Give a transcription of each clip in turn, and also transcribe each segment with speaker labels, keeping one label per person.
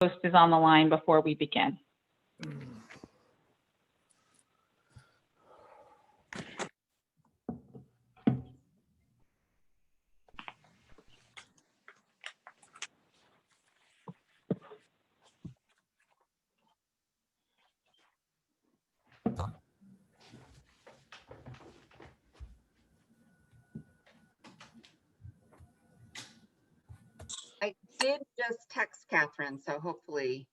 Speaker 1: host is on the line before we begin.
Speaker 2: I did just text Catherine, so hopefully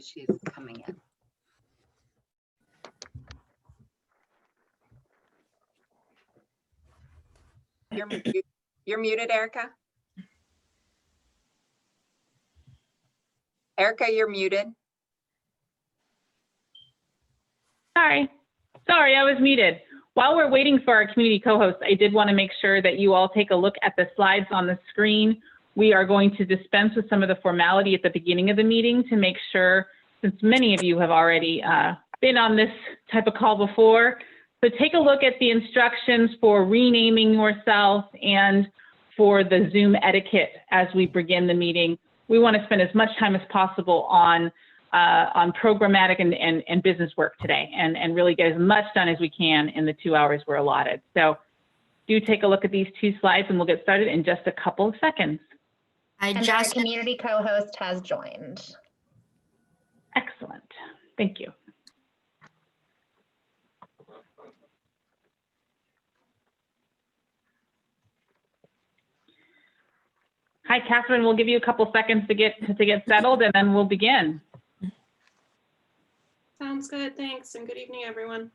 Speaker 2: she's coming in. You're muted, Erica. Erica, you're muted.
Speaker 1: Sorry, I was muted. While we're waiting for our community co-hosts, I did want to make sure that you all take a look at the slides on the screen. We are going to dispense with some of the formality at the beginning of the meeting to make sure, since many of you have already been on this type of call before. So take a look at the instructions for renaming yourself and for the Zoom etiquette as we begin the meeting. We want to spend as much time as possible on programmatic and business work today and really get as much done as we can in the 2 hours we're allotted. So do take a look at these 2 slides and we'll get started in just a couple of seconds.
Speaker 3: And our community co-host has joined.
Speaker 1: Excellent. Thank you. Hi, Catherine. We'll give you a couple seconds to get settled and then we'll begin.
Speaker 4: Sounds good, thanks, and good evening, everyone.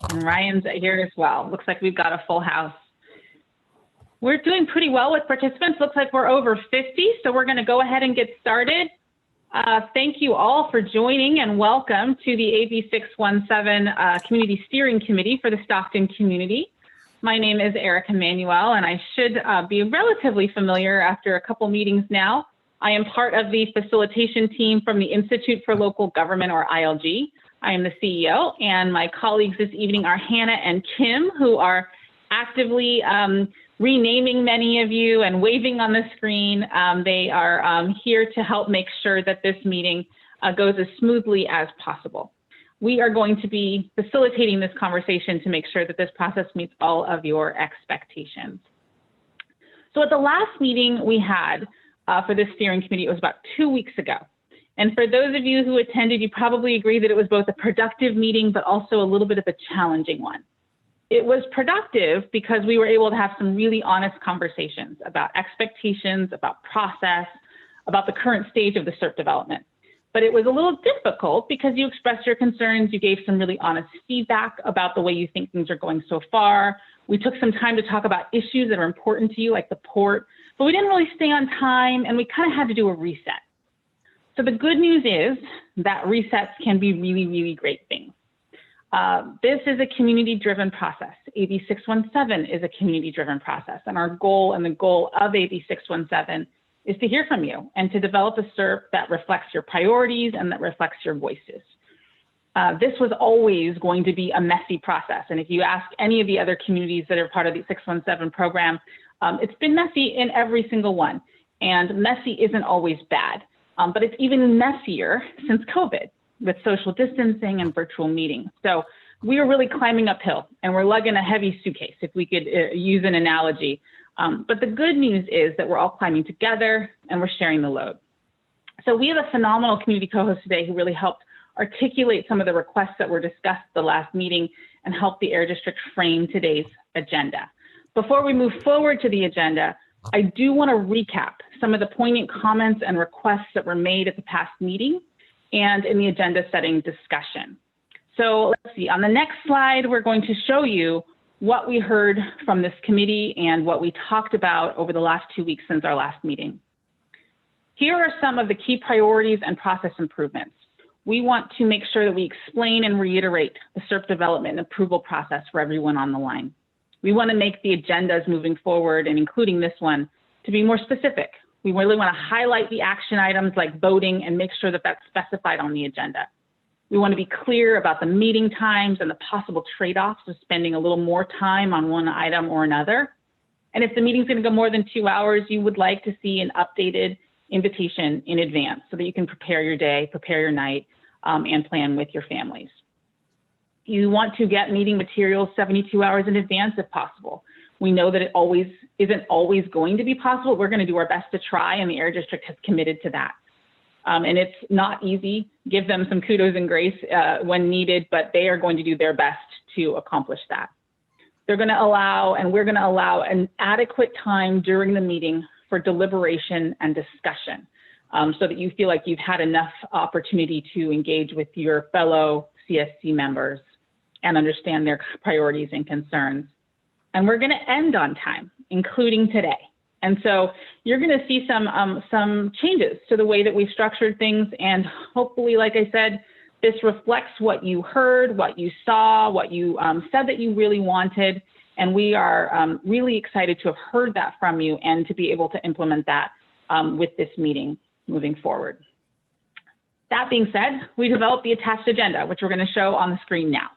Speaker 1: And Ryan's here as well. Looks like we've got a full house. We're doing pretty well with participants. Looks like we're over 50, so we're going to go ahead and get started. Thank you all for joining and welcome to the AB 617 Community Steering Committee for the Stockton community. My name is Erica Manuel, and I should be relatively familiar after a couple meetings now. I am part of the facilitation team from the Institute for Local Government, or ILG. I am the CEO, and my colleagues this evening are Hannah and Kim, who are actively renaming many of you and waving on the screen. They are here to help make sure that this meeting goes as smoothly as possible. We are going to be facilitating this conversation to make sure that this process meets all of your expectations. So at the last meeting we had for this steering committee, it was about 2 weeks ago. And for those of you who attended, you probably agree that it was both a productive meeting, but also a little bit of a challenging one. It was productive because we were able to have some really honest conversations about expectations, about process, about the current stage of the SERP development. But it was a little difficult because you expressed your concerns, you gave some really honest feedback about the way you think things are going so far. We took some time to talk about issues that are important to you, like the port, but we didn't really stay on time and we kind of had to do a reset. So the good news is that resets can be really, really great things. This is a community-driven process. AB 617 is a community-driven process, and our goal and the goal of AB 617 is to hear from you and to develop a SERP that reflects your priorities and that reflects your voices. This was always going to be a messy process, and if you ask any of the other communities that are part of the 617 program, it's been messy in every single one, and messy isn't always bad, but it's even messier since COVID with social distancing and virtual meetings. So we are really climbing uphill, and we're lugging a heavy suitcase, if we could use an analogy. But the good news is that we're all climbing together and we're sharing the load. So we have a phenomenal community co-host today who really helped articulate some of the requests that were discussed at the last meeting and help the Air District frame today's agenda. Before we move forward to the agenda, I do want to recap some of the poignant comments and requests that were made at the past meeting and in the agenda setting discussion. So let's see, on the next slide, we're going to show you what we heard from this committee and what we talked about over the last 2 weeks since our last meeting. Here are some of the key priorities and process improvements. We want to make sure that we explain and reiterate the SERP development and approval process for everyone on the line. We want to make the agendas moving forward, and including this one, to be more specific. We really want to highlight the action items like voting and make sure that that's specified on the agenda. We want to be clear about the meeting times and the possible trade-offs of spending a little more time on one item or another. And if the meeting's going to go more than 2 hours, you would like to see an updated invitation in advance so that you can prepare your day, prepare your night, and plan with your families. You want to get meeting materials 72 hours in advance if possible. We know that it isn't always going to be possible. We're going to do our best to try, and the Air District has committed to that. And it's not easy. Give them some kudos and grace when needed, but they are going to do their best to accomplish that. They're going to allow, and we're going to allow, an adequate time during the meeting for deliberation and discussion so that you feel like you've had enough opportunity to engage with your fellow CSC members and understand their priorities and concerns. And we're going to end on time, including today. And so you're going to see some changes to the way that we've structured things. And hopefully, like I said, this reflects what you heard, what you saw, what you said that you really wanted. And we are really excited to have heard that from you and to be able to implement that with this meeting moving forward. That being said, we developed the attached agenda, which we're going to show on the screen now.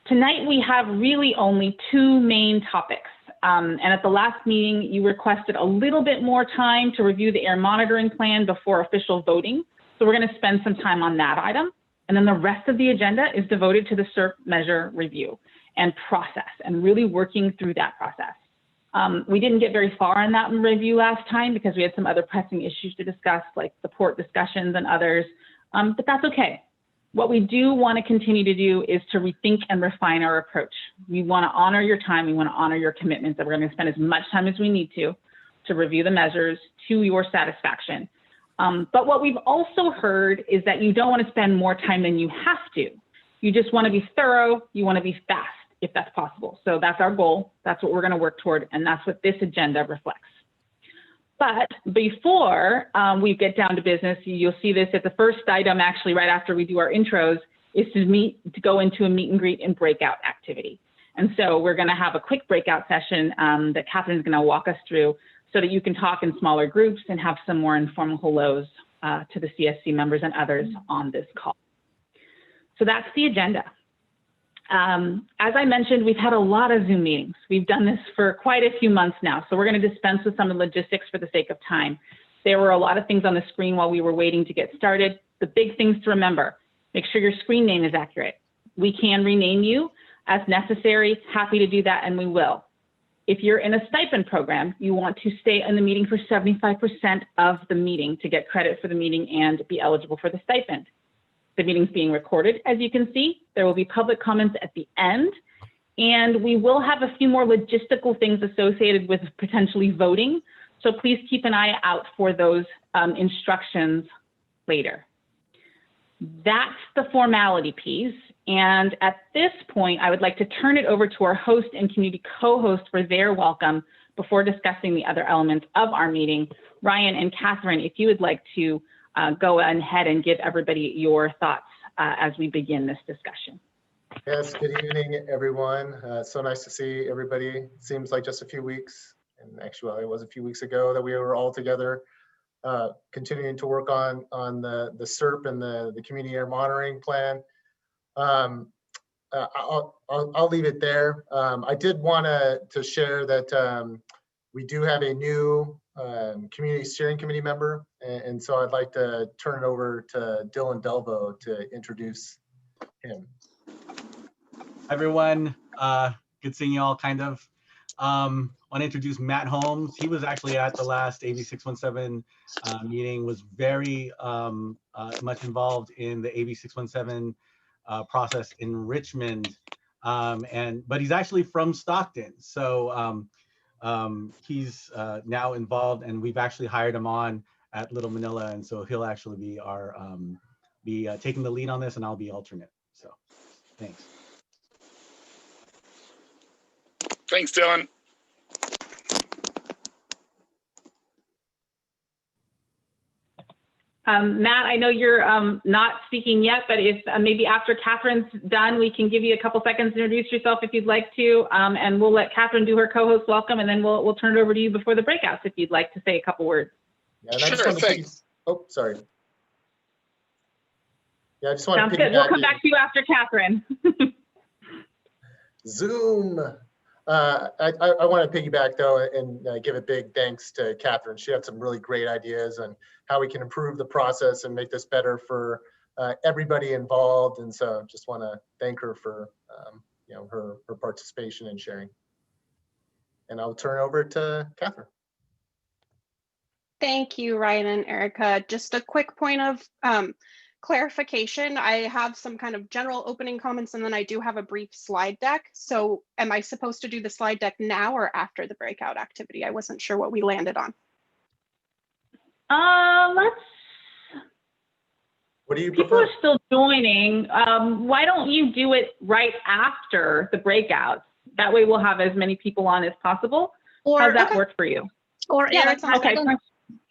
Speaker 1: Tonight, we have really only 2 main topics. And at the last meeting, you requested a little bit more time to review the air monitoring plan before official voting. So we're going to spend some time on that item. And then the rest of the agenda is devoted to the SERP measure review and process and really working through that process. We didn't get very far in that review last time because we had some other pressing issues to discuss, like the port discussions and others, but that's okay. What we do want to continue to do is to rethink and refine our approach. We want to honor your time. We want to honor your commitments, that we're going to spend as much time as we need to review the measures to your satisfaction. But what we've also heard is that you don't want to spend more time than you have to. You just want to be thorough. You want to be fast, if that's possible. So that's our goal. That's what we're going to work toward. And that's what this agenda reflects. But before we get down to business, you'll see this at the first item, actually, right after we do our intros, is to go into a meet and greet and breakout activity. And so we're going to have a quick breakout session that Catherine's going to walk us through so that you can talk in smaller groups and have some more informal hellos to the CSC members and others on this call. So that's the agenda. As I mentioned, we've had a lot of Zoom meetings. We've done this for quite a few months now, so we're going to dispense with some of the logistics for the sake of time. There were a lot of things on the screen while we were waiting to get started. The big things to remember: make sure your screen name is accurate. We can rename you as necessary. Happy to do that, and we will. If you're in a stipend program, you want to stay in the meeting for 75% of the meeting to get credit for the meeting and be eligible for the stipend. The meeting's being recorded, as you can see. There will be public comments at the end, and we will have a few more logistical things associated with potentially voting. So please keep an eye out for those instructions later. That's the formality piece. And at this point, I would like to turn it over to our host and community co-host for their welcome before discussing the other elements of our meeting. Ryan and Catherine, if you would like to go ahead and give everybody your thoughts as we begin this discussion.
Speaker 5: Yes, good evening, everyone. So nice to see everybody. It seems like just a few weeks, and actually it was a few weeks ago that we were all together continuing to work on the SERP and the community air monitoring plan. I'll leave it there. I did want to share that we do have a new community steering committee member, and so I'd like to turn it over to Dylan Delvo to introduce him.
Speaker 6: Hi everyone, good seeing you all, kind of. Want to introduce Matt Holmes. He was actually at the last AB 617 meeting, was very much involved in the AB 617 process in Richmond, but he's actually from Stockton. So he's now involved, and we've actually hired him on at Little Manila, and so he'll actually be our taking the lead on this, and I'll be alternate. So thanks.
Speaker 7: Thanks, Dylan.
Speaker 1: Matt, I know you're not speaking yet, but if maybe after Catherine's done, we can give you a couple seconds to introduce yourself if you'd like to, and we'll let Catherine do her co-host welcome, and then we'll turn it over to you before the breakouts if you'd like to say a couple words.
Speaker 5: Yeah,
Speaker 7: sure, thanks.
Speaker 5: Oh, sorry. Yeah, I just want
Speaker 1: Sounds
Speaker 5: to
Speaker 1: good. We'll
Speaker 5: piggyback
Speaker 1: come
Speaker 5: in.
Speaker 1: back to you after Catherine.
Speaker 5: Zoom. I want to piggyback though and give a big thanks to Catherine. She had some really great ideas on how we can improve the process and make this better for everybody involved. And so just want to thank her for her participation and sharing. And I'll turn it over to Catherine.
Speaker 4: Thank you, Ryan and Erica. Just a quick point of clarification. I have some kind of general opening comments, and then I do have a brief slide deck. So am I supposed to do the slide deck now or after the breakout activity? I wasn't sure what we landed on.
Speaker 5: What do you
Speaker 1: People
Speaker 5: prefer?
Speaker 1: are still joining. Why don't you do it right after the breakouts? That way we'll have as many people on as possible.
Speaker 8: Or,
Speaker 1: How's that
Speaker 4: okay.
Speaker 1: work for you?
Speaker 8: or
Speaker 4: Yeah, that
Speaker 8: Erica,
Speaker 4: sounds
Speaker 1: Okay.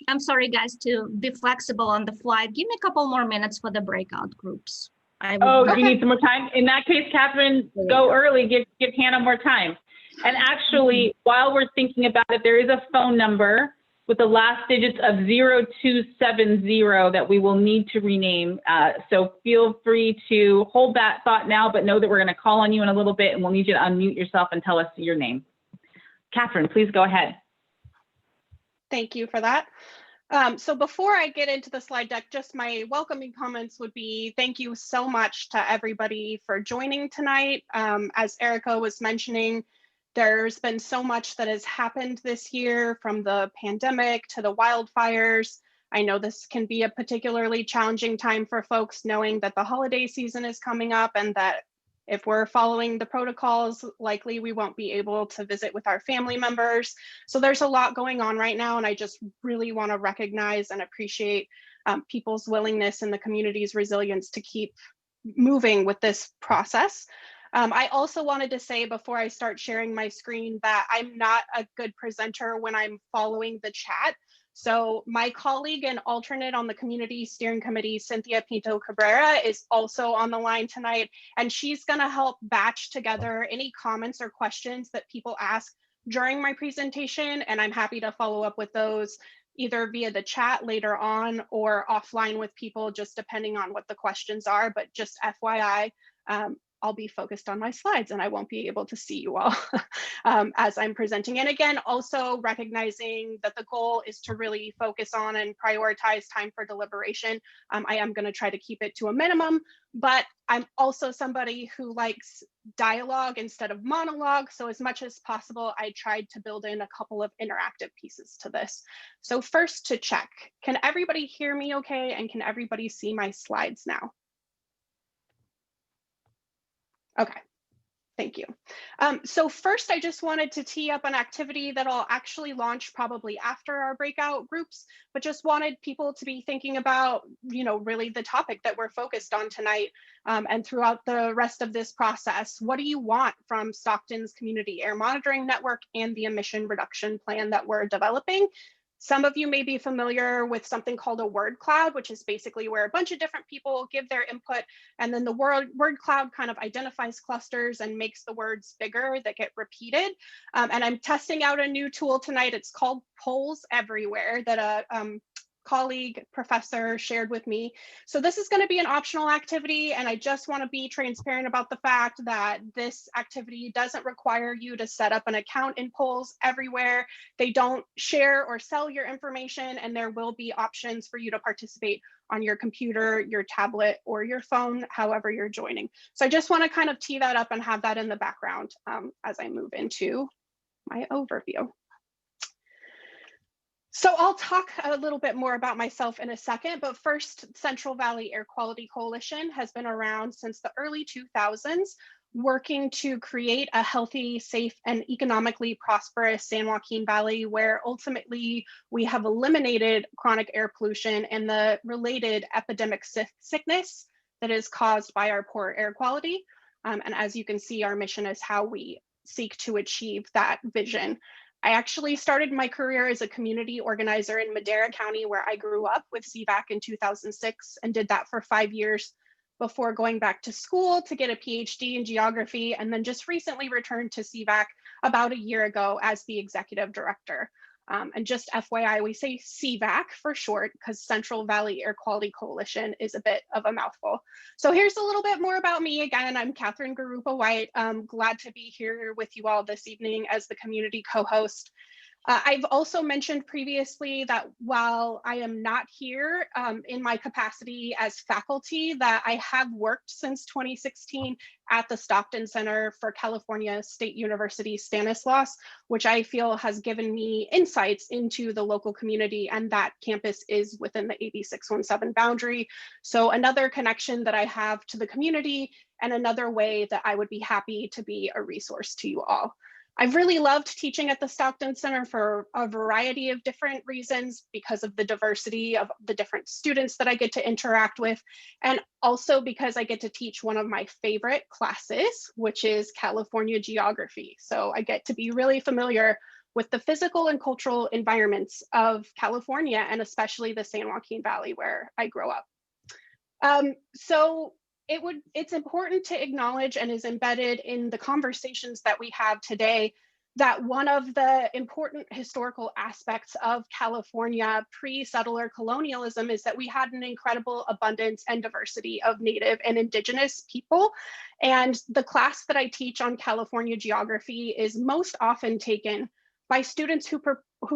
Speaker 8: I'm sorry, guys, to be flexible on the fly. Give me a couple more minutes for the breakout groups.
Speaker 1: Oh,
Speaker 4: Okay.
Speaker 1: you need some more time? In that case, Catherine, go early, give Hannah more time. And actually, while we're thinking about it, there is a phone number with the last digits of 0270 that we will need to rename. So feel free to hold that thought now, but know that we're going to call on you in a little bit and we'll need you to unmute yourself and tell us your name. Catherine, please go ahead.
Speaker 4: Thank you for that. So before I get into the slide deck, just my welcoming comments would be thank you so much to everybody for joining tonight. As Erica was mentioning, there's been so much that has happened this year, from the pandemic to the wildfires. I know this can be a particularly challenging time for folks, knowing that the holiday season is coming up and that if we're following the protocols, likely we won't be able to visit with our family members. So there's a lot going on right now, and I just really want to recognize and appreciate people's willingness and the community's resilience to keep moving with this process. I also wanted to say before I start sharing my screen that I'm not a good presenter when I'm following the chat. So my colleague and alternate on the Community Steering Committee, Cynthia Pinto Cabrera, is also on the line tonight, and she's going to help batch together any comments or questions that people ask during my presentation, and I'm happy to follow up with those either via the chat later on or offline with people, just depending on what the questions are. But just FYI, I'll be focused on my slides and I won't be able to see you all as I'm presenting. And again, also recognizing that the goal is to really focus on and prioritize time for deliberation. I am going to try to keep it to a minimum, but I'm also somebody who likes dialogue instead of monologue. So as much as possible, I tried to build in a couple of interactive pieces to this. So first, to check, can everybody hear me okay? And can everybody see my slides now? Okay, thank you. So first, I just wanted to tee up an activity that I'll actually launch probably after our breakout groups, but just wanted people to be thinking about, really the topic that we're focused on tonight and throughout the rest of this process. What do you want from Stockton's Community Air Monitoring Network and the emission reduction plan that we're developing? Some of you may be familiar with something called a word cloud, which is basically where a bunch of different people give their input, and then the word cloud kind of identifies clusters and makes the words bigger that get repeated. And I'm testing out a new tool tonight. It's called Polls Everywhere that a colleague professor shared with me. So this is going to be an optional activity, and I just want to be transparent about the fact that this activity doesn't require you to set up an account in Polls Everywhere. They don't share or sell your information, and there will be options for you to participate on your computer, your tablet, or your phone, however you're joining. So I just want to kind of tee that up and have that in the background as I move into my overview. So I'll talk a little bit more about myself in a second, but first, Central Valley Air Quality Coalition has been around since the early 2000s, working to create a healthy, safe, and economically prosperous San Joaquin Valley, where ultimately we have eliminated chronic air pollution and the related epidemic sickness that is caused by our poor air quality. And as you can see, our mission is how we seek to achieve that vision. I actually started my career as a community organizer in Madera County, where I grew up, with CVAC in 2006, and did that for 5 years before going back to school to get a PhD in geography, and then just recently returned to CVAC about a year ago as the executive director. And just FYI, we say CVAC for short because Central Valley Air Quality Coalition is a bit of a mouthful. So here's a little bit more about me. Again, I'm Catherine Garupa White. I'm glad to be here with you all this evening as the community co-host. I've also mentioned previously that while I am not here in my capacity as faculty, that I have worked since 2016 at the Stockton Center for California State University Stanislaus, which I feel has given me insights into the local community, and that campus is within the AB 617 boundary. So another connection that I have to the community and another way that I would be happy to be a resource to you all. I've really loved teaching at the Stockton Center for a variety of different reasons because of the diversity of the different students that I get to interact with, and also because I get to teach one of my favorite classes, which is California geography. So I get to be really familiar with the physical and cultural environments of California, and especially the San Joaquin Valley where I grew up. It's important to acknowledge and is embedded in the conversations that we have today that one of the important historical aspects of California pre-settler colonialism is that we had an incredible abundance and diversity of Native and Indigenous people. And the class that I teach on California geography is most often taken by students who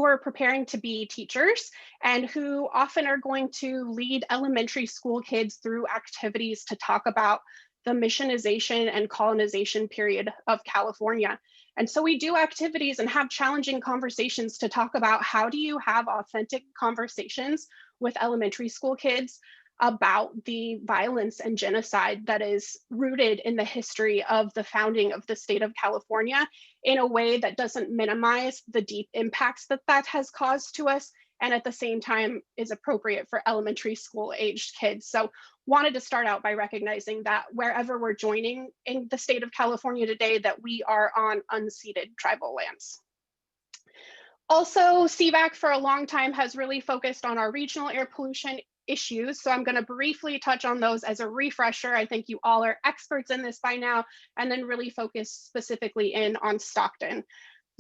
Speaker 4: are preparing to be teachers and who often are going to lead elementary school kids through activities to talk about the missionization and colonization period of California. And so we do activities and have challenging conversations to talk about how do you have authentic conversations with elementary school kids about the violence and genocide that is rooted in the history of the founding of the state of California in a way that doesn't minimize the deep impacts that that has caused to us, and at the same time is appropriate for elementary school aged kids. So wanted to start out by recognizing that wherever we're joining in the state of California today, that we are on unceded tribal lands. Also, CVAC for a long time has really focused on our regional air pollution issues. So I'm going to briefly touch on those as a refresher. I think you all are experts in this by now, and then really focus specifically in on Stockton.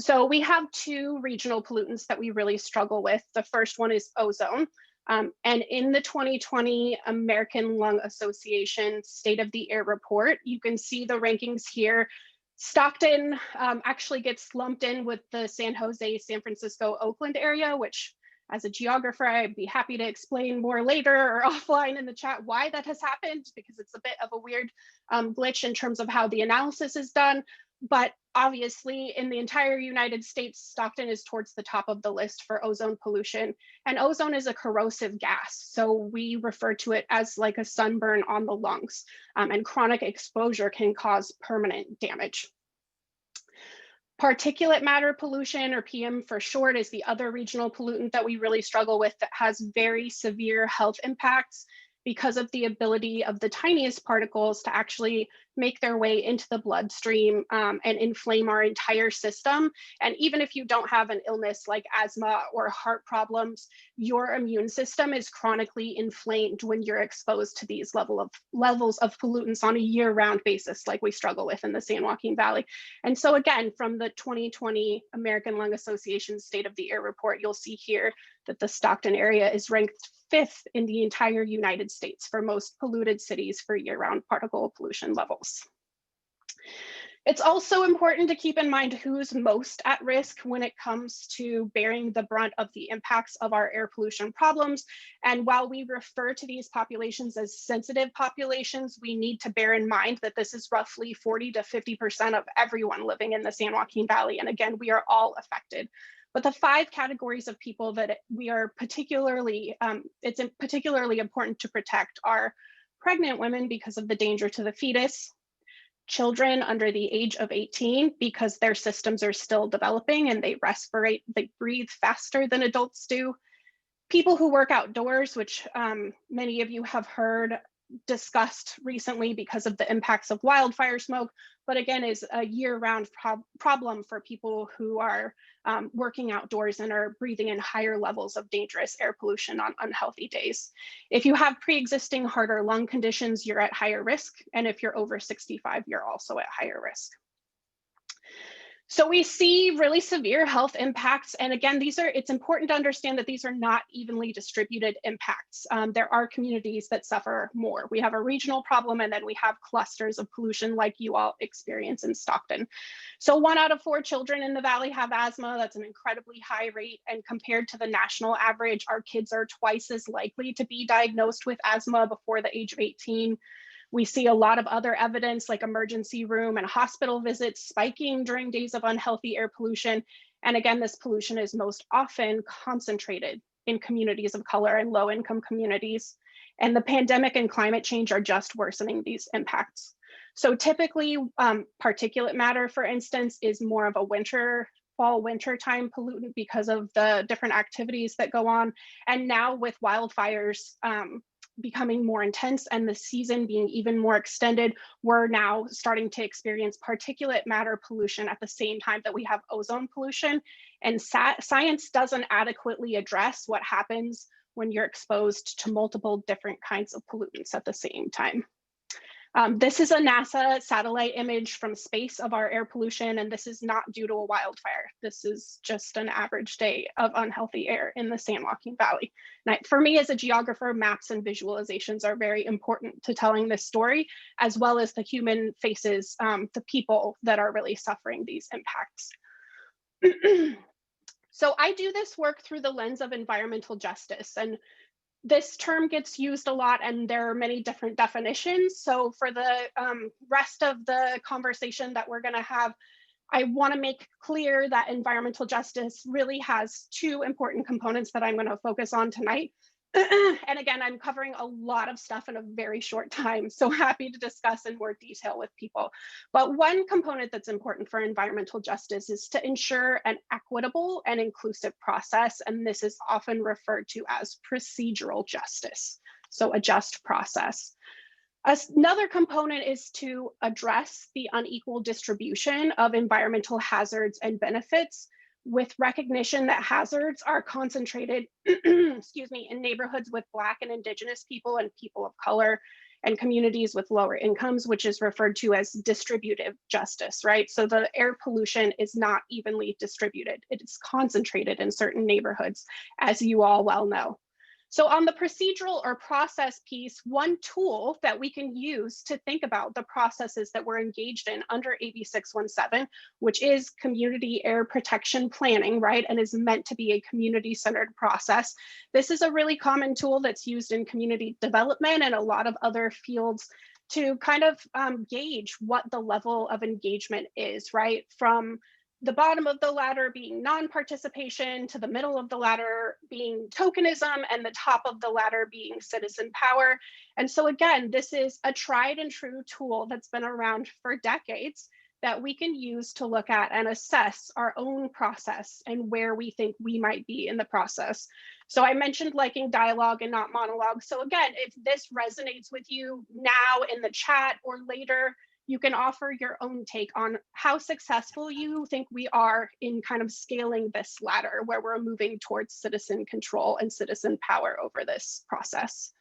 Speaker 4: So we have two regional pollutants that we really struggle with. The first one is ozone. And in the 2020 American Lung Association State of the Air report, you can see the rankings here. Stockton actually gets lumped in with the San Jose, San Francisco, Oakland area, which as a geographer, I'd be happy to explain more later or offline in the chat why that has happened, because it's a bit of a weird glitch in terms of how the analysis is done. But obviously in the entire United States, Stockton is towards the top of the list for ozone pollution. And ozone is a corrosive gas. So we refer to it as like a sunburn on the lungs, and chronic exposure can cause permanent damage. Particulate matter pollution, or PM for short, is the other regional pollutant that we really struggle with that has very severe health impacts because of the ability of the tiniest particles to actually make their way into the bloodstream and inflame our entire system. And even if you don't have an illness like asthma or heart problems, your immune system is chronically inflamed when you're exposed to these levels of pollutants on a year-round basis, like we struggle with in the San Joaquin Valley. And so again, from the 2020 American Lung Association State of the Air report, you'll see here that the Stockton area is ranked 5th in the entire United States for most polluted cities for year-round particle pollution levels. It's also important to keep in mind who's most at risk when it comes to bearing the brunt of the impacts of our air pollution problems. And while we refer to these populations as sensitive populations, we need to bear in mind that this is roughly 40 to 50% of everyone living in the San Joaquin Valley. And again, we are all affected. But the 5 categories of people that we are particularly, it's particularly important to protect are pregnant women because of the danger to the fetus, children under the age of 18 because their systems are still developing and they breathe faster than adults do, people who work outdoors, which many of you have heard discussed recently because of the impacts of wildfire smoke, but again is a year-round problem for people who are working outdoors and are breathing in higher levels of dangerous air pollution on unhealthy days. If you have pre-existing heart or lung conditions, you're at higher risk, and if you're over 65, you're also at higher risk. So we see really severe health impacts. And again, it's important to understand that these are not evenly distributed impacts. There are communities that suffer more. We have a regional problem, and then we have clusters of pollution like you all experience in Stockton. So 1 out of 4 children in the Valley have asthma. That's an incredibly high rate. And compared to the national average, our kids are twice as likely to be diagnosed with asthma before the age of 18. We see a lot of other evidence like emergency room and hospital visits spiking during days of unhealthy air pollution. And again, this pollution is most often concentrated in communities of color and low-income communities. And the pandemic and climate change are just worsening these impacts. So typically, particulate matter, for instance, is more of a fall winter time pollutant because of the different activities that go on. And now with wildfires, becoming more intense and the season being even more extended, we're now starting to experience particulate matter pollution at the same time that we have ozone pollution. And science doesn't adequately address what happens when you're exposed to multiple different kinds of pollutants at the same time. This is a NASA satellite image from space of our air pollution, and this is not due to a wildfire. This is just an average day of unhealthy air in the San Joaquin Valley. And for me as a geographer, maps and visualizations are very important to telling this story, as well as the human faces, the people that are really suffering these impacts. So I do this work through the lens of environmental justice, and this term gets used a lot and there are many different definitions. So for the rest of the conversation that we're gonna have, I wanna make clear that environmental justice really has 2 important components that I'm gonna focus on tonight. And again, I'm covering a lot of stuff in a very short time, so happy to discuss in more detail with people. But one component that's important for environmental justice is to ensure an equitable and inclusive process, and this is often referred to as procedural justice, so a just process. Another component is to address the unequal distribution of environmental hazards and benefits, with recognition that hazards are concentrated excuse me, in neighborhoods with Black and Indigenous people and people of color, and communities with lower incomes, which is referred to as distributive justice, right? So the air pollution is not evenly distributed. It is concentrated in certain neighborhoods, as you all well know. So on the procedural or process piece, one tool that we can use to think about the processes that we're engaged in under AB 617, which is community air protection planning, right? And is meant to be a community-centered process. This is a really common tool that's used in community development and a lot of other fields to kind of gauge what the level of engagement is, right? From the bottom of the ladder being non-participation, to the middle of the ladder being tokenism, and the top of the ladder being citizen power. And so again, this is a tried and true tool that's been around for decades that we can use to look at and assess our own process and where we think we might be in the process. So I mentioned liking dialogue and not monologue. So again, if this resonates with you now in the chat or later, you can offer your own take on how successful you think we are in kind of scaling this ladder where we're moving towards citizen control and citizen power over this process.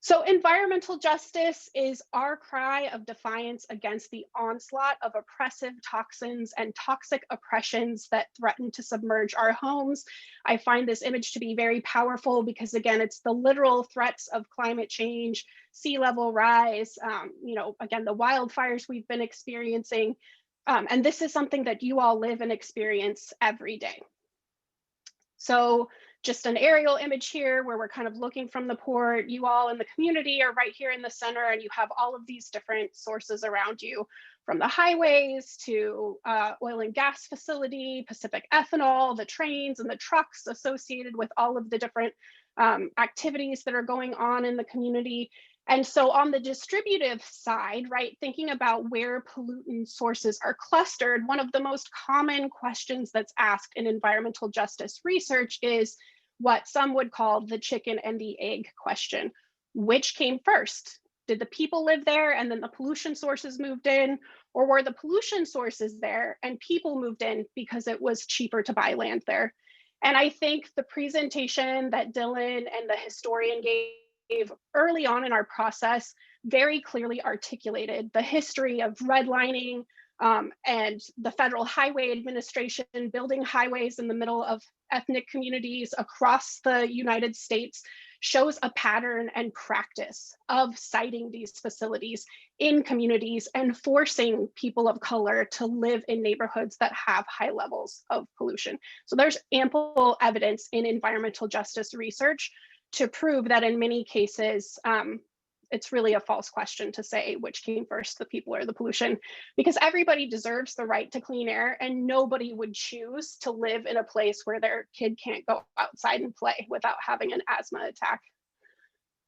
Speaker 4: So environmental justice is our cry of defiance against the onslaught of oppressive toxins and toxic oppressions that threaten to submerge our homes. I find this image to be very powerful because again, it's the literal threats of climate change, sea level rise, again, the wildfires we've been experiencing. And this is something that you all live and experience every day. So just an aerial image here where we're kind of looking from the port. You all in the community are right here in the center, and you have all of these different sources around you, from the highways to oil and gas facility, Pacific Ethanol, the trains and the trucks associated with all of the different activities that are going on in the community. And so on the distributive side, right, thinking about where pollutant sources are clustered, one of the most common questions that's asked in environmental justice research is what some would call the chicken and the egg question. Which came first? Did the people live there and then the pollution sources moved in? Or were the pollution sources there and people moved in because it was cheaper to buy land there? And I think the presentation that Dylan and the historian gave early on in our process very clearly articulated the history of redlining, And the Federal Highway Administration building highways in the middle of ethnic communities across the United States shows a pattern and practice of siting these facilities in communities and forcing people of color to live in neighborhoods that have high levels of pollution. So there's ample evidence in environmental justice research to prove that in many cases, it's really a false question to say which came first, the people or the pollution, because everybody deserves the right to clean air and nobody would choose to live in a place where their kid can't go outside and play without having an asthma attack.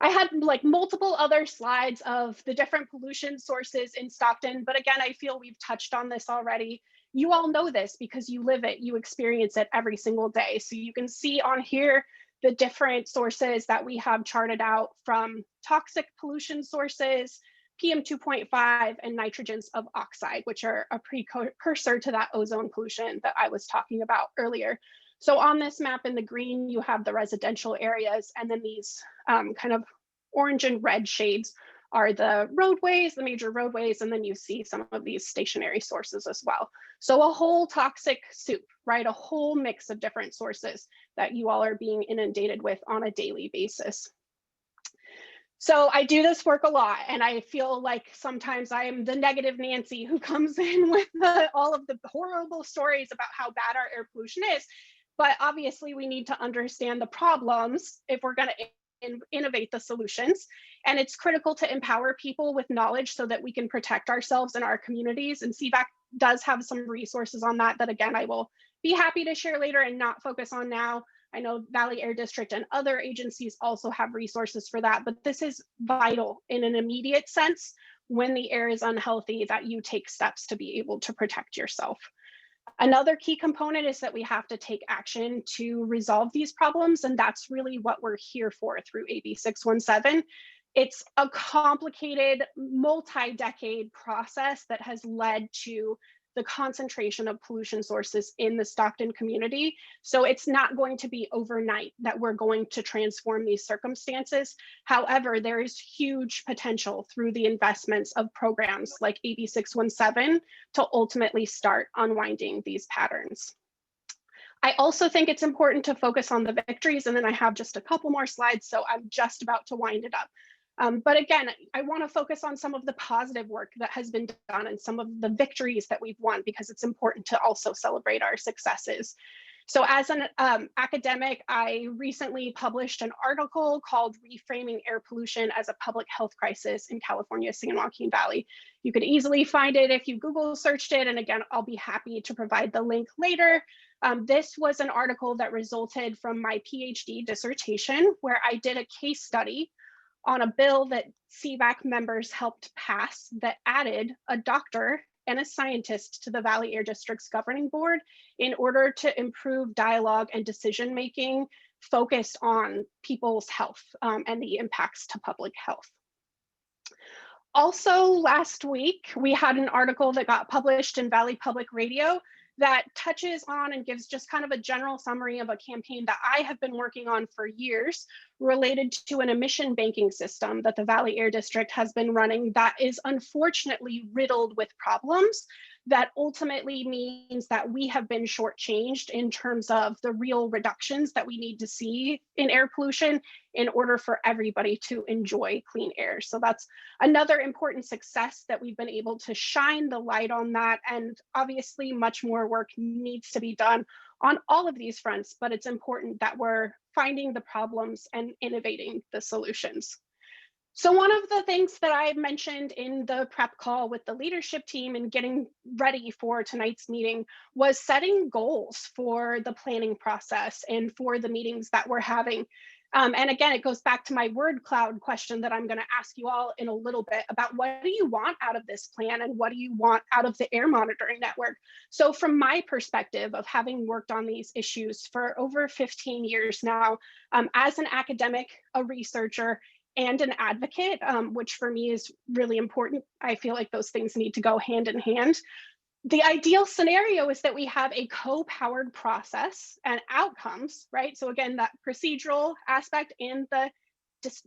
Speaker 4: I had like multiple other slides of the different pollution sources in Stockton, but again, I feel we've touched on this already. You all know this because you live it, you experience it every single day. So you can see on here the different sources that we have charted out, from toxic pollution sources, PM 2.5, and nitrogens of oxide, which are a precursor to that ozone pollution that I was talking about earlier. So on this map in the green, you have the residential areas, and then these kind of orange and red shades are the roadways, the major roadways, and then you see some of these stationary sources as well. So a whole toxic soup, right? A whole mix of different sources that you all are being inundated with on a daily basis. So I do this work a lot, and I feel like sometimes I am the negative Nancy who comes in with all of the horrible stories about how bad our air pollution is. But obviously we need to understand the problems if we're going to innovate the solutions. And it's critical to empower people with knowledge so that we can protect ourselves and our communities. And CVAC does have some resources on that again, I will be happy to share later and not focus on now. I know Valley Air District and other agencies also have resources for that, but this is vital in an immediate sense when the air is unhealthy, that you take steps to be able to protect yourself. Another key component is that we have to take action to resolve these problems, and that's really what we're here for through AB 617. It's a complicated, multi-decade process that has led to the concentration of pollution sources in the Stockton community. So it's not going to be overnight that we're going to transform these circumstances. However, there is huge potential through the investments of programs like AB 617 to ultimately start unwinding these patterns. I also think it's important to focus on the victories, and then I have just a couple more slides, so I'm just about to wind it up. But again, I want to focus on some of the positive work that has been done and some of the victories that we've won, because it's important to also celebrate our successes. So as an academic, I recently published an article called Reframing Air Pollution as a Public Health Crisis in California's San Joaquin Valley. You could easily find it if you Google searched it. And again, I'll be happy to provide the link later. This was an article that resulted from my PhD dissertation, where I did a case study on a bill that CVAC members helped pass that added a doctor and a scientist to the Valley Air District's governing board in order to improve dialogue and decision-making focused on people's health and the impacts to public health. Also, last week, we had an article that got published in Valley Public Radio that touches on and gives just kind of a general summary of a campaign that I have been working on for years related to an emission banking system that the Valley Air District has been running that is unfortunately riddled with problems that ultimately means that we have been shortchanged in terms of the real reductions that we need to see in air pollution in order for everybody to enjoy clean air. So that's another important success that we've been able to shine the light on that. And obviously much more work needs to be done on all of these fronts, but it's important that we're finding the problems and innovating the solutions. So one of the things that I mentioned in the prep call with the leadership team and getting ready for tonight's meeting was setting goals for the planning process and for the meetings that we're having. And again, it goes back to my word cloud question that I'm going to ask you all in a little bit about what do you want out of this plan and what do you want out of the air monitoring network? So from my perspective of having worked on these issues for over 15 years now, as an academic, a researcher, and an advocate, which for me is really important. I feel like those things need to go hand in hand. The ideal scenario is that we have a co-powered process and outcomes, right? So again, that procedural aspect and the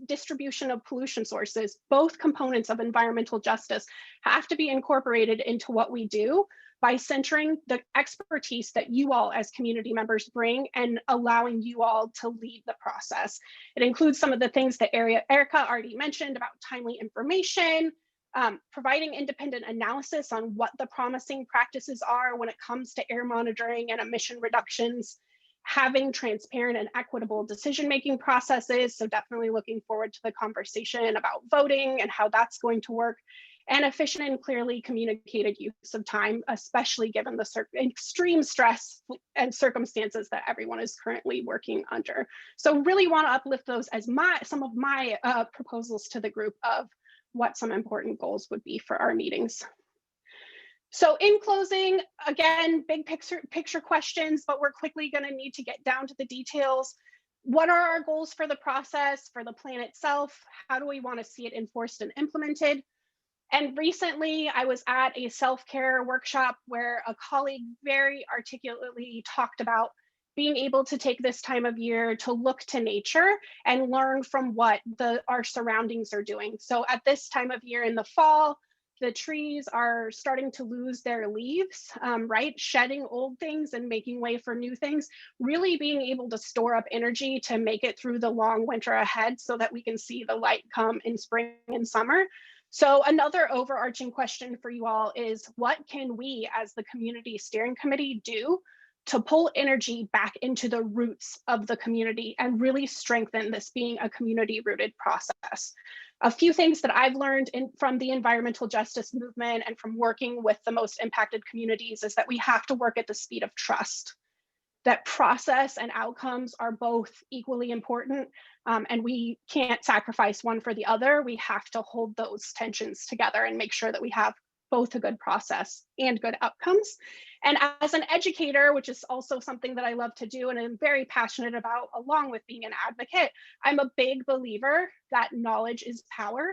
Speaker 4: distribution of pollution sources, both components of environmental justice have to be incorporated into what we do by centering the expertise that you all as community members bring and allowing you all to lead the process. It includes some of the things that Erica already mentioned about timely information, providing independent analysis on what the promising practices are when it comes to air monitoring and emission reductions, having transparent and equitable decision-making processes. So definitely looking forward to the conversation about voting and how that's going to work, and efficient and clearly communicated use of time, especially given the extreme stress and circumstances that everyone is currently working under. So really want to uplift those as some of my proposals to the group of what some important goals would be for our meetings. So in closing, again, big picture questions, but we're quickly going to need to get down to the details. What are our goals for the process, for the plan itself? How do we want to see it enforced and implemented? And recently, I was at a self-care workshop where a colleague very articulately talked about being able to take this time of year to look to nature and learn from what our surroundings are doing. So at this time of year in the fall, the trees are starting to lose their leaves, right? Shedding old things and making way for new things, really being able to store up energy to make it through the long winter ahead so that we can see the light come in spring and summer. So another overarching question for you all is, what can we as the community steering committee do to pull energy back into the roots of the community and really strengthen this being a community-rooted process? A few things that I've learned from the environmental justice movement and from working with the most impacted communities is that we have to work at the speed of trust. That process and outcomes are both equally important, and we can't sacrifice one for the other. We have to hold those tensions together and make sure that we have both a good process and good outcomes. And as an educator, which is also something that I love to do and I'm very passionate about, along with being an advocate, I'm a big believer that knowledge is power,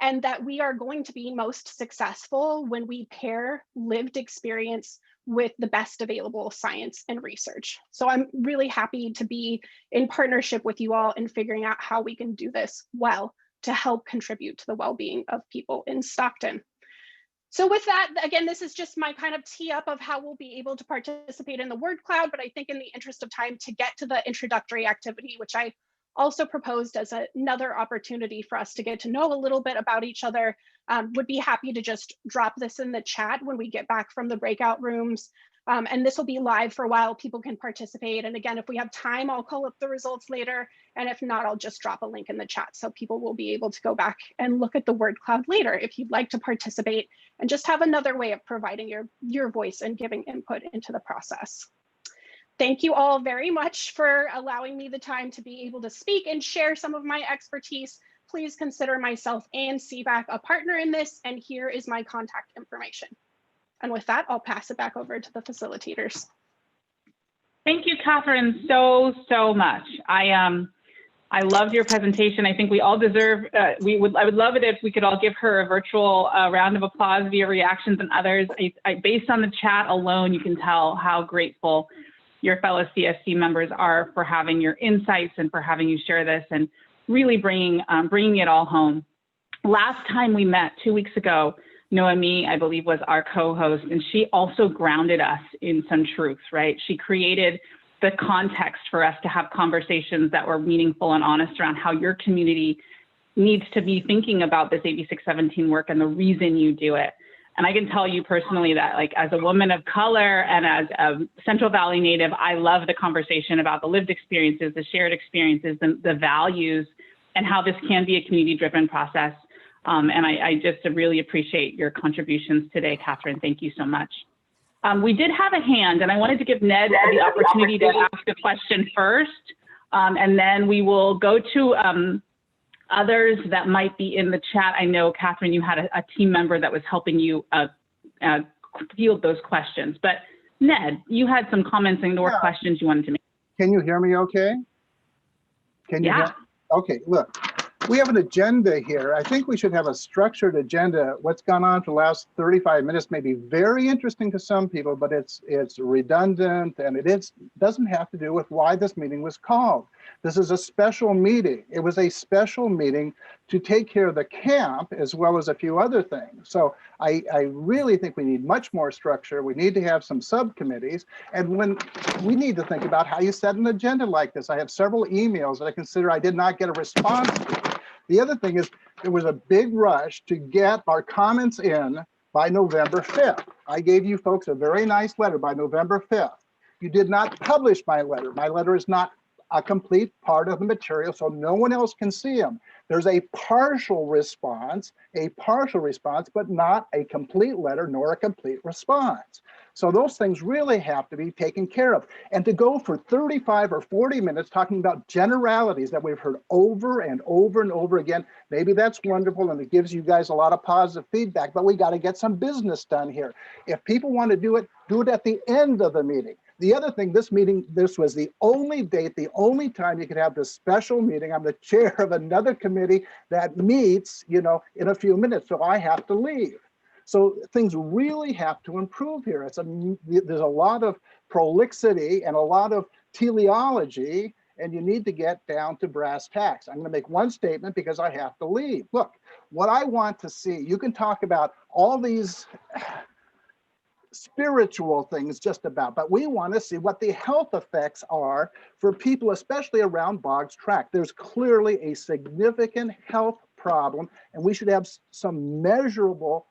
Speaker 4: and that we are going to be most successful when we pair lived experience with the best available science and research. So I'm really happy to be in partnership with you all in figuring out how we can do this well to help contribute to the well-being of people in Stockton. So with that, again, this is just my kind of tee up of how we'll be able to participate in the word cloud, but I think in the interest of time to get to the introductory activity, which I also proposed as another opportunity for us to get to know a little bit about each other, would be happy to just drop this in the chat when we get back from the breakout rooms. And this will be live for a while, people can participate. And again, if we have time, I'll call up the results later. And if not, I'll just drop a link in the chat so people will be able to go back and look at the word cloud later if you'd like to participate and just have another way of providing your voice and giving input into the process. Thank you all very much for allowing me the time to be able to speak and share some of my expertise. Please consider myself and CBAC a partner in this, and here is my contact information. And with that, I'll pass it back over to the facilitators.
Speaker 1: Thank you, Catherine, so much. I loved your presentation. I think we all deserve, I would love it if we could all give her a virtual round of applause via reactions and others. Based on the chat alone, you can tell how grateful your fellow CSC members are for having your insights and for having you share this and really bringing it all home. Last time we met 2 weeks ago, Noemi, I believe, was our co-host, and she also grounded us in some truth, right? She created the context for us to have conversations that were meaningful and honest around how your community needs to be thinking about this AB 617 work and the reason you do it. And I can tell you personally that, like, as a woman of color and as a Central Valley native, I love the conversation about the lived experiences, the shared experiences, the values, and how this can be a community-driven process. And I just really appreciate your contributions today, Catherine. Thank you so much. We did have a hand, and I wanted to give Ned the opportunity to ask a question first, and then we will go to others that might be in the chat. I know, Catherine, you had a team member that was helping you field those questions, but Ned, you had some comments and or questions you wanted to make.
Speaker 9: Can you hear me okay? Can you hear? Okay, look, we have an agenda here. I think we should have a structured agenda. What's gone on for the last 35 minutes may be very interesting to some people, but it's redundant, and doesn't have to do with why this meeting was called. This is a special meeting. It was a special meeting to take care of the camp as well as a few other things. So I really think we need much more structure. We need to have some subcommittees, and when we need to think about how you set an agenda like this. I have several emails that I consider I did not get a response to. The other thing is there was a big rush to get our comments in by November 5th. I gave you folks a very nice letter by November 5th. You did not publish my letter. My letter is not a complete part of the material, so no one else can see them. There's a partial response, but not a complete letter nor a complete response. So those things really have to be taken care of. And to go for 35 or 40 minutes talking about generalities that we've heard over and over and over again, maybe that's wonderful and it gives you guys a lot of positive feedback, but we got to get some business done here. If people want to do it at the end of the meeting. The other thing, this was the only date, the only time you could have this special meeting. I'm the chair of another committee that meets, in a few minutes, so I have to leave. So things really have to improve here. There's a lot of prolixity and a lot of teleology, and you need to get down to brass tacks. I'm going to make one statement because I have to leave. Look, what I want to see, you can talk about all these spiritual things just about, but we want to see what the health effects are for people, especially around Boggs Tract. There's clearly a significant health problem, and we should have some measurable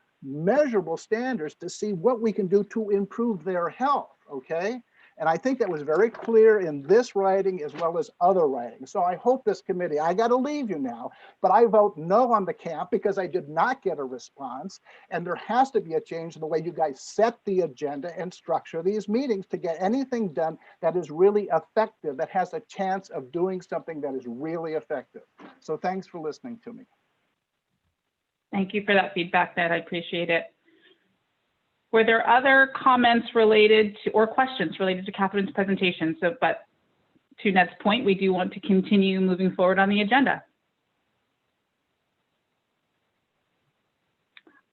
Speaker 9: standards to see what we can do to improve their health, okay? And I think that was very clear in this writing as well as other writings. So I hope this committee, I got to leave you now, but I vote no on the camp because I did not get a response. And there has to be a change in the way you guys set the agenda and structure these meetings to get anything done that is really effective, that has a chance of doing something that is really effective. So thanks for listening to me.
Speaker 1: Thank you for that feedback, Ned. I appreciate it. Were there other comments related to, or questions related to Catherine's presentation? But to Ned's point, we do want to continue moving forward on the agenda.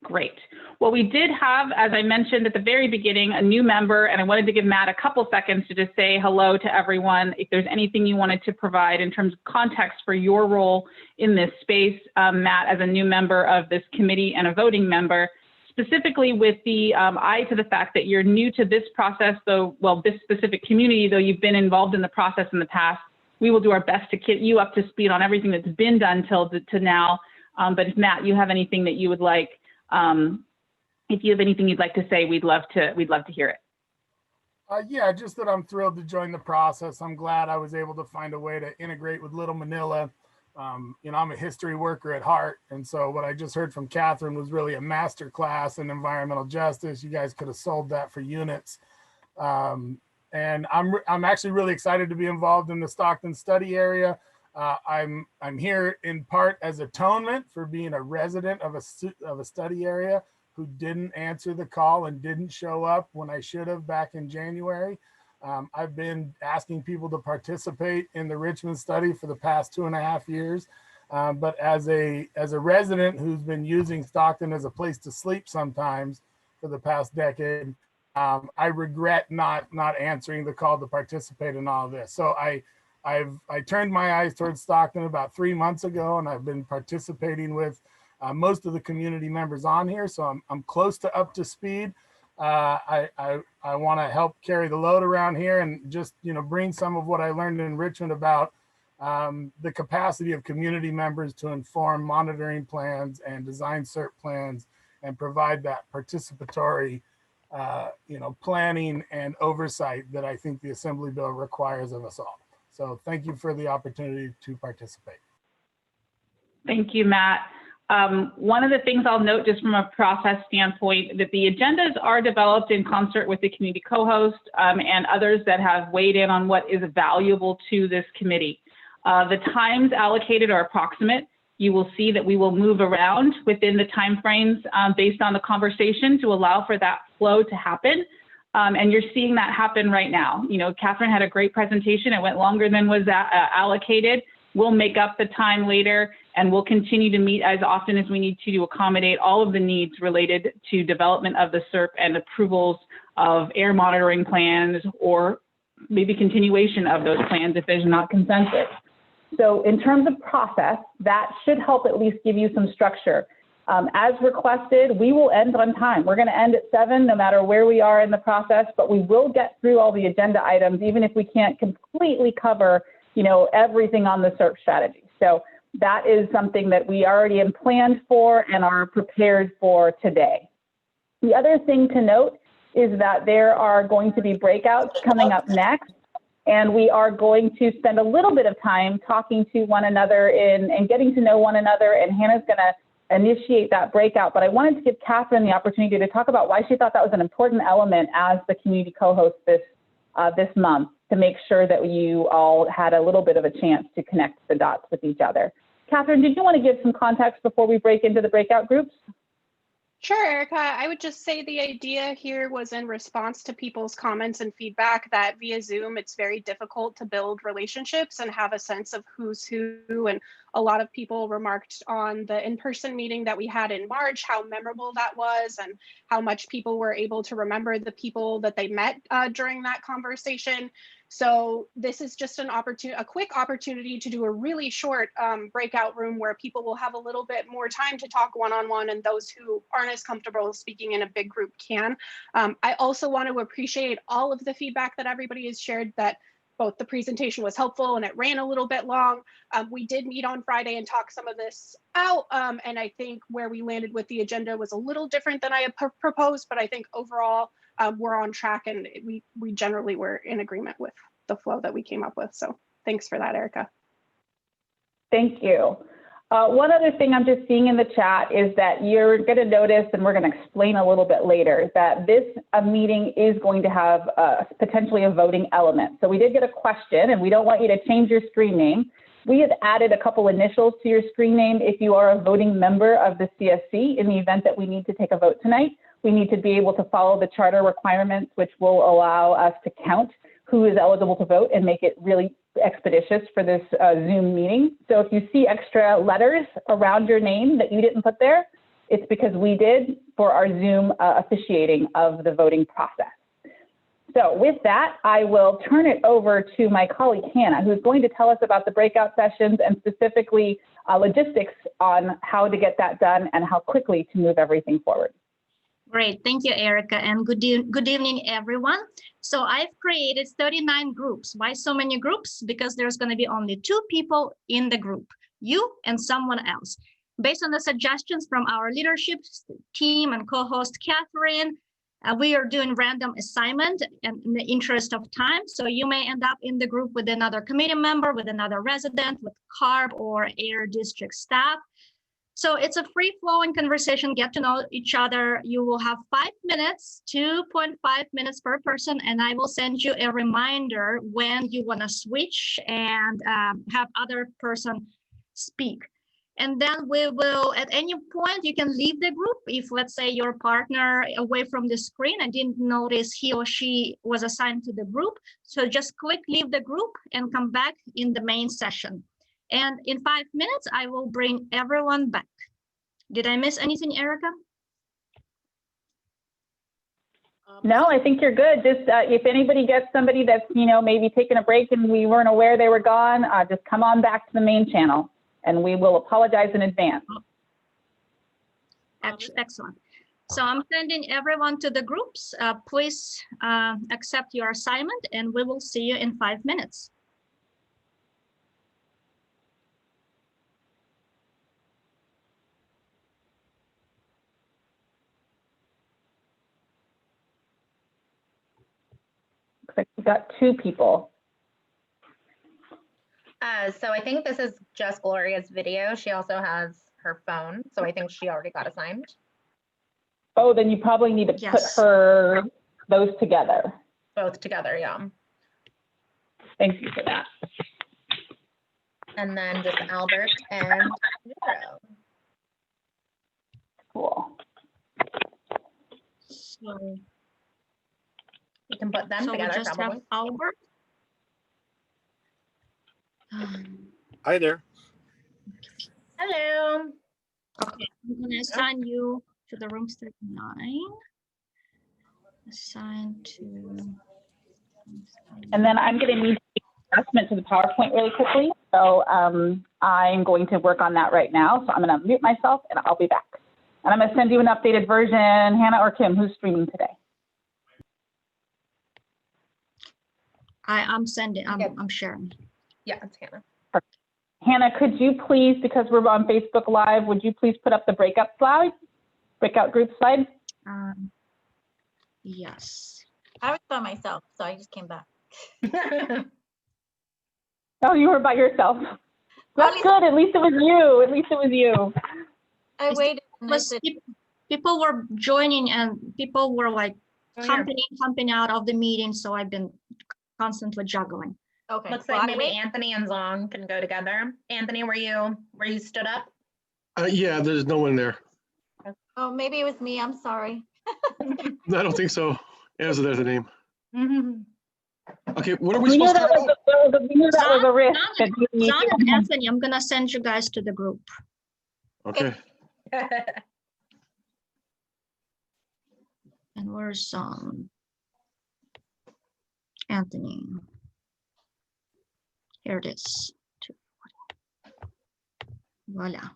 Speaker 1: Great. Well, we did have, as I mentioned at the very beginning, a new member, and I wanted to give Matt a couple seconds to just say hello to everyone. If there's anything you wanted to provide in terms of context for your role in this space, Matt, as a new member of this committee and a voting member, specifically with the eye to the fact that you're new to this process, though, well, this specific community, though you've been involved in the process in the past, we will do our best to get you up to speed on everything that's been done to now. But if Matt, you have anything that you would like, if you have anything you'd like to say, we'd love to hear it.
Speaker 10: Yeah, just that I'm thrilled to join the process. I'm glad I was able to find a way to integrate with Little Manila. I'm a history worker at heart. And so what I just heard from Catherine was really a master class in environmental justice. You guys could have sold that for units. And I'm actually really excited to be involved in the Stockton study area. I'm here in part as atonement for being a resident of a study area who didn't answer the call and didn't show up when I should have back in January. I've been asking people to participate in the Richmond study for the past 2.5 years. But as a resident who's been using Stockton as a place to sleep sometimes for the past decade, I regret not answering the call to participate in all of this. So I turned my eyes towards Stockton about 3 months ago, and I've been participating with most of the community members on here. So I'm close to up to speed. I want to help carry the load around here and just, bring some of what I learned in Richmond about the capacity of community members to inform monitoring plans and design CERT plans and provide that participatory, planning and oversight that I think the Assembly Bill requires of us all. So thank you for the opportunity to participate.
Speaker 1: Thank you, Matt. One of the things I'll note just from a process standpoint, that the agendas are developed in concert with the community co-host and others that have weighed in on what is valuable to this committee. The times allocated are approximate. You will see that we will move around within the timeframes based on the conversation to allow for that flow to happen. And you're seeing that happen right now. Catherine had a great presentation. It went longer than was allocated. We'll make up the time later, and we'll continue to meet as often as we need to accommodate all of the needs related to development of the SERP and approvals of air monitoring plans, or maybe continuation of those plans if there's not consensus. So in terms of process, that should help at least give you some structure. As requested, we will end on time. We're going to end at 7 no matter where we are in the process, but we will get through all the agenda items, even if we can't completely cover, you know, everything on the SERP strategy. So that is something that we already have planned for and are prepared for today. The other thing to note is that there are going to be breakouts coming up next, and we are going to spend a little bit of time talking to one another and getting to know one another, and Hannah's going to initiate that breakout, but I wanted to give Catherine the opportunity to talk about why she thought that was an important element as the community co-host this month, to make sure that you all had a little bit of a chance to connect the dots with each other. Catherine, did you want to give some context before we break into the breakout groups?
Speaker 4: Sure, Erica. I would just say the idea here was in response to people's comments and feedback that via Zoom, it's very difficult to build relationships and have a sense of who's who. And a lot of people remarked on the in-person meeting that we had in March, how memorable that was and how much people were able to remember the people that they met during that conversation. So this is just a quick opportunity to do a really short breakout room where people will have a little bit more time to talk one-on-one, and those who aren't as comfortable speaking in a big group can. I also want to appreciate all of the feedback that everybody has shared, that both the presentation was helpful and it ran a little bit long. We did meet on Friday and talk some of this out, and I think where we landed with the agenda was a little different than I had proposed, but I think overall we're on track, and we generally were in agreement with the flow that we came up with. So thanks for that, Erica.
Speaker 1: Thank you. One other thing I'm just seeing in the chat is that you're going to notice, and we're going to explain a little bit later, that this meeting is going to have potentially a voting element. So we did get a question, and we don't want you to change your screen name. We have added a couple initials to your screen name if you are a voting member of the CSC. In the event that we need to take a vote tonight, we need to be able to follow the charter requirements, which will allow us to count who is eligible to vote and make it really expeditious for this Zoom meeting. So if you see extra letters around your name that you didn't put there, it's because we did for our Zoom officiating of the voting process. So with that, I will turn it over to my colleague Hannah, who's going to tell us about the breakout sessions and specifically logistics on how to get that done and how quickly to move everything forward.
Speaker 8: Great, thank you, Erica, and good evening, everyone. So I've created 39 groups. Why so many groups? Because there's going to be only 2 people in the group, you and someone else. Based on the suggestions from our leadership team and co-host Catherine, we are doing random assignment in the interest of time. So you may end up in the group with another committee member, with another resident, with CARB or Air District staff. So it's a free-flowing conversation, get to know each other. You will have 5 minutes, 2.5 minutes per person, and I will send you a reminder when you want to switch and have other person speak. And then we will, at any point, you can leave the group. If, let's say, your partner away from the screen and didn't notice he or she was assigned to the group, so just click leave the group and come back in the main session. And in 5 minutes, I will bring everyone back. Did I miss anything, Erica?
Speaker 1: No, I think you're good. Just if anybody gets somebody that's, you know, maybe taking a break and we weren't aware they were gone, just come on back to the main channel and we will apologize in advance.
Speaker 8: Excellent. So I'm sending everyone to the groups. Please accept your assignment and we will see you in 5 minutes.
Speaker 1: Looks like we got 2 people.
Speaker 3: So I think this is just Gloria's video. She also has her phone, so I think she already got assigned.
Speaker 1: Oh, then you probably need to put those together.
Speaker 3: Both together, yeah.
Speaker 1: Thank you for that.
Speaker 3: And then just Albert and Nero.
Speaker 1: Cool.
Speaker 3: So we can put them
Speaker 8: so
Speaker 3: together,
Speaker 8: we just
Speaker 3: probably.
Speaker 8: Have Albert.
Speaker 7: Hi there.
Speaker 3: Hello.
Speaker 8: Okay, I'm gonna assign you to the room 39. Assign to.
Speaker 1: And then I'm going to need to make an adjustment to the PowerPoint really quickly. So I'm going to work on that right now. So I'm going to mute myself and I'll be back. And I'm going to send you an updated version. Hannah or Kim, who's streaming today?
Speaker 8: I'm sending, I'm sharing.
Speaker 3: Yeah, it's Hannah.
Speaker 1: Hannah, could you please, because we're on Facebook Live, would you please put up the breakout group slide?
Speaker 8: Yes.
Speaker 11: I was by myself, so I just came back.
Speaker 1: Oh, you were by yourself. That's good. At least it was you. At least it was you.
Speaker 11: I waited. And I
Speaker 8: Was
Speaker 11: said,
Speaker 8: people were joining and people were like jumping out of the meeting, so I've been constantly juggling.
Speaker 11: okay.
Speaker 3: Looks
Speaker 11: well,
Speaker 3: like
Speaker 11: I
Speaker 3: maybe
Speaker 11: wait-
Speaker 3: Anthony and Zong can go together. Anthony, were you stood up?
Speaker 12: Yeah, there's no one there.
Speaker 11: Oh, maybe it was me. I'm sorry.
Speaker 12: No, I don't think so. There's the name.
Speaker 3: Mhm.
Speaker 12: Okay, what are we
Speaker 1: We knew
Speaker 12: supposed to
Speaker 1: that
Speaker 12: talk about?
Speaker 1: we knew that was a risk.
Speaker 8: Zan and Anthony, I'm gonna send you guys to the group.
Speaker 12: Okay.
Speaker 8: And where's Anthony? Here it is. Voila.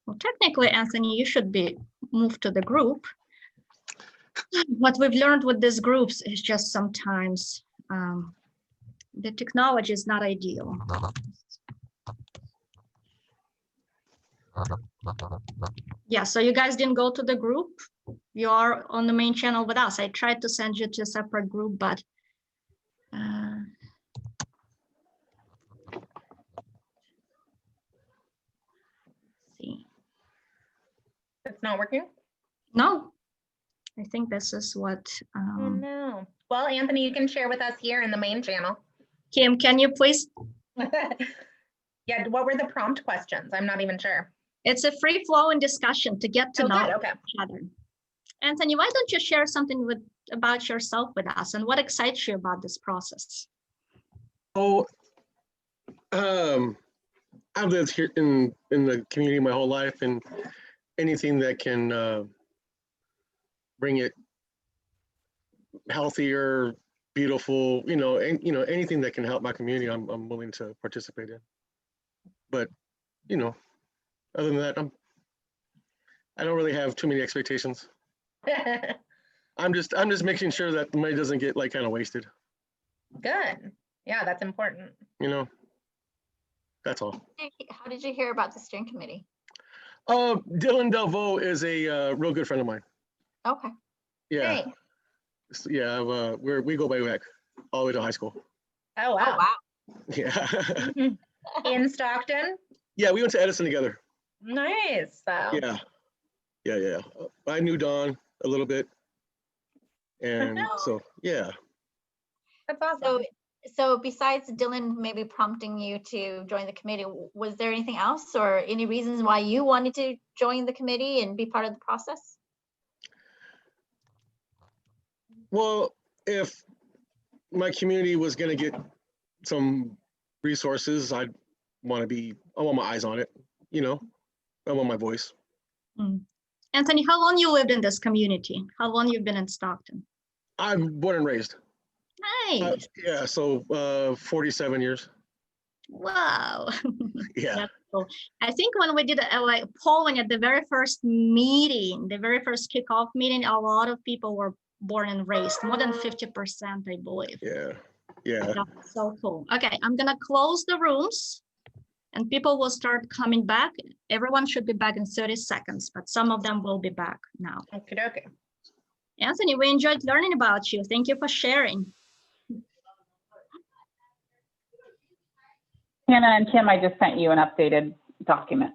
Speaker 8: Well, technically, Anthony, you should be moved to the group. What we've learned with these groups is just sometimes the technology is not ideal. Yeah, so you guys didn't go to the group. You are on the main channel with us. I tried to send you to a separate group, but see.
Speaker 3: It's not working?
Speaker 8: No, I think this is what.
Speaker 3: Oh, no. Well, Anthony, you can share with us here in the main channel.
Speaker 8: Kim, can you please?
Speaker 3: Yeah, what were the prompt questions? I'm not even sure.
Speaker 8: It's a free flowing discussion to get to know
Speaker 3: good, okay.
Speaker 8: each other. Anthony, why don't you share something about yourself with us and what excites you about this process?
Speaker 12: Oh, I've lived here in the community my whole life, and anything that can bring it healthier, beautiful, and anything that can help my community, I'm willing to participate in. But other than that, I don't really have too many expectations. I'm just making sure that the money doesn't get kind of wasted.
Speaker 3: Good. Yeah, that's important.
Speaker 12: That's all.
Speaker 11: How did you hear about the steering committee?
Speaker 12: Dylan Delvaux is a real good friend of mine.
Speaker 11: Okay.
Speaker 12: Yeah.
Speaker 3: Hey.
Speaker 12: Yeah, we go way back all the way to high school.
Speaker 3: Oh,
Speaker 11: Oh,
Speaker 3: wow.
Speaker 11: wow.
Speaker 12: Yeah.
Speaker 3: In Stockton?
Speaker 12: Yeah, we went to Edison together.
Speaker 3: Nice. So.
Speaker 12: Yeah. I knew Don a little bit. And so, yeah.
Speaker 3: That's awesome.
Speaker 11: So besides Dylan maybe prompting you to join the committee, was there anything else or any reasons why you wanted to join the committee and be part of the process?
Speaker 12: Well, if my community was going to get some resources, I want my eyes on it, I want my voice.
Speaker 8: Anthony, how long you lived in this community? How long you've been in Stockton?
Speaker 12: I'm born and raised.
Speaker 8: Nice.
Speaker 12: Yeah, so 47 years.
Speaker 8: Wow.
Speaker 12: Yeah.
Speaker 8: That's cool. I think when we did polling at the very first meeting, the very first kickoff meeting, a lot of people were born and raised, more than 50%, I believe.
Speaker 12: Yeah.
Speaker 8: That's so cool. Okay, I'm gonna close the rooms and people will start coming back. Everyone should be back in 30 seconds, but some of them will be back now.
Speaker 3: Okay.
Speaker 8: Anthony, we enjoyed learning about you. Thank you for sharing.
Speaker 1: Hannah and Kim, I just sent you an updated document.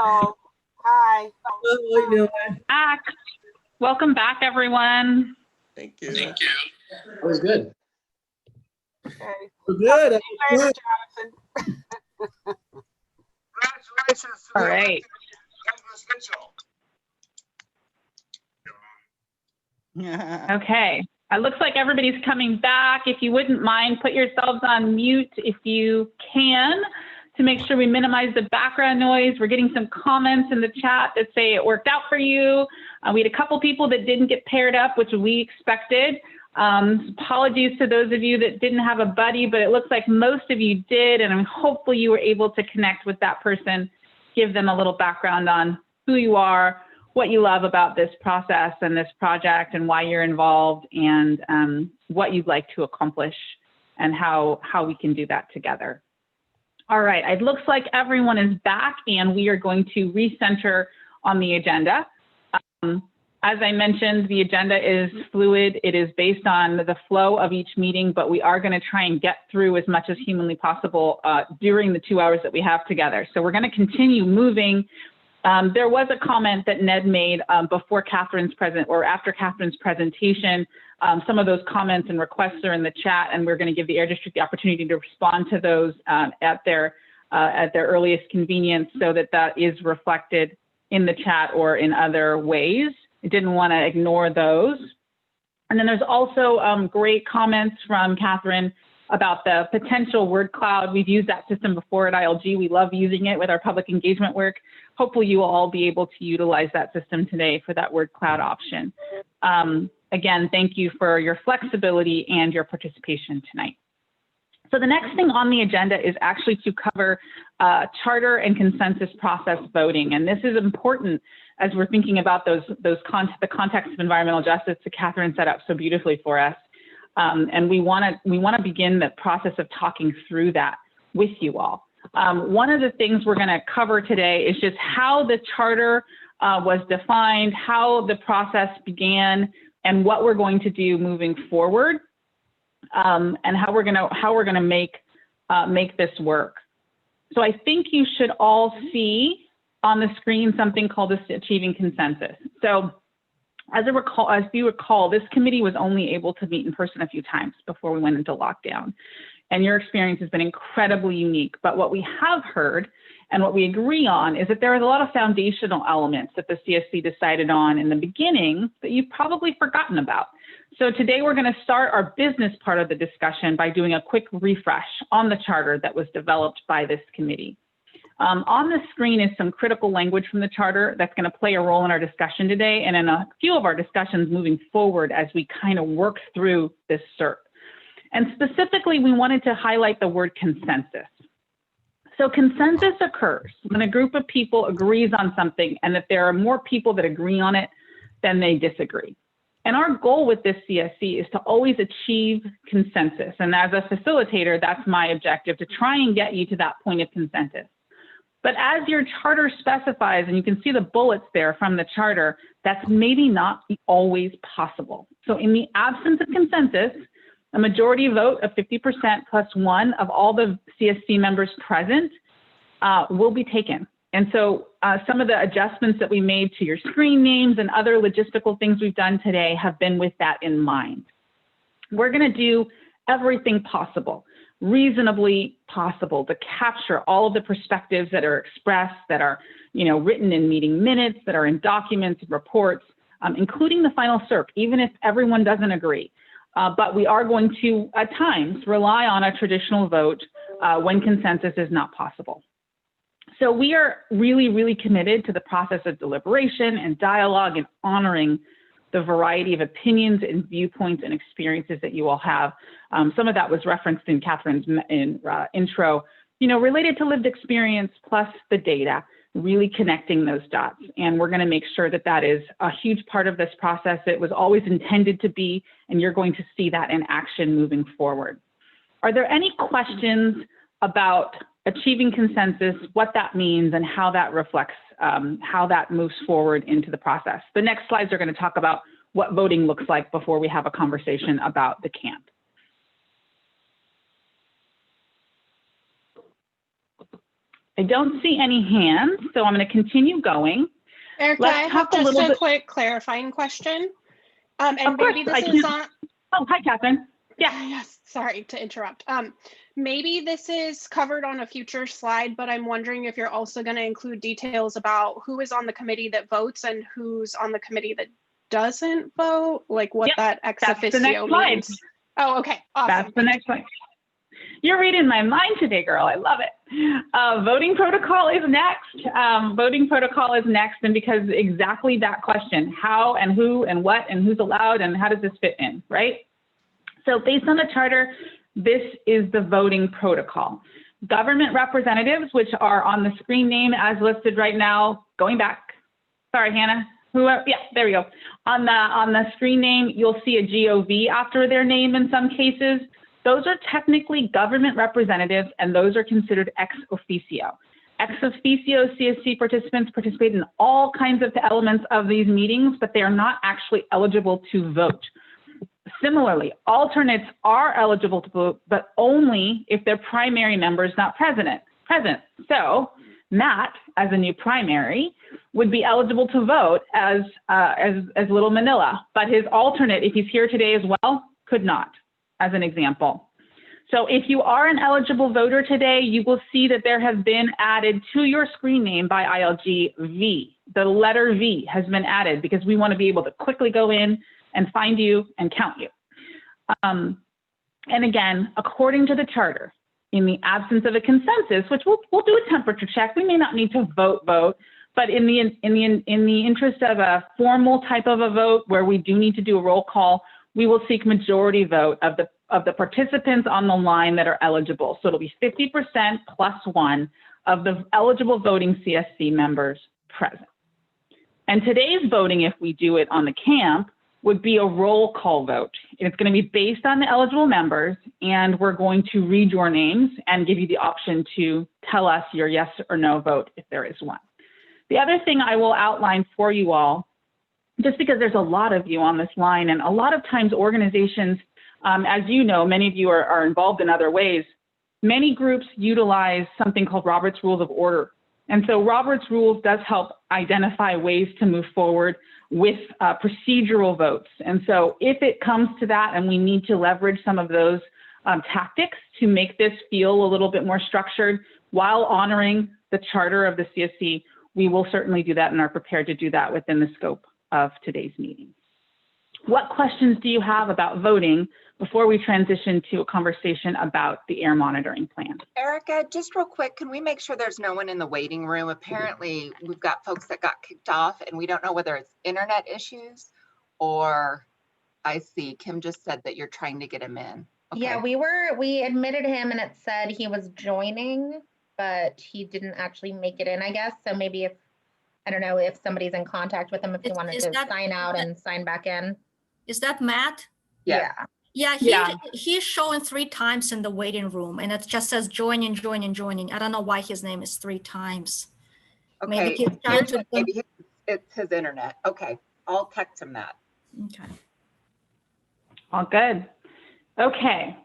Speaker 13: Hello. Hi.
Speaker 14: What are you doing?
Speaker 1: Back. Welcome back, everyone.
Speaker 12: Thank you.
Speaker 7: Thank you.
Speaker 14: That was good.
Speaker 13: Okay.
Speaker 14: Good.
Speaker 13: See you later, Jonathan.
Speaker 7: Congratulations to
Speaker 1: All
Speaker 7: the
Speaker 1: right.
Speaker 7: Mitchell.
Speaker 1: Okay. It looks like everybody's coming back. If you wouldn't mind, put yourselves on mute if you can to make sure we minimize the background noise. We're getting some comments in the chat that say it worked out for you. We had a couple people that didn't get paired up, which we expected. Apologies to those of you that didn't have a buddy, but it looks like most of you did, and hopefully you were able to connect with that person, give them a little background on who you are, what you love about this process and this project, and why you're involved, and what you'd like to accomplish, and how we can do that together. All right, it looks like everyone is back, and we are going to recenter on the agenda. As I mentioned, the agenda is fluid. It is based on the flow of each meeting, but we are going to try and get through as much as humanly possible during the 2 hours that we have together. So we're going to continue moving. There was a comment that Ned made before Catherine's or after Catherine's presentation. Some of those comments and requests are in the chat, and we're going to give the Air District the opportunity to respond to those at their earliest convenience, so that that is reflected in the chat or in other ways. I didn't want to ignore those. And then there's also great comments from Catherine about the potential word cloud. We've used that system before at ILG. We love using it with our public engagement work. Hopefully you will all be able to utilize that system today for that word cloud option. Again, thank you for your flexibility and your participation tonight. So the next thing on the agenda is actually to cover charter and consensus process voting. And this is important as we're thinking about the context of environmental justice that Catherine set up so beautifully for us. And we want to begin the process of talking through that with you all. One of the things we're going to cover today is just how the charter was defined, how the process began, and what we're going to do moving forward, and how we're going to make this work. So I think you should all see on the screen something called Achieving Consensus. So as you recall, this committee was only able to meet in person a few times before we went into lockdown. And your experience has been incredibly unique. But what we have heard and what we agree on is that there is a lot of foundational elements that the CSC decided on in the beginning that you've probably forgotten about. So today we're going to start our business part of the discussion by doing a quick refresh on the charter that was developed by this committee. On the screen is some critical language from the charter that's going to play a role in our discussion today and in a few of our discussions moving forward as we kind of work through this CERT. And specifically, we wanted to highlight the word consensus. So consensus occurs when a group of people agrees on something and that there are more people that agree on it than they disagree. And our goal with this CSC is to always achieve consensus. And as a facilitator, that's my objective, to try and get you to that point of consensus. But as your charter specifies, and you can see the bullets there from the charter, that's maybe not always possible. So in the absence of consensus, a majority vote of 50% plus one of all the CSC members present will be taken. And so some of the adjustments that we made to your screen names and other logistical things we've done today have been with that in mind. We're going to do everything possible, reasonably possible, to capture all of the perspectives that are expressed, that are written in meeting minutes, that are in documents and reports, including the final CERC, even if everyone doesn't agree. But we are going to, at times, rely on a traditional vote when consensus is not possible. So we are really, really committed to the process of deliberation and dialogue and honoring the variety of opinions and viewpoints and experiences that you all have. Some of that was referenced in Catherine's intro, related to lived experience plus the data, really connecting those dots. And we're going to make sure that that is a huge part of this process. It was always intended to be, and you're going to see that in action moving forward. Are there any questions about achieving consensus, what that means, and how that reflects, how that moves forward into the process? The next slides are going to talk about what voting looks like before we have a conversation about the camp. I don't see any hands, so I'm going to continue going.
Speaker 4: Erica,
Speaker 1: Let's
Speaker 4: I have
Speaker 1: talk a
Speaker 4: just
Speaker 1: little
Speaker 4: a
Speaker 1: bit-
Speaker 4: quick clarifying question. And
Speaker 1: Of course,
Speaker 4: maybe
Speaker 1: I
Speaker 4: this is
Speaker 1: can.
Speaker 4: on.
Speaker 1: Oh, hi, Catherine. Yeah.
Speaker 4: Yes, sorry to interrupt. Maybe this is covered on a future slide, but I'm wondering if you're also going to include details about who is on the committee that votes and who's on the committee that doesn't vote, like what that ex
Speaker 1: that's the next
Speaker 4: officio
Speaker 1: slide.
Speaker 4: means. Oh, okay, awesome.
Speaker 1: That's the next slide. You're reading my mind today, girl. I love it. Voting protocol is next. Voting protocol is next, and because exactly that question, how and who and what and who's allowed and how does this fit in, right? So based on the charter, this is the voting protocol. Government representatives, which are on the screen name as listed right now, going back. Sorry, Hannah. Yeah, there we go. On the screen name, you'll see a GOV after their name in some cases. Those are technically government representatives, and those are considered ex officio. Ex officio CSC participants participate in all kinds of elements of these meetings, but they are not actually eligible to vote. Similarly, alternates are eligible to vote, but only if their primary member is not present. So Matt, as a new primary, would be eligible to vote as Little Manila, but his alternate, if he's here today as well, could not, as an example. So if you are an eligible voter today, you will see that there has been added to your screen name by ILG V. The letter V has been added because we want to be able to quickly go in and find you and count you. And again, according to the charter, in the absence of a consensus, which we'll do a temperature check, we may not need to vote, but in the interest of a formal type of a vote where we do need to do a roll call, we will seek majority vote of the participants on the line that are eligible. So it'll be 50% plus one of the eligible voting CSC members present. And today's voting, if we do it on the camp, would be a roll call vote. It's going to be based on the eligible members, and we're going to read your names and give you the option to tell us your yes or no vote if there is one. The other thing I will outline for you all, just because there's a lot of you on this line, and a lot of times organizations, as you know, many of you are involved in other ways, many groups utilize something called Robert's Rules of Order. And so Robert's Rules does help identify ways to move forward with procedural votes. And so if it comes to that and we need to leverage some of those tactics to make this feel a little bit more structured while honoring the charter of the CSC, we will certainly do that and are prepared to do that within the scope of today's meeting. What questions do you have about voting before we transition to a conversation about the air monitoring plan?
Speaker 2: Erica, just real quick, can we make sure there's no one in the waiting room? Apparently, we've got folks that got kicked off and we don't know whether it's internet issues or I see Kim just said that you're trying to get him in. Okay.
Speaker 3: Yeah, we admitted him and it said he was joining, but he didn't actually make it in, I guess. So maybe if, I don't know, if somebody's in contact with him, if he wanted to sign out and sign back in.
Speaker 8: Is that Matt?
Speaker 2: Yeah.
Speaker 8: Yeah, he's showing 3 times in the waiting room, and it just says joining, joining, joining. I don't know why his name is 3 times.
Speaker 2: Okay,
Speaker 8: Maybe he's trying to.
Speaker 2: maybe it's his internet. Okay, I'll text him that.
Speaker 8: Okay.
Speaker 1: All good. Okay.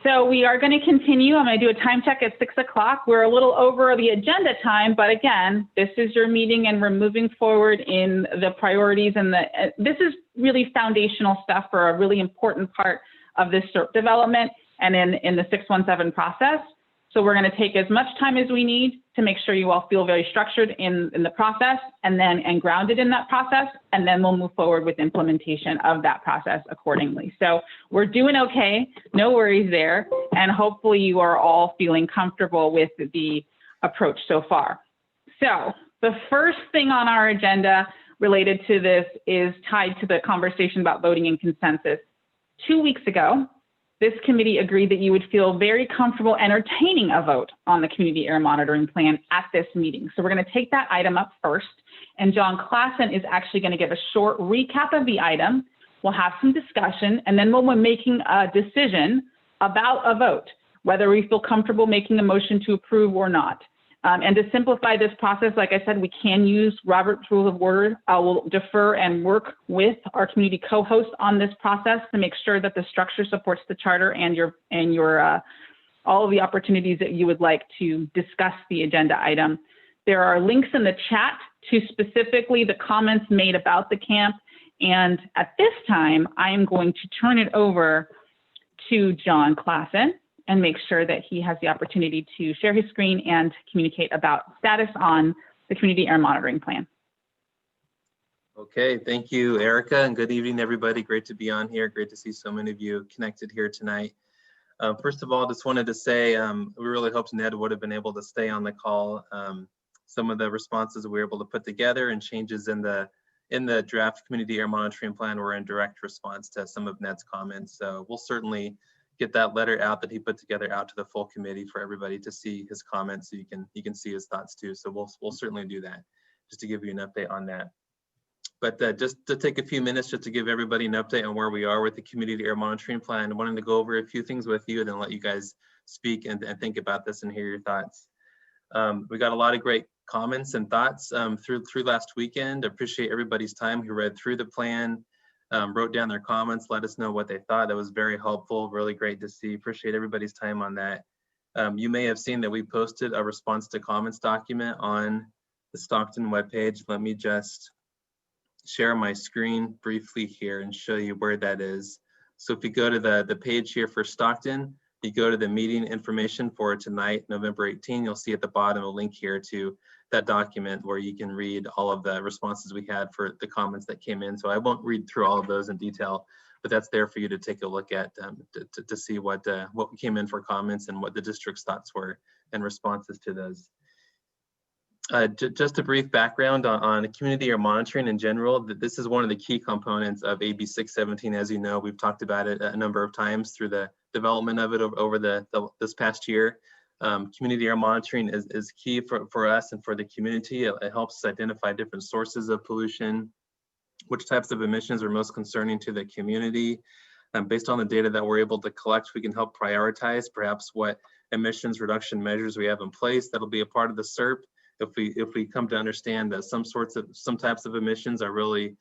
Speaker 1: So we are going to continue. I'm going to do a time check at 6 o'clock. We're a little over the agenda time, but again, this is your meeting and we're moving forward in the priorities, and this is really foundational stuff for a really important part of this CERP development and in the 617 process. So we're going to take as much time as we need to make sure you all feel very structured in the process and grounded in that process, and then we'll move forward with implementation of that process accordingly. So we're doing okay, no worries there, and hopefully you are all feeling comfortable with the approach so far. So the first thing on our agenda related to this is tied to the conversation about voting and consensus. 2 weeks ago, this committee agreed that you would feel very comfortable entertaining a vote on the community air monitoring plan at this meeting. So we're going to take that item up first, and John Klassen is actually going to give a short recap of the item. We'll have some discussion, and then we'll be making a decision about a vote, whether we feel comfortable making a motion to approve or not. And to simplify this process, like I said, we can use Robert's Rules of Order. I will defer and work with our community co-host on this process to make sure that the structure supports the charter and your all of the opportunities that you would like to discuss the agenda item. There are links in the chat to specifically the comments made about the camp. And at this time, I am going to turn it over to John Klassen and make sure that he has the opportunity to share his screen and communicate about status on the community air monitoring plan.
Speaker 15: Okay, thank you, Erica, and good evening, everybody. Great to be on here. Great to see so many of you connected here tonight. First of all, just wanted to say we really hoped Ned would have been able to stay on the call. Some of the responses we were able to put together and changes in the draft community air monitoring plan were in direct response to some of Ned's comments. So we'll certainly get that letter out that he put together out to the full committee for everybody to see his comments, so you can see his thoughts too. So we'll certainly do that, just to give you an update on that. But just to take a few minutes just to give everybody an update on where we are with the community air monitoring plan. I wanted to go over a few things with you and then let you guys speak and think about this and hear your thoughts. We got a lot of great comments and thoughts through last weekend. Appreciate everybody's time who read through the plan, wrote down their comments, let us know what they thought. That was very helpful, really great to see. Appreciate everybody's time on that. You may have seen that we posted a response to comments document on the Stockton webpage. Let me just share my screen briefly here and show you where that is. So if you go to the page here for Stockton, you go to the meeting information for tonight, November 18, you'll see at the bottom a link here to that document where you can read all of the responses we had for the comments that came in. So I won't read through all of those in detail, but that's there for you to take a look at to see what came in for comments and what the district's thoughts were and responses to those. Just a brief background on community air monitoring in general. This is one of the key components of AB 617. As you know, we've talked about it a number of times through the development of it over this past year. Community air monitoring is key for us and for the community. It helps us identify different sources of pollution, which types of emissions are most concerning to the community. Based on the data that we're able to collect, we can help prioritize perhaps what emissions reduction measures we have in place that'll be a part of the SERP. If we come to understand that some types of emissions are really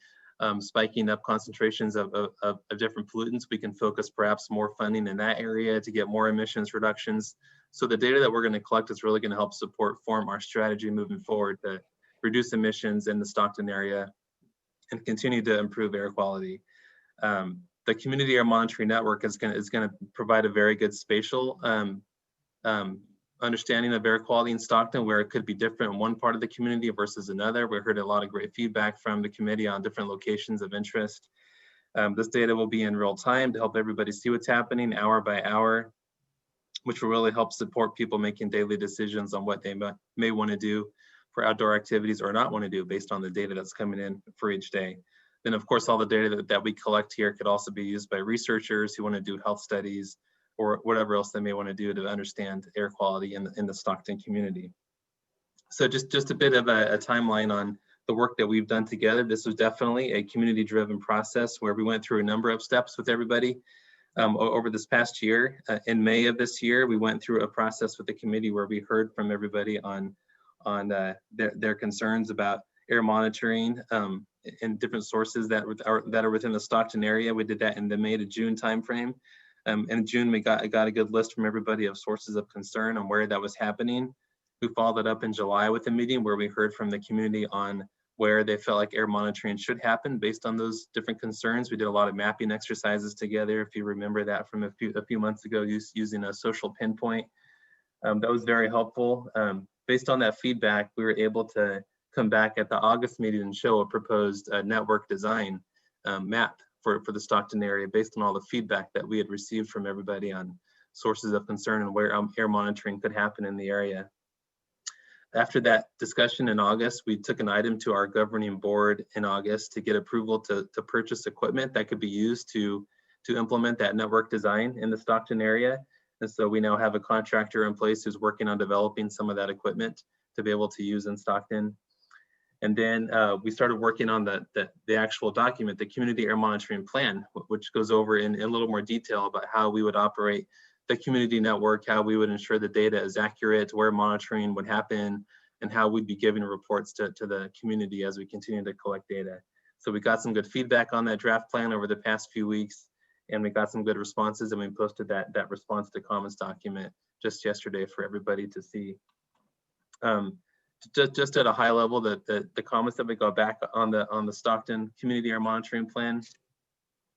Speaker 15: spiking up concentrations of different pollutants, we can focus perhaps more funding in that area to get more emissions reductions. So the data that we're going to collect is really going to help form our strategy moving forward to reduce emissions in the Stockton area and continue to improve air quality. The community air monitoring network is going to provide a very good spatial understanding of air quality in Stockton, where it could be different in one part of the community versus another. We heard a lot of great feedback from the committee on different locations of interest. This data will be in real time to help everybody see what's happening hour by hour, which will really help support people making daily decisions on what they may want to do for outdoor activities or not want to do based on the data that's coming in for each day. Then of course, all the data that we collect here could also be used by researchers who want to do health studies or whatever else they may want to do to understand air quality in the Stockton community. So just a bit of a timeline on the work that we've done together. This was definitely a community-driven process where we went through a number of steps with everybody over this past year. In May of this year, we went through a process with the committee where we heard from everybody on their concerns about air monitoring and different sources that are within the Stockton area. We did that in the May to June timeframe. In June, we got a good list from everybody of sources of concern on where that was happening. We followed it up in July with a meeting where we heard from the community on where they felt like air monitoring should happen based on those different concerns. We did a lot of mapping exercises together, if you remember that from a few months ago, using a social pinpoint. That was very helpful. Based on that feedback, we were able to come back at the August meeting and show a proposed network design map for the Stockton area based on all the feedback that we had received from everybody on sources of concern and where air monitoring could happen in the area. After that discussion in August, we took an item to our governing board in August to get approval to purchase equipment that could be used to implement that network design in the Stockton area. And so we now have a contractor in place who's working on developing some of that equipment to be able to use in Stockton. And then we started working on the actual document, the community air monitoring plan, which goes over in a little more detail about how we would operate the community network, how we would ensure the data is accurate, where monitoring would happen, and how we'd be giving reports to the community as we continue to collect data. So we got some good feedback on that draft plan over the past few weeks. and we got some good responses, and we posted that response to comments document just yesterday for everybody to see. Just at a high level, the comments that we got back on the Stockton Community Air Monitoring Plan.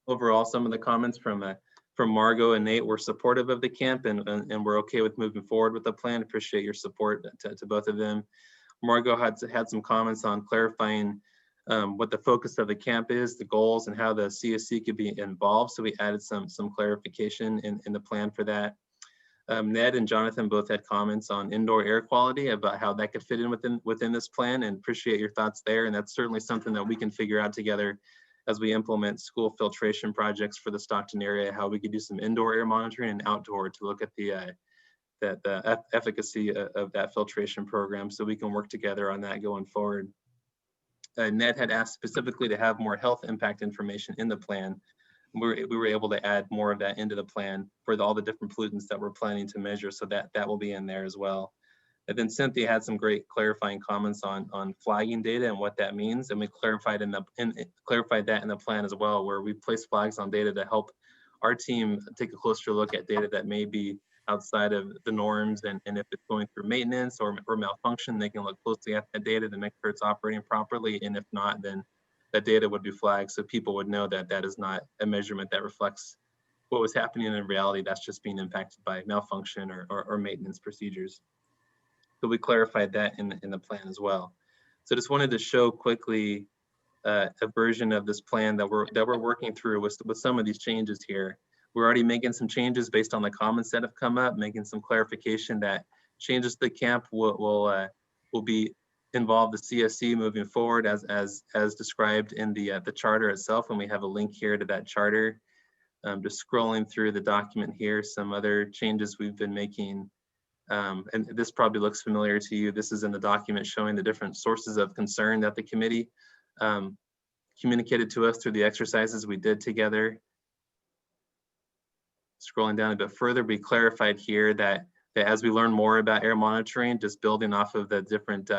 Speaker 15: Overall, some of the comments from Margot and Nate were supportive of the camp, and we're okay with moving forward with the plan. Appreciate your support to both of them. Margot had some comments on clarifying what the focus of the camp is, the goals, and how the CSC could be involved. So we added some clarification in the plan for that. Ned and Jonathan both had comments on indoor air quality, about how that could fit in within this plan, and appreciate your thoughts there. And that's certainly something that we can figure out together as we implement school filtration projects for the Stockton area, how we could do some indoor air monitoring and outdoor to look at the efficacy of that filtration program, so we can work together on that going forward. Ned had asked specifically to have more health impact information in the plan. We were able to add more of that into the plan for all the different pollutants that we're planning to measure, so that will be in there as well. And then Cynthia had some great clarifying comments on flagging data and what that means, and we clarified that in the plan as well, where we place flags on data to help our team take a closer look at data that may be outside of the norms, and if it's going through maintenance or malfunction, they can look closely at that data to make sure it's operating properly, and if not, then that data would be flagged so people would know that that is not a measurement that reflects what was happening in reality. That's just being impacted by malfunction or maintenance procedures. So we clarified that in the plan as well. So just wanted to show quickly a version of this plan that we're working through with some of these changes here. We're already making some changes based on the comments that have come up, making some clarification that changes to the camp will be involve the CSC moving forward as described in the charter itself, and we have a link here to that charter. Just scrolling through the document here, some other changes we've been making, and this probably looks familiar to you. This is in the document showing the different sources of concern that the committee communicated to us through the exercises we did together. Scrolling down a bit further, we clarified here that as we learn more about air monitoring, just building off of the different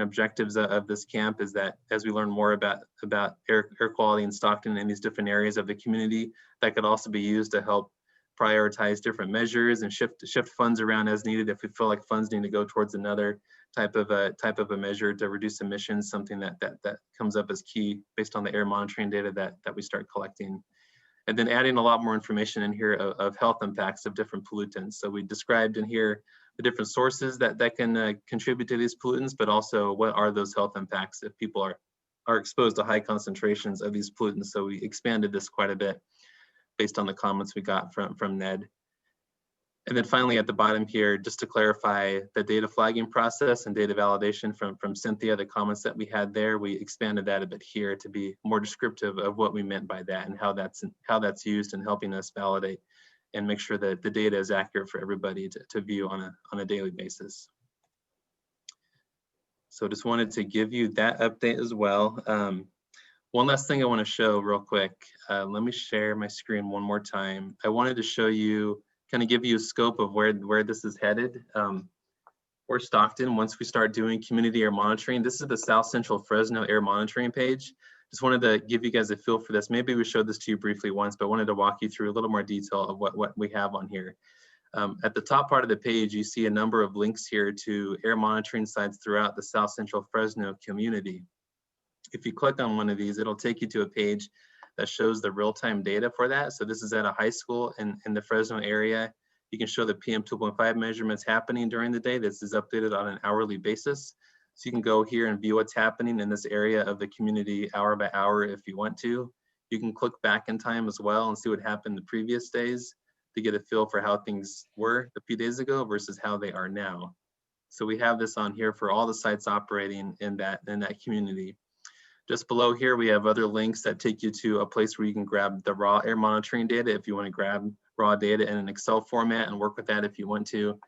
Speaker 15: objectives of this camp, is that as we learn more about air quality in Stockton and these different areas of the community, that could also be used to help prioritize different measures and shift funds around as needed if we feel like funds need to go towards another type of a measure to reduce emissions, something that comes up as key based on the air monitoring data that we start collecting. And then adding a lot more information in here of health impacts of different pollutants. So we described in here the different sources that can contribute to these pollutants, but also what are those health impacts if people are exposed to high concentrations of these pollutants. So we expanded this quite a bit based on the comments we got from Ned. And then finally at the bottom here, just to clarify the data flagging process and data validation from Cynthia, the comments that we had there, we expanded that a bit here to be more descriptive of what we meant by that and how that's used in helping us validate and make sure that the data is accurate for everybody to view on a daily basis. So just wanted to give you that update as well. One last thing I want to show real quick. Let me share my screen one more time. I wanted to show you, kind of give you a scope of where this is headed. For Stockton, once we start doing community air monitoring, this is the South Central Fresno air monitoring page. Just wanted to give you guys a feel for this. Maybe we showed this to you briefly once, but wanted to walk you through a little more detail of what we have on here. At the top part of the page, you see a number of links here to air monitoring sites throughout the South Central Fresno community. If you click on one of these, it'll take you to a page that shows the real-time data for that. So this is at a high school in the Fresno area. You can show the PM 2.5 measurements happening during the day. This is updated on an hourly basis. So you can go here and view what's happening in this area of the community hour by hour if you want to. You can click back in time as well and see what happened the previous days to get a feel for how things were a few days ago versus how they are now. So we have this on here for all the sites operating in that community. Just below here, we have other links that take you to a place where you can grab the raw air monitoring data if you want to grab raw data in an Excel format and work with that if you want to.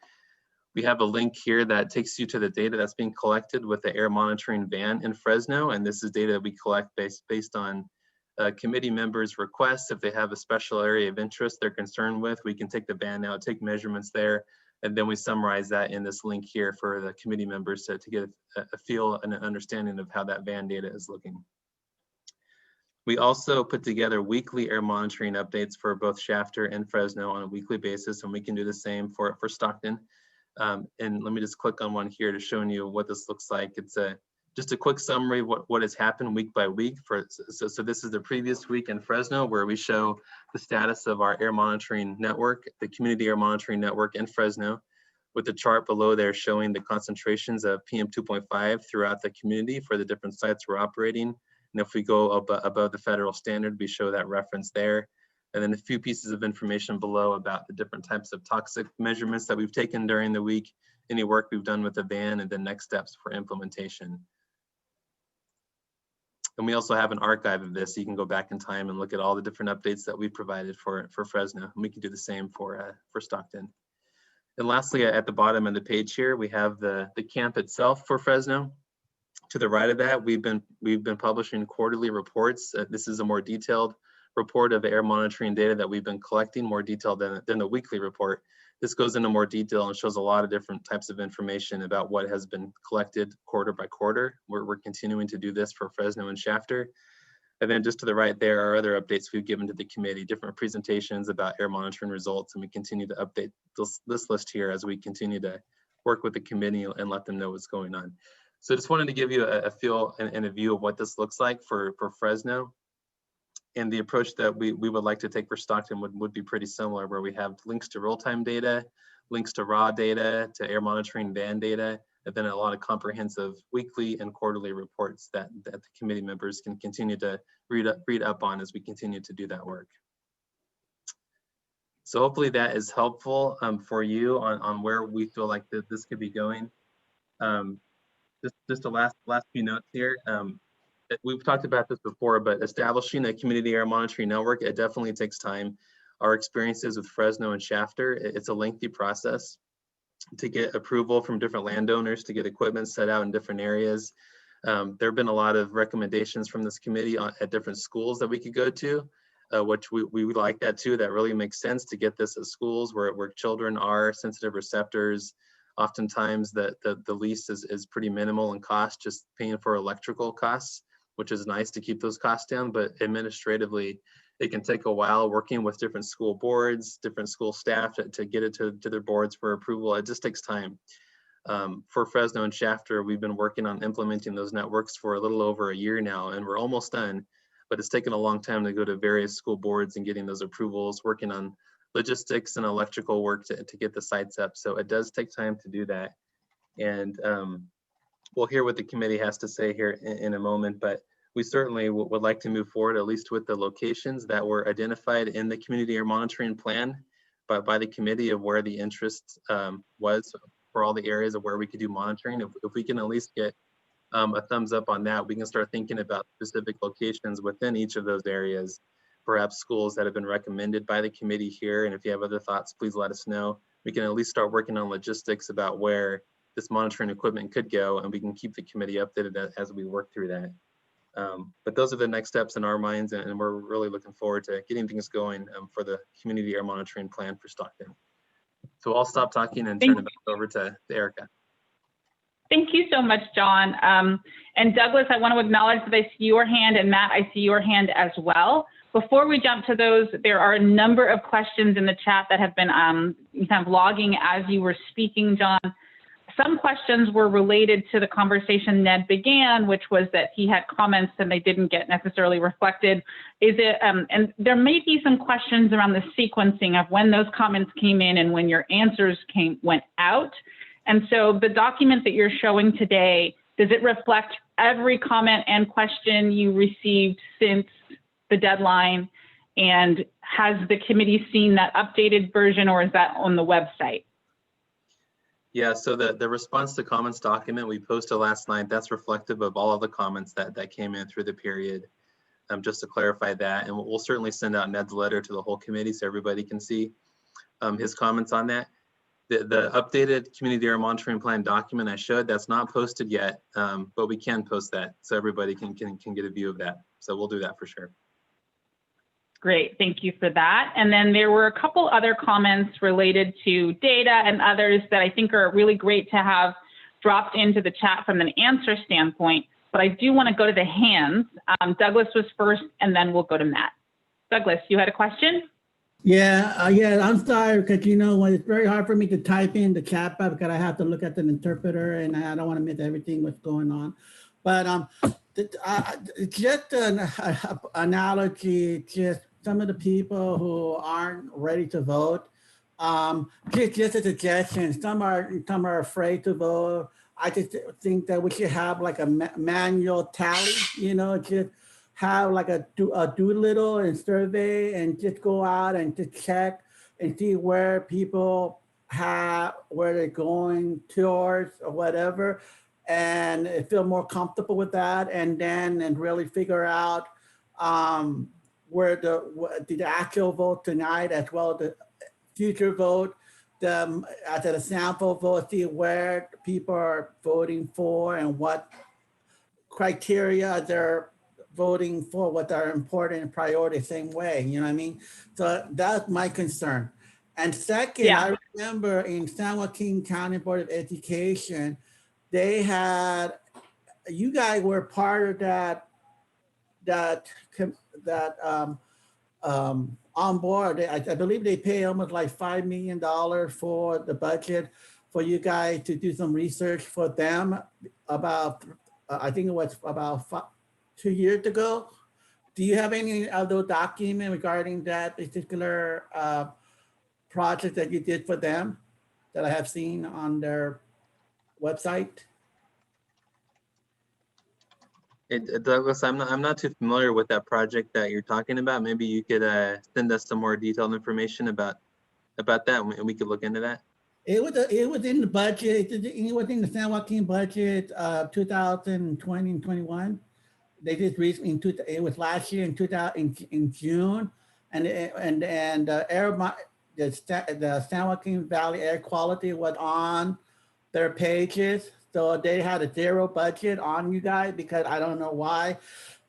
Speaker 15: We have a link here that takes you to the data that's being collected with the air monitoring van in Fresno. And this is data we collect based on committee members' requests. If they have a special area of interest they're concerned with, we can take the van out, take measurements there, and then we summarize that in this link here for the committee members to get a feel and an understanding of how that van data is looking. We also put together weekly air monitoring updates for both Shafter and Fresno on a weekly basis, and we can do the same for Stockton. And let me just click on one here to show you what this looks like. It's just a quick summary of what has happened week by week. So this is the previous week in Fresno, where we show the status of our air monitoring network, the community air monitoring network in Fresno, with the chart below there showing the concentrations of PM 2.5 throughout the community for the different sites we're operating. And if we go above the federal standard, we show that reference there. And then a few pieces of information below about the different types of toxic measurements that we've taken during the week, any work we've done with the van, and then next steps for implementation. And we also have an archive of this, so you can go back in time and look at all the different updates that we provided for Fresno. And we can do the same for Stockton. And lastly, at the bottom of the page here, we have the camp itself for Fresno. To the right of that, we've been publishing quarterly reports. This is a more detailed report of the air monitoring data that we've been collecting, more detailed than the weekly report. This goes into more detail and shows a lot of different types of information about what has been collected quarter by quarter. We're continuing to do this for Fresno and Shafter. And then just to the right there are other updates we've given to the committee, different presentations about air monitoring results, and we continue to update this list here as we continue to work with the committee and let them know what's going on. So just wanted to give you a feel and a view of what this looks like for Fresno. And the approach that we would like to take for Stockton would be pretty similar, where we have links to real-time data, links to raw data, to air monitoring van data, and then a lot of comprehensive weekly and quarterly reports that the committee members can continue to read up on as we continue to do that work. So hopefully that is helpful for you on where we feel like this could be going. Just the last few notes here. We've talked about this before, but establishing a community air monitoring network, it definitely takes time. Our experiences with Fresno and Shafter, it's a lengthy process to get approval from different landowners, to get equipment set out in different areas. There have been a lot of recommendations from this committee at different schools that we could go to, which we like that too. That really makes sense to get this at schools where children are sensitive receptors. Oftentimes the lease is pretty minimal in cost, just paying for electrical costs, which is nice to keep those costs down, but administratively, it can take a while working with different school boards, different school staff to get it to their boards for approval. It just takes time. For Fresno and Shafter, we've been working on implementing those networks for a little over a year now, and we're almost done, but it's taken a long time to go to various school boards and getting those approvals, working on logistics and electrical work to get the sites up. So it does take time to do that. And we'll hear what the committee has to say here in a moment, but we certainly would like to move forward, at least with the locations that were identified in the community air monitoring plan by the committee of where the interest was for all the areas of where we could do monitoring. If we can at least get a thumbs up on that, we can start thinking about specific locations within each of those areas, perhaps schools that have been recommended by the committee here. And if you have other thoughts, please let us know. We can at least start working on logistics about where this monitoring equipment could go, and we can keep the committee updated as we work through that. But those are the next steps in our minds, and we're really looking forward to getting things going for the community air monitoring plan for Stockton. So I'll stop talking and turn it back over to Erica.
Speaker 1: Thank you so much, John. And Douglas, I want to acknowledge that I see your hand, and Matt, I see your hand as well. Before we jump to those, there are a number of questions in the chat that have been kind of logging as you were speaking, John. Some questions were related to the conversation Ned began, which was that he had comments and they didn't get necessarily reflected. And there may be some questions around the sequencing of when those comments came in and when your answers went out. And so the document that you're showing today, does it reflect every comment and question you received since the deadline? And has the committee seen that updated version, or is that on the website?
Speaker 15: Yeah, so the response to comments document we posted last night, that's reflective of all of the comments that came in through the period, just to clarify that. And we'll certainly send out Ned's letter to the whole committee so everybody can see his comments on that. The updated community air monitoring plan document I showed, that's not posted yet, but we can post that so everybody can get a view of that. So we'll do that for sure.
Speaker 1: Great, thank you for that. And then there were a couple other comments related to data and others that I think are really great to have dropped into the chat from an answer standpoint. but I do want to go to the hands. Douglas was first, and then we'll go to Matt. Douglas, you had a question?
Speaker 14: Yeah, I'm sorry, because when it's very hard for me to type in the chat box because I have to look at the interpreter and I don't want to miss everything what's going on. But just an analogy, just some of the people who aren't ready to vote, just a suggestion, some are afraid to vote. I just think that we should have like a manual tally, just have like a doolittle and survey and just go out and just check and see where people where they're going towards or whatever, and feel more comfortable with that, and really figure out where the actual vote tonight as well as the future vote, after the sample vote, see where people are voting for and what criteria they're voting for, what are important and priority, same way, you know what I mean? So that's my concern. And second, I remember in San Joaquin County Board of Education, they had, you guys were part of that on board. I believe they pay almost like $5 million for the budget for you guys to do some research for them about, I think it was about 2 years ago. Do you have any other document regarding that particular project that you did for them that I have seen on their website?
Speaker 15: Douglas, I'm not too familiar with that project that you're talking about. Maybe you could send us some more detailed information about that, and we could look into that.
Speaker 14: It was in the budget. It was in the San Joaquin budget 2020 and 21. They did recently it was last year in June, and the San Joaquin Valley air quality was on their pages. So they had a zero budget on you guys because I don't know why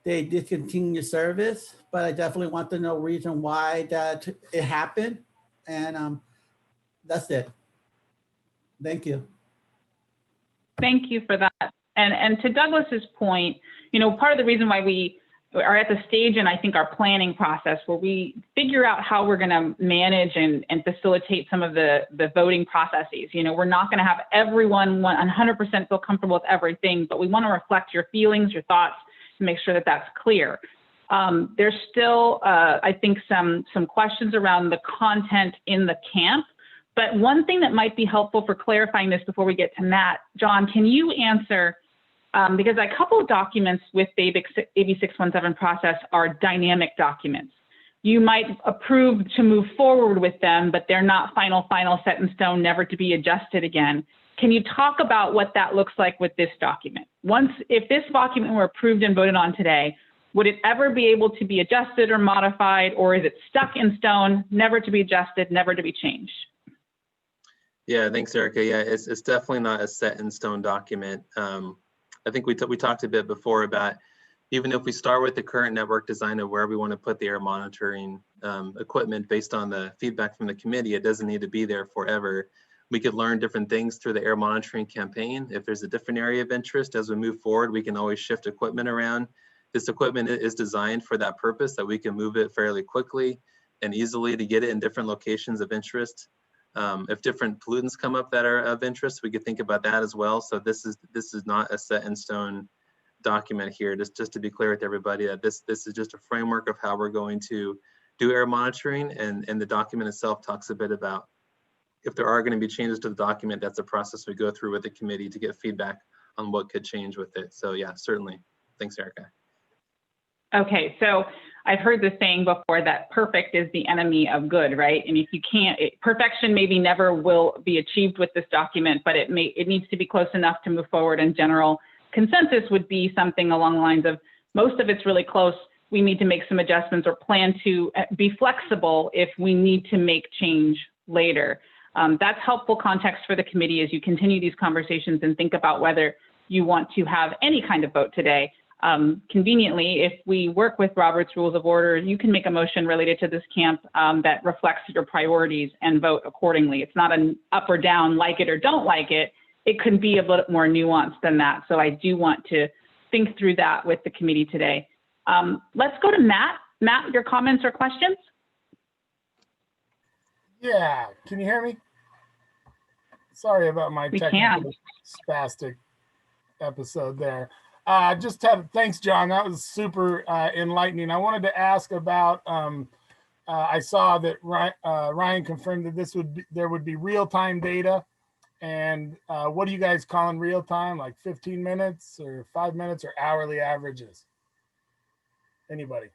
Speaker 14: they discontinued service, but I definitely want to know reason why that it happened. And that's it. Thank you.
Speaker 1: Thank you for that. And to Douglas's point, part of the reason why we are at the stage in, I think, our planning process where we figure out how we're going to manage and facilitate some of the voting processes. We're not going to have everyone 100% feel comfortable with everything, but we want to reflect your feelings, your thoughts, to make sure that that's clear. There's still, I think, some questions around the content in the camp. But one thing that might be helpful for clarifying this before we get to Matt, John, can you answer, because a couple of documents with the AB 617 process are dynamic documents. You might approve to move forward with them, but they're not final set in stone, never to be adjusted again. Can you talk about what that looks like with this document? If this document were approved and voted on today, would it ever be able to be adjusted or modified, or is it stuck in stone, never to be adjusted, never to be changed?
Speaker 15: Yeah, thanks, Erica. Yeah, it's definitely not a set in stone document. I think we talked a bit before about even if we start with the current network design of where we want to put the air monitoring equipment based on the feedback from the committee, it doesn't need to be there forever. We could learn different things through the air monitoring campaign. If there's a different area of interest as we move forward, we can always shift equipment around. This equipment is designed for that purpose, that we can move it fairly quickly and easily to get it in different locations of interest. If different pollutants come up that are of interest, we could think about that as well. So this is not a set in stone document here. Just to be clear with everybody that this is just a framework of how we're going to do air monitoring, and the document itself talks a bit about if there are going to be changes to the document, that's a process we go through with the committee to get feedback on what could change with it. So yeah, certainly. Thanks, Erica.
Speaker 1: Okay, so I've heard the saying before that perfect is the enemy of good, right? And if you can't, perfection maybe never will be achieved with this document, but it needs to be close enough to move forward. And general consensus would be something along the lines of most of it's really close. We need to make some adjustments or plan to be flexible if we need to make change later. That's helpful context for the committee as you continue these conversations and think about whether you want to have any kind of vote today. Conveniently, if we work with Robert's Rules of Order, you can make a motion related to this camp that reflects your priorities and vote accordingly. It's not an up or down, like it or don't like it. It can be a little more nuanced than that. So I do want to think through that with the committee today. Let's go to Matt. Matt, your comments or questions?
Speaker 10: Yeah, can you hear me? Sorry about my technical spastic episode there. Thanks, John. That was super enlightening. I wanted to ask about, I saw that Ryan confirmed that there would be real-time data. And what do you guys call in real time? Like 15 minutes or 5 minutes or hourly averages? Anybody?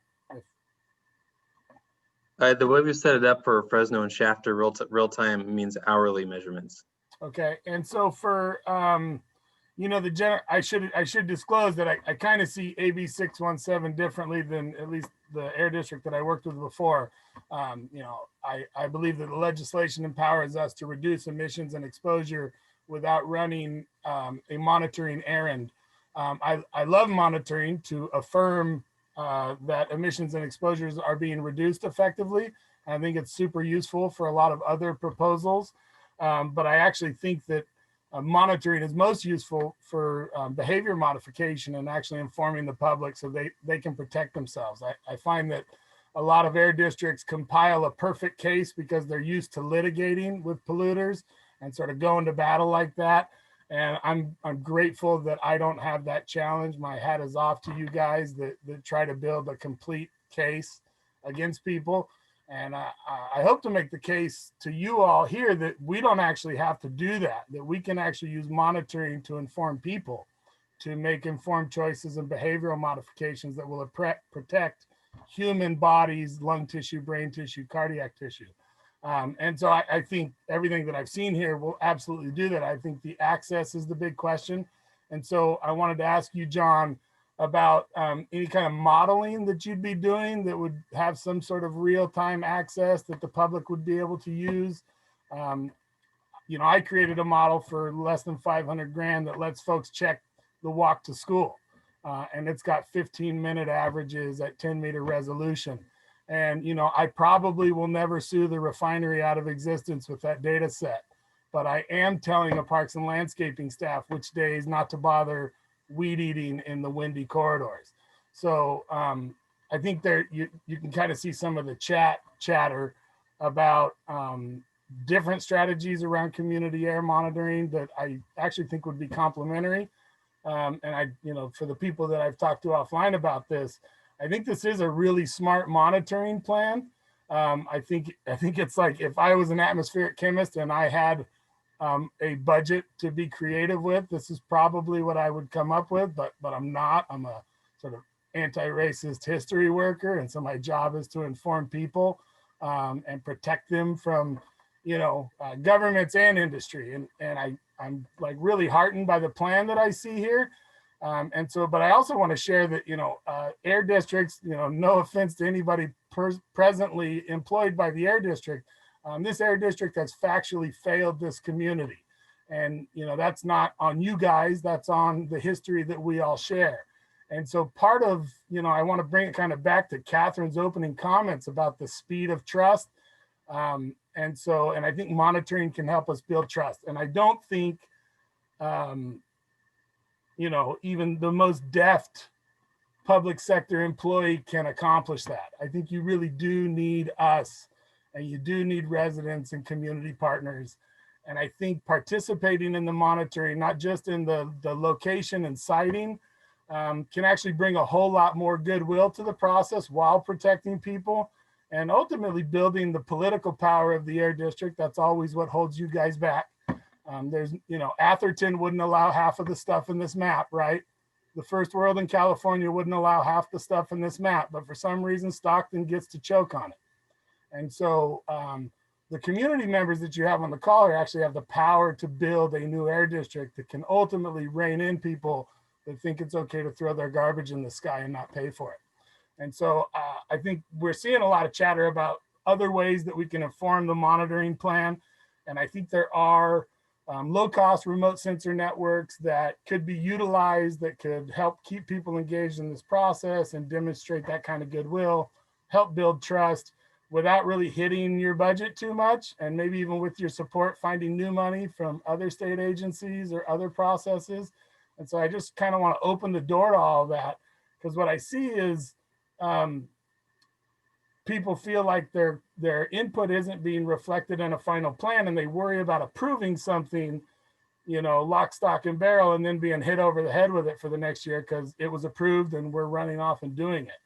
Speaker 15: The way we set it up for Fresno and Shafter, real time means hourly measurements.
Speaker 10: Okay, and so for you know, I should disclose that I kind of see AB 617 differently than at least the air district that I worked with before. You know, I believe that the legislation empowers us to reduce emissions and exposure without running a monitoring errand. I love monitoring to affirm that emissions and exposures are being reduced effectively. I think it's super useful for a lot of other proposals, but I actually think that monitoring is most useful for behavior modification and actually informing the public so they can protect themselves. I find that a lot of air districts compile a perfect case because they're used to litigating with polluters and sort of going to battle like that. And I'm grateful that I don't have that challenge. My hat is off to you guys that try to build a complete case against people. And I hope to make the case to you all here that we don't actually have to do that, that we can actually use monitoring to inform people to make informed choices and behavioral modifications that will protect human bodies, lung tissue, brain tissue, cardiac tissue. And so I think everything that I've seen here will absolutely do that. I think the access is the big question. And so I wanted to ask you, John, about any kind of modeling that you'd be doing that would have some sort of real-time access that the public would be able to use. You know, I created a model for less than 500 grand that lets folks check the walk to school. And it's got 15-minute averages at 10-meter resolution. And, you know, I probably will never sue the refinery out of existence with that data set. But I am telling the parks and landscaping staff which days not to bother weed eating in the windy corridors. So I think there you can kind of see some of the chatter about different strategies around community air monitoring that I actually think would be complementary. And you know, for the people that I've talked to offline about this, I think this is a really smart monitoring plan. I think it's like if I was an atmospheric chemist and I had a budget to be creative with, this is probably what I would come up with, but I'm not. I'm a sort of anti-racist history worker, and so my job is to inform people and protect them from, you know, governments and industry. And I'm like really heartened by the plan that I see here. And so, but I also want to share that, you know, air districts, you know, no offense to anybody presently employed by the air district, this air district has factually failed this community. And, you know, that's not on you guys, that's on the history that we all share. And so part of, you know, I want to bring it kind of back to Catherine's opening comments about the speed of trust. And I think monitoring can help us build trust. And I don't think, you know, even the most deft public sector employee can accomplish that. I think you really do need us, and you do need residents and community partners. And I think participating in the monitoring, not just in the location and siting, can actually bring a whole lot more goodwill to the process while protecting people and ultimately building the political power of the air district. That's always what holds you guys back. There's, you know, Atherton wouldn't allow half of the stuff in this map, right? The first world in California wouldn't allow half the stuff in this map, but for some reason, Stockton gets to choke on it. And so the community members that you have on the call here actually have the power to build a new air district that can ultimately rein in people that think it's okay to throw their garbage in the sky and not pay for it. And so I think we're seeing a lot of chatter about other ways that we can inform the monitoring plan. And I think there are low-cost remote sensor networks that could be utilized that could help keep people engaged in this process and demonstrate that kind of goodwill, help build trust without really hitting your budget too much, and maybe even with your support, finding new money from other state agencies or other processes. And so I just kind of want to open the door to all of that, because what I see is people feel like their input isn't being reflected in a final plan, and they worry about approving something, lock, stock, and barrel, and then being hit over the head with it for the next year because it was approved and we're running off and doing it.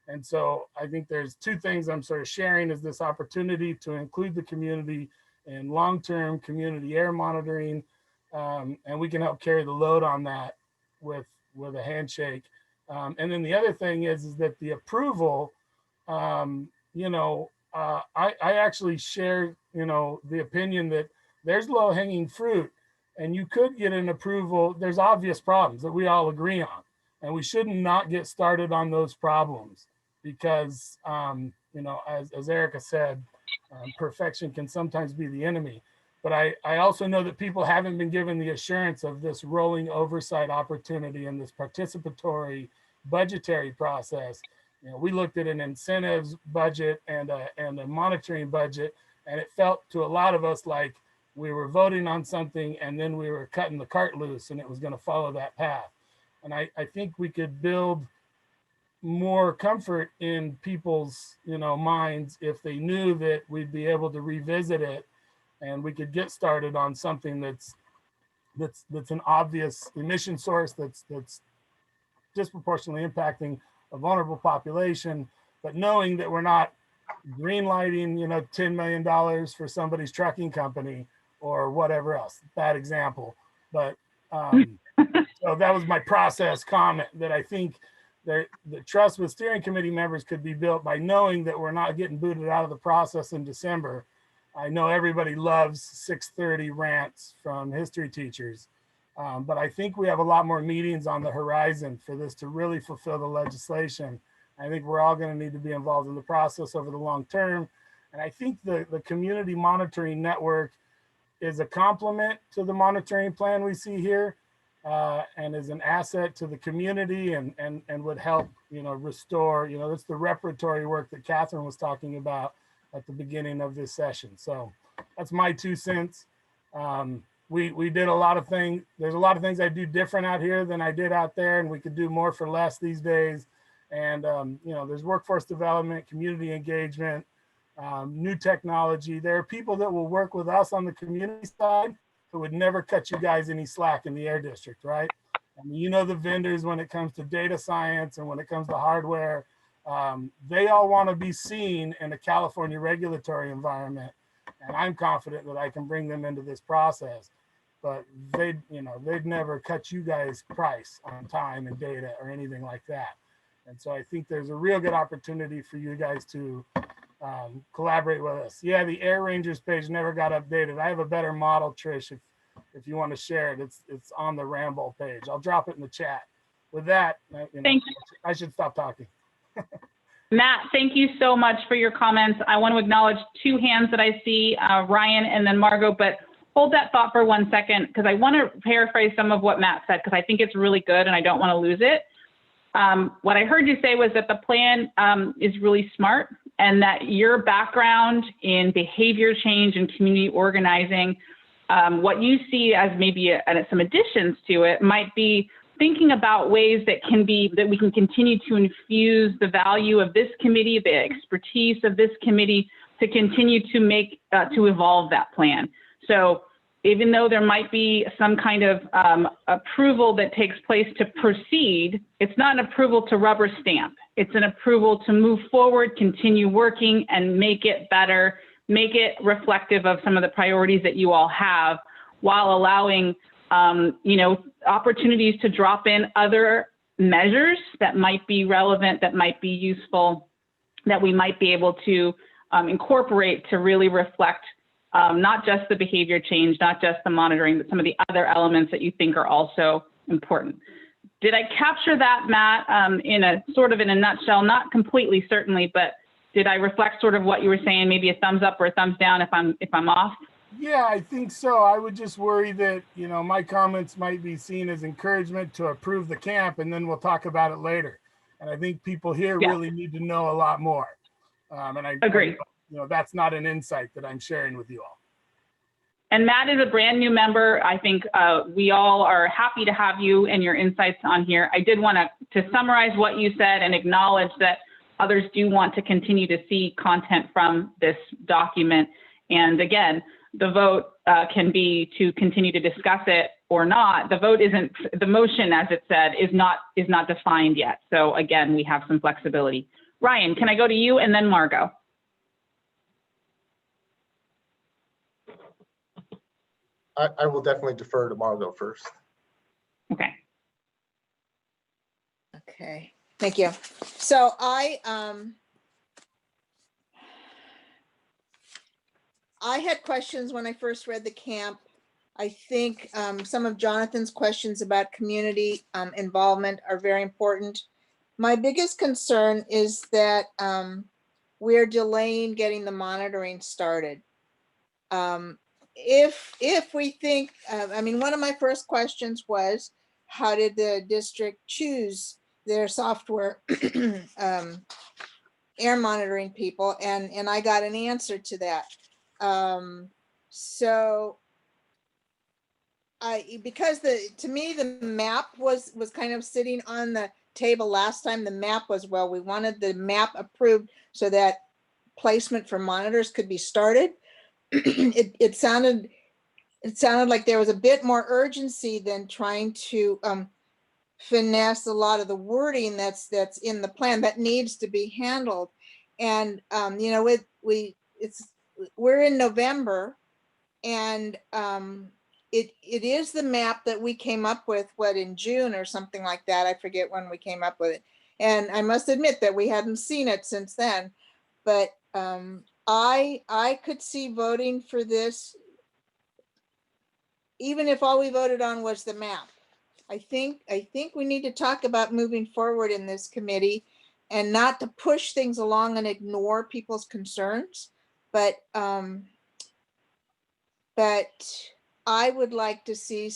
Speaker 10: And so I think there's two things I'm sort of sharing, is this opportunity to include the community in long-term community air monitoring, and we can help carry the load on that with a handshake. And then the other thing is that the approval, I actually share, the opinion that there's low-hanging fruit, and you could get an approval. There's obvious problems that we all agree on, and we should not get started on those problems because, as Erica said, perfection can sometimes be the enemy. But I also know that people haven't been given the assurance of this rolling oversight opportunity and this participatory budgetary process. We looked at an incentives budget and a monitoring budget, and it felt to a lot of us like we were voting on something and then we were cutting the cart loose and it was going to follow that path. And I think we could build more comfort in people's minds if they knew that we'd be able to revisit it and we could get started on something that's an obvious emission source that's disproportionately impacting a vulnerable population, but knowing that we're not green lighting $10 million for somebody's trucking company or whatever else. Bad example, but so that was my process comment, that I think the trust with steering committee members could be built by knowing that we're not getting booted out of the process in December. I know everybody loves 6:30 rants from history teachers, but I think we have a lot more meetings on the horizon for this to really fulfill the legislation. I think we're all going to need to be involved in the process over the long term. And I think the community monitoring network is a complement to the monitoring plan we see here, and is an asset to the community and would help, restore, it's the reparatory work that Catherine was talking about at the beginning of this session. So that's my 2 cents. We did a lot of things. There's a lot of things I do different out here than I did out there, and we could do more for less these days. And, there's workforce development, community engagement, new technology. There are people that will work with us on the community side who would never cut you guys any slack in the air district, right? I mean, the vendors when it comes to data science and when it comes to hardware, they all want to be seen in a California regulatory environment. And I'm confident that I can bring them into this process, but they'd never cut you guys price on time and data or anything like that. And so I think there's a real good opportunity for you guys to collaborate with us. Yeah, the Air Rangers page never got updated. I have a better model, Trish, if you want to share it. It's on the Ramble page. I'll drop it in the chat. With that,
Speaker 1: Thank you.
Speaker 10: I should stop talking.
Speaker 1: Matt, thank you so much for your comments. I want to acknowledge 2 hands that I see, Ryan and then Margot, but hold that thought for 1 second, because I want to paraphrase some of what Matt said, because I think it's really good and I don't want to lose it. What I heard you say was that the plan is really smart, and that your background in behavior change and community organizing, what you see as maybe some additions to it might be thinking about ways that we can continue to infuse the value of this committee, the expertise of this committee, to continue to evolve that plan. So even though there might be some kind of approval that takes place to proceed, it's not an approval to rubber stamp. It's an approval to move forward, continue working, and make it better, make it reflective of some of the priorities that you all have, while allowing opportunities to drop in other measures that might be relevant, that might be useful, that we might be able to incorporate to really reflect not just the behavior change, not just the monitoring, but some of the other elements that you think are also important. Did I capture that, Matt, in a nutshell? Not completely, certainly, but did I reflect sort of what you were saying? Maybe a thumbs up or a thumbs down if I'm off?
Speaker 10: Yeah, I think so. I would just worry that, my comments might be seen as encouragement to approve the camp, and then we'll talk about it later. And I think people here really need to know a lot more. And I agree. That's not an insight that I'm sharing with you all.
Speaker 1: And Matt is a brand new member. I think we all are happy to have you and your insights on here. I did want to summarize what you said and acknowledge that others do want to continue to see content from this document. And again, the vote can be to continue to discuss it or not. The vote isn't, the motion, as it said, is not defined yet. So again, we have some flexibility. Ryan, can I go to you and then Margot?
Speaker 5: I will definitely defer to Margot first.
Speaker 1: Okay.
Speaker 16: Okay, thank you. So I had questions when I first read the camp. I think some of Jonathan's questions about community involvement are very important. My biggest concern is that we're delaying getting the monitoring started. If we think, I mean, one of my first questions was, how did the district choose their software air monitoring people? And I got an answer to that. So because to me, the map was kind of sitting on the table last time. The map was, well, we wanted the map approved so that placement for monitors could be started. It sounded like there was a bit more urgency than trying to finesse a lot of the wording that's in the plan that needs to be handled. And you know, we're in November, and it is the map that we came up with, what, in June or something like that. I forget when we came up with it, and I must admit that we hadn't seen it since then. But I could see voting for this, even if all we voted on was the map. I think we need to talk about moving forward in this committee, and not to push things along and ignore people's concerns. But I would like to see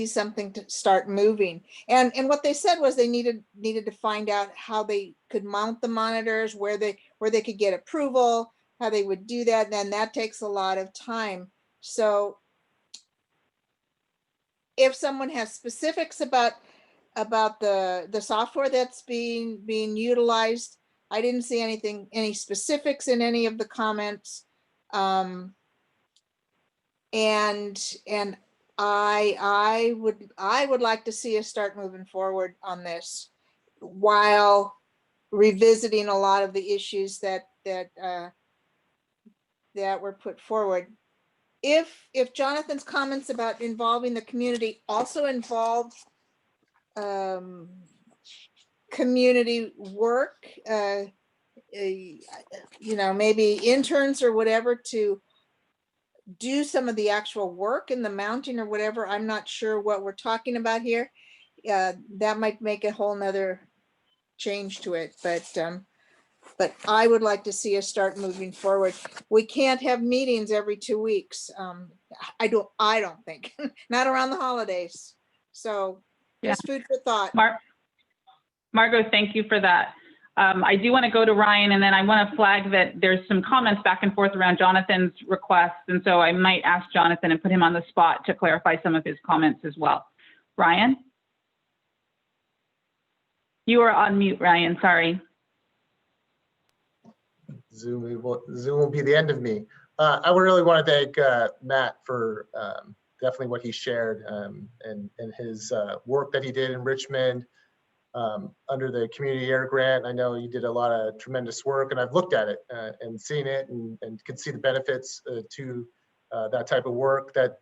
Speaker 16: something to start moving. And what they said was they needed to find out how they could mount the monitors, where they could get approval, how they would do that. And then that takes a lot of time. So if someone has specifics about the software that's being utilized, I didn't see any specifics in any of the comments. And I would like to see us start moving forward on this while revisiting a lot of the issues that were put forward. If Jonathan's comments about involving the community also involve community work, you know, maybe interns or whatever to do some of the actual work in the mounting or whatever, I'm not sure what we're talking about here. That might make a whole nother change to it, but I would like to see us start moving forward. We can't have meetings every 2 weeks. I don't think, not around the holidays. So just food for thought.
Speaker 1: Margot, thank you for that. I do want to go to Ryan, and then I want to flag that there's some comments back and forth around Jonathan's requests. And so I might ask Jonathan and put him on the spot to clarify some of his comments as well. Ryan? You are on mute, Ryan, sorry.
Speaker 5: Zoom will be the end of me. I would really want to thank Matt for definitely what he shared and his work that he did in Richmond under the community air grant. I know you did a lot of tremendous work, and I've looked at it and seen it and can see the benefits to that type of work. That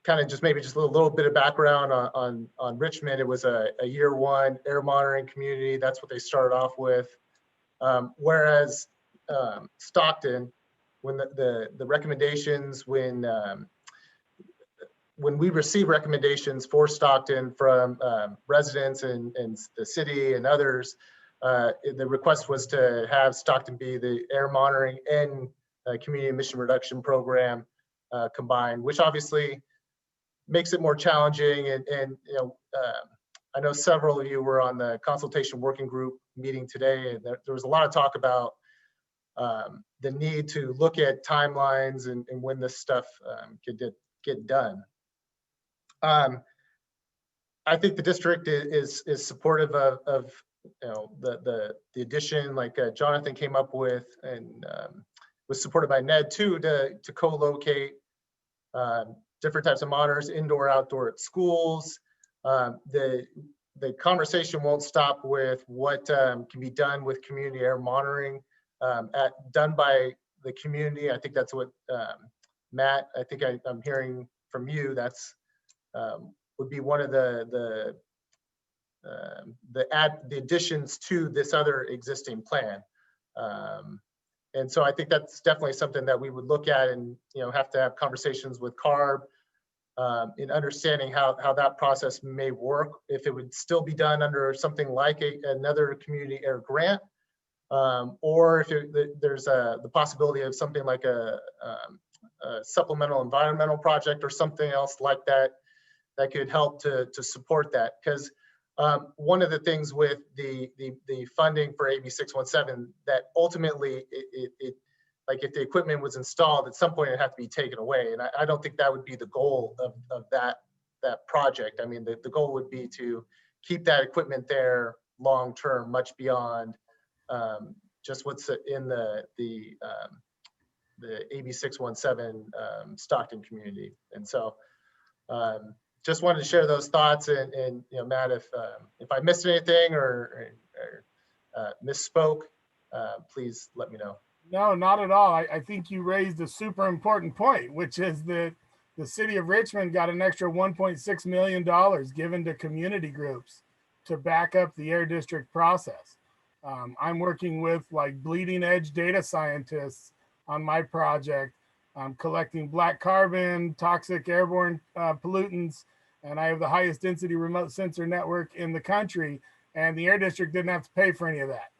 Speaker 5: kind of just maybe just a little bit of background on Richmond. It was a year one air monitoring community. That's what they started off with. Whereas Stockton, when the recommendations, when we receive recommendations for Stockton from residents and the city and others, the request was to have Stockton be the air monitoring and community emission reduction program combined, which obviously makes it more challenging. And you know, I know several of you were on the consultation working group meeting today, and there was a lot of talk about the need to look at timelines and when this stuff could get done. I think the district is supportive of the addition, like Jonathan came up with, and was supported by Ned too, to co-locate different types of monitors, indoor, outdoor at schools. The conversation won't stop with what can be done with community air monitoring done by the community. I think that's what Matt, I think I'm hearing from you. That's would be one of the additions to this other existing plan. And so I think that's definitely something that we would look at, and have to have conversations with CARB in understanding how that process may work, if it would still be done under something like another community air grant, or if there's the possibility of something like a supplemental environmental project or something else like that that could help to support that. Because one of the things with the funding for AB 617, that ultimately it like if the equipment was installed, at some point it'd have to be taken away. And I don't think that would be the goal of that project. I mean, the goal would be to keep that equipment there long-term, much beyond just what's in the AB 617 Stockton community. And so just wanted to share those thoughts, and Matt, if I missed anything or misspoke, please let me know.
Speaker 10: No, not at all. I think you raised a super important point, which is that the city of Richmond got an extra $1.6 million given to community groups to back up the air district process. I'm working with like bleeding edge data scientists on my project. I'm collecting black carbon, toxic airborne pollutants, and I have the highest density remote sensor network in the country, and the air district didn't have to pay for any of that.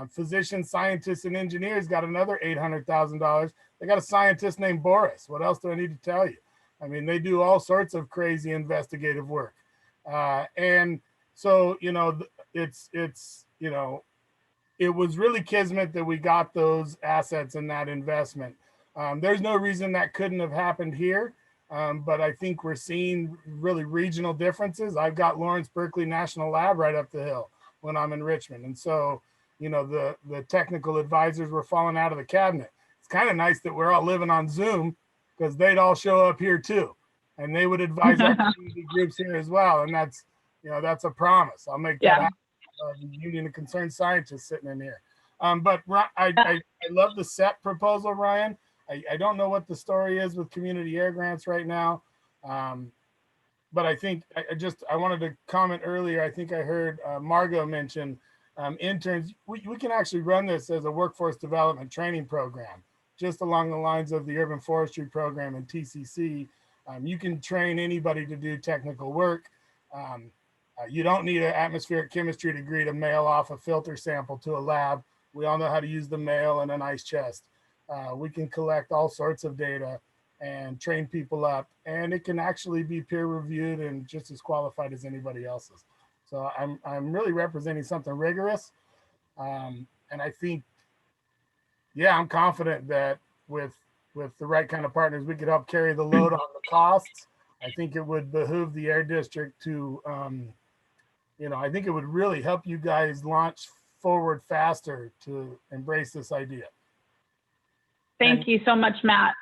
Speaker 10: Physicians, scientists, and engineers got another $800,000. They got a scientist named Boris. What else do I need to tell you? I mean, they do all sorts of crazy investigative work. And so, it was really kismet that we got those assets and that investment. There's no reason that couldn't have happened here. But I think we're seeing really regional differences. I've got Lawrence Berkeley National Lab right up the hill when I'm in Richmond. And so, the technical advisors were falling out of the cabinet. It's kind of nice that we're all living on Zoom, because they'd all show up here too. And they would advise our community groups here as well. And that's, that's a promise. I'll make that happen. The Union of Concerned Scientists sitting in here. But I love the SEP proposal, Ryan. I don't know what the story is with community air grants right now. But I think I wanted to comment earlier. I think I heard Margot mention interns. We can actually run this as a workforce development training program, just along the lines of the urban forestry program and TCC. You can train anybody to do technical work. You don't need an atmospheric chemistry degree to mail off a filter sample to a lab. We all know how to use the mail and an ice chest. We can collect all sorts of data and train people up, and it can actually be peer reviewed and just as qualified as anybody else's. So I'm really representing something rigorous. And I think, I'm confident that with the right kind of partners, we could help carry the load on the costs. I think it would behoove the air district to, I think it would really help you guys launch forward faster to embrace this idea.
Speaker 1: Thank you so much, Matt,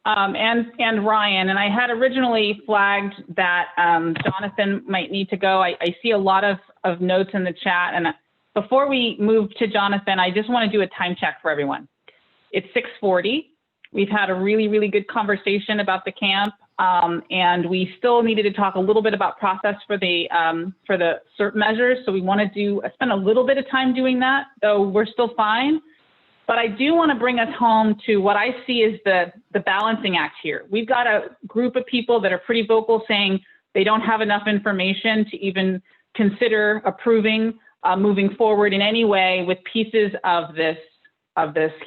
Speaker 1: and Ryan. And I had originally flagged that Jonathan might need to go. I see a lot of notes in the chat. And before we move to Jonathan, I just want to do a time check for everyone. It's 6:40. We've had a really, really good conversation about the camp. And we still needed to talk a little bit about process for the CERT measures. So we want to spend a little bit of time doing that, though we're still fine. But I do want to bring us home to what I see as the balancing act here. We've got a group of people that are pretty vocal saying they don't have enough information to even consider approving moving forward in any way with pieces of this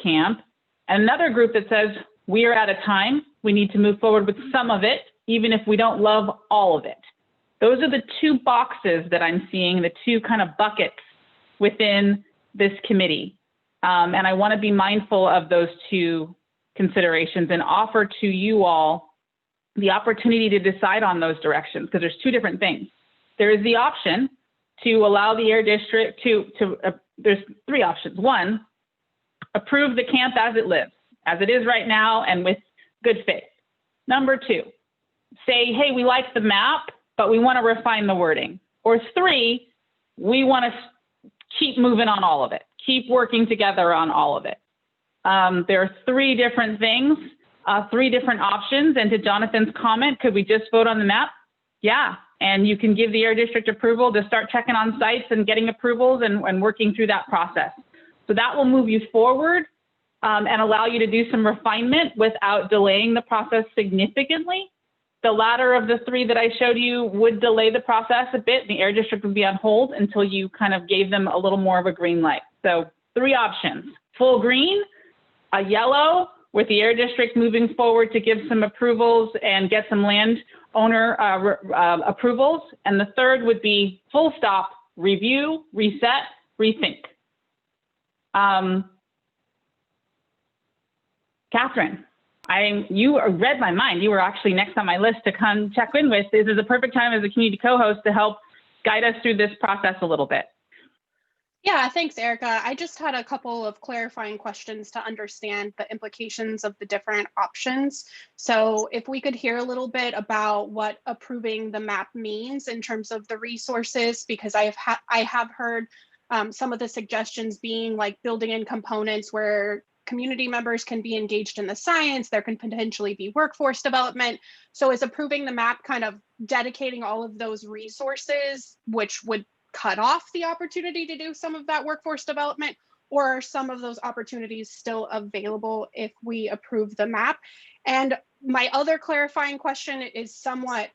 Speaker 1: camp. And another group that says we are out of time. We need to move forward with some of it, even if we don't love all of it. Those are the two boxes that I'm seeing, the two kind of buckets within this committee. And I want to be mindful of those two considerations and offer to you all the opportunity to decide on those directions, because there's two different things. There is the option to allow the Air District there's three options. One, approve the camp as it lives, as it is right now and with good faith. Number two, say, hey, we like the map, but we want to refine the wording. Or three, we want to keep moving on all of it, keep working together on all of it. There are three different things, three different options. And to Jonathan's comment, could we just vote on the map? Yeah, and you can give the Air District approval to start checking on sites and getting approvals and working through that process. So that will move you forward and allow you to do some refinement without delaying the process significantly. The latter of the three that I showed you would delay the process a bit. The Air District would be on hold until you kind of gave them a little more of a green light. So three options: full green, a yellow with the Air District moving forward to give some approvals and get some landowner approvals. And the third would be full stop, review, reset, rethink. Catherine, you read my mind. You were actually next on my list to come check in with. This is a perfect time as a community co-host to help guide us through this process a little bit.
Speaker 4: Yeah, thanks, Erica. I just had a couple of clarifying questions to understand the implications of the different options. So if we could hear a little bit about what approving the map means in terms of the resources, because I have heard some of the suggestions being like building in components where community members can be engaged in the science, there can potentially be workforce development. So is approving the map kind of dedicating all of those resources, which would cut off the opportunity to do some of that workforce development, or are some of those opportunities still available if we approve the map? And my other clarifying question is somewhat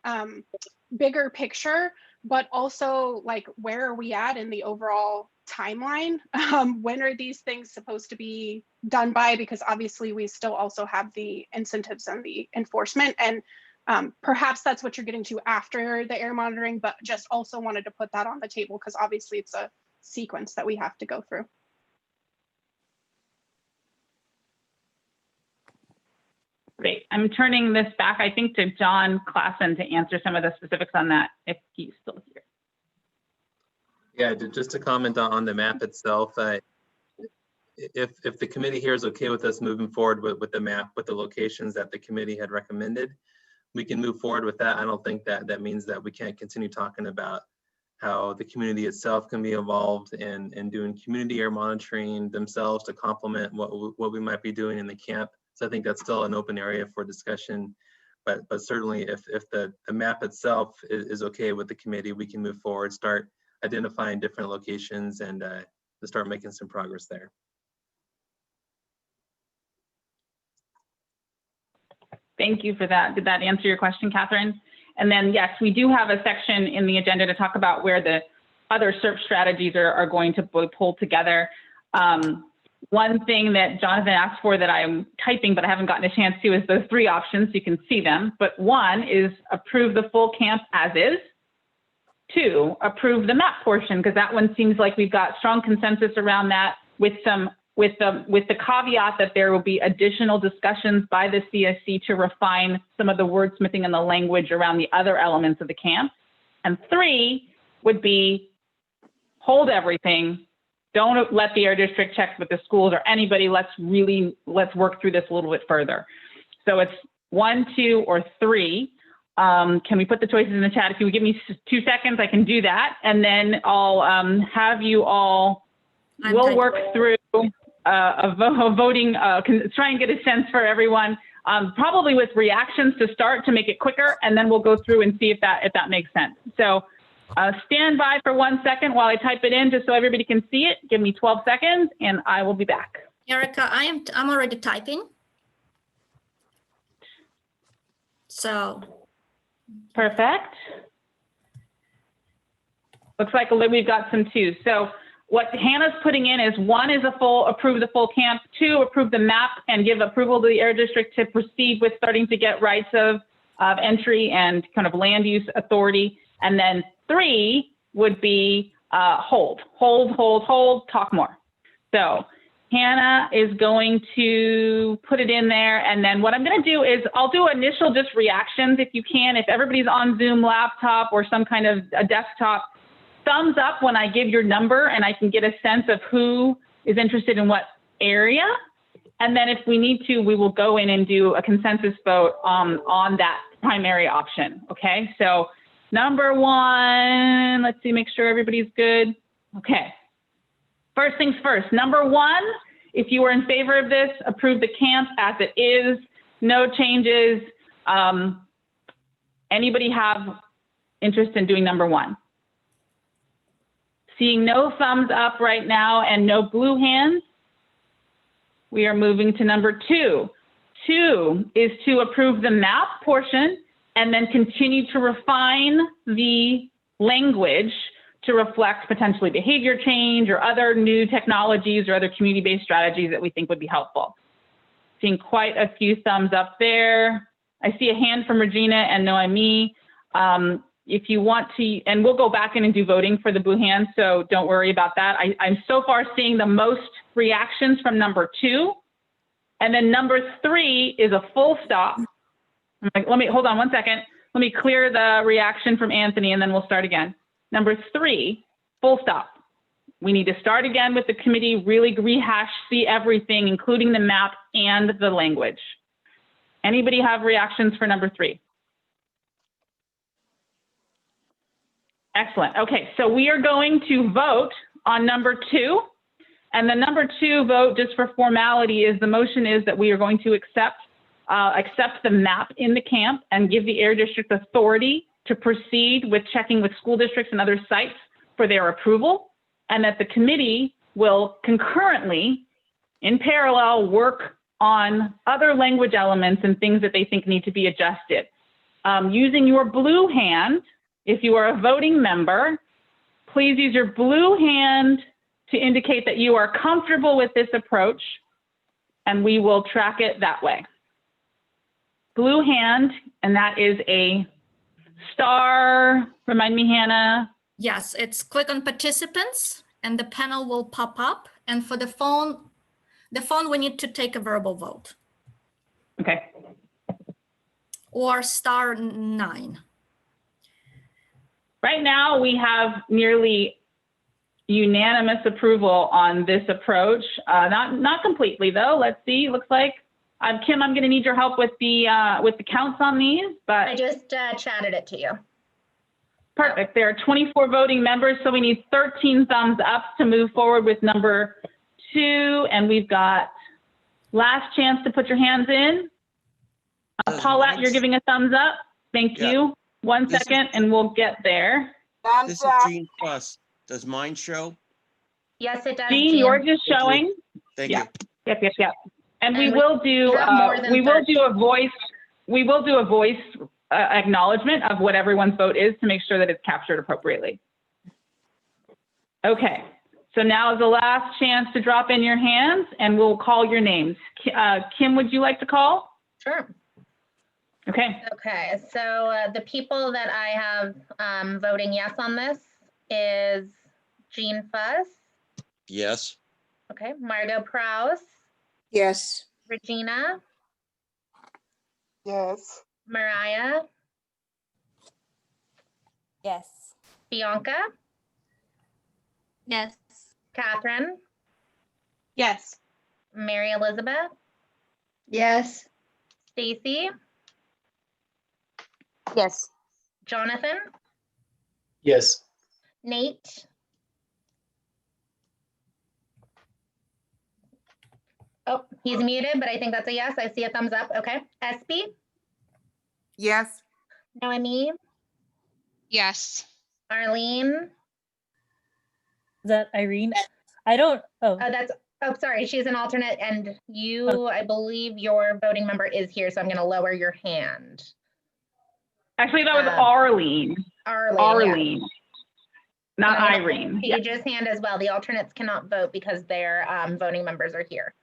Speaker 4: bigger picture, but also like, where are we at in the overall timeline? When are these things supposed to be done by? Because obviously we still also have the incentives and the enforcement, and perhaps that's what you're getting to after the air monitoring, but just also wanted to put that on the table because obviously it's a sequence that we have to go through.
Speaker 1: Great. I'm turning this back, I think, to John Klassen to answer some of the specifics on that, if he's still here.
Speaker 15: Yeah, just to comment on the map itself, if the committee here is okay with us moving forward with the map, with the locations that the committee had recommended, we can move forward with that. I don't think that means that we can't continue talking about how the community itself can be involved in doing community air monitoring themselves to complement what we might be doing in the camp. So I think that's still an open area for discussion. But certainly if the map itself is okay with the committee, we can move forward, start identifying different locations and to start making some progress there.
Speaker 1: Thank you for that. Did that answer your question, Catherine? And then, yes, we do have a section in the agenda to talk about where the other SERP strategies are going to be pulled together. One thing that Jonathan asked for that I'm typing, but I haven't gotten a chance to, is those three options. You can see them. But one is approve the full camp as is. Two, approve the map portion, because that one seems like we've got strong consensus around that with the caveat that there will be additional discussions by the CSC to refine some of the wordsmithing and the language around the other elements of the camp. And three would be hold everything. Don't let the Air District check with the schools or anybody. Let's work through this a little bit further. So it's 1, 2, or 3. Can we put the choices in the chat? If you would give me 2 seconds, I can do that. And then I'll have you all, we'll work through a voting, try and get a sense for everyone, probably with reactions to start to make it quicker, and then we'll go through and see if that makes sense. So stand by for 1 second while I type it in, just so everybody can see it. Give me 12 seconds, and I will be back.
Speaker 8: Erica, I'm already typing. So.
Speaker 1: Perfect. Looks like we've got some twos. So what Hannah's putting in is 1 is approve the full camp, 2, approve the map and give approval to the Air District to proceed with starting to get rights of entry and kind of land use authority. And then 3 would be hold, talk more. So Hannah is going to put it in there. And then what I'm going to do is I'll do initial just reactions if you can. If everybody's on Zoom laptop or some kind of a desktop, thumbs up when I give your number and I can get a sense of who is interested in what area. And then if we need to, we will go in and do a consensus vote on that primary option. Okay, so number one, let's see, make sure everybody's good. Okay, first things first. Number one, if you are in favor of this, approve the camp as it is, no changes. Anybody have interest in doing number one? Seeing no thumbs up right now and no blue hands, we are moving to number two. Two is to approve the map portion and then continue to refine the language to reflect potentially behavior change or other new technologies or other community-based strategies that we think would be helpful. Seeing quite a few thumbs up there. I see a hand from Regina and Noemi. If you want to, and we'll go back in and do voting for the blue hands, so don't worry about that. I'm so far seeing the most reactions from number two. And then number three is a full stop. Let me, hold on one second. Let me clear the reaction from Anthony and then we'll start again. Number three, full stop. We need to start again with the committee, really rehash, see everything, including the map and the language. Anybody have reactions for number three? Excellent. Okay, so we are going to vote on number two. And the number two vote, just for formality, is the motion is that we are going to accept the map in the camp and give the Air District authority to proceed with checking with school districts and other sites for their approval, and that the committee will concurrently, in parallel, work on other language elements and things that they think need to be adjusted. Using your blue hand, if you are a voting member, please use your blue hand to indicate that you are comfortable with this approach, and we will track it that way. Blue hand, and that is a star. Remind me, Hannah.
Speaker 8: Yes, it's click on participants and the panel will pop up. And for the phone we need to take a verbal vote.
Speaker 1: Okay.
Speaker 8: Or *9.
Speaker 1: Right now, we have nearly unanimous approval on this approach. Not completely though. Let's see. Looks like Kim, I'm going to need your help with the counts on these. But
Speaker 3: I just chatted it to you.
Speaker 1: Perfect. There are 24 voting members, so we need 13 thumbs up to move forward with number two. And we've got last chance to put your hands in. Paulette, you're giving a thumbs up. Thank you. 1 second, and we'll get there.
Speaker 17: This is Gene Plus. Does mine show?
Speaker 3: Yes, it does.
Speaker 1: Gene, yours is showing.
Speaker 17: Thank you.
Speaker 1: Yep. And we will do a voice acknowledgement of what everyone's vote is to make sure that it's captured appropriately. Okay, so now is the last chance to drop in your hands and we'll call your names. Kim, would you like to call?
Speaker 3: Sure.
Speaker 1: Okay.
Speaker 3: Okay, so the people that I have voting yes on this is Jean Fuss.
Speaker 17: Yes.
Speaker 3: Okay, Margot Prowse.
Speaker 16: Yes.
Speaker 3: Regina.
Speaker 13: Yes.
Speaker 3: Mariah.
Speaker 18: Yes.
Speaker 3: Bianca.
Speaker 18: Yes.
Speaker 3: Catherine.
Speaker 4: Yes.
Speaker 3: Mary Elizabeth.
Speaker 18: Yes.
Speaker 3: Stacy.
Speaker 18: Yes.
Speaker 3: Jonathan.
Speaker 19: Yes.
Speaker 3: Nate. Oh, he's muted, but I think that's a yes. I see a thumbs up. Okay. Espy.
Speaker 13: Yes.
Speaker 3: Noemi.
Speaker 20: Yes.
Speaker 3: Arlene.
Speaker 18: Is that Irene? I don't. Oh.
Speaker 3: Sorry. She's an alternate, and you, I believe, your voting member is here, so I'm going to lower your hand.
Speaker 1: Actually, that was Arlene.
Speaker 3: Arlene.
Speaker 1: Yeah. Not Irene.
Speaker 3: Paige's hand as well. The alternates cannot vote because their voting members are here.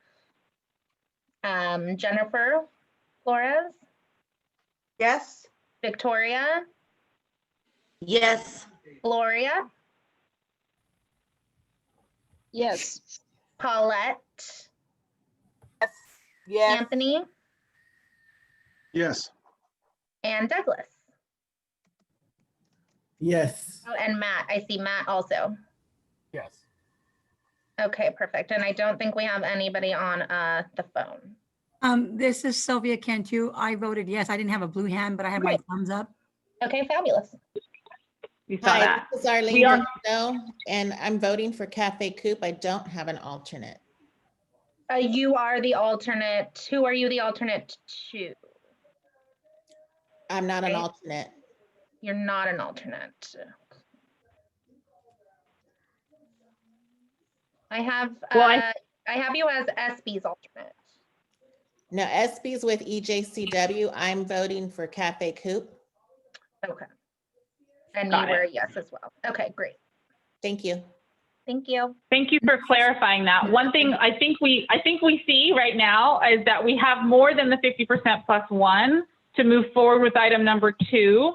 Speaker 3: Jennifer Flores.
Speaker 13: Yes.
Speaker 3: Victoria.
Speaker 18: Yes.
Speaker 3: Gloria.
Speaker 18: Yes.
Speaker 3: Paulette,
Speaker 13: Yes.
Speaker 3: Anthony,
Speaker 12: Yes.
Speaker 3: and Douglas.
Speaker 14: Yes.
Speaker 3: Oh, and Matt. I see Matt also.
Speaker 10: Yes.
Speaker 3: Okay, perfect. And I don't think we have anybody on the phone.
Speaker 21: This is Sylvia Cantu. I voted yes. I didn't have a blue hand, but I have my thumbs up.
Speaker 3: Okay, fabulous.
Speaker 1: We saw
Speaker 22: Hi,
Speaker 1: that.
Speaker 22: this is Arlene
Speaker 1: We are-
Speaker 22: Delgado, and I'm voting for Cafe Coop. I don't have an alternate.
Speaker 3: You are the alternate. Who are you the alternate to?
Speaker 22: I'm not an
Speaker 3: Okay.
Speaker 22: alternate.
Speaker 3: You're not an alternate. I have I have you as SB's alternate.
Speaker 22: No, SB's with EJCW. I'm voting for Cafe Coop.
Speaker 3: Okay. And
Speaker 1: Got
Speaker 3: you
Speaker 1: it.
Speaker 3: were a yes as well. Okay, great.
Speaker 22: Thank you.
Speaker 3: Thank you.
Speaker 1: Thank you for clarifying that. One thing I think we see right now is that we have more than the 50% plus one to move forward with item number 2.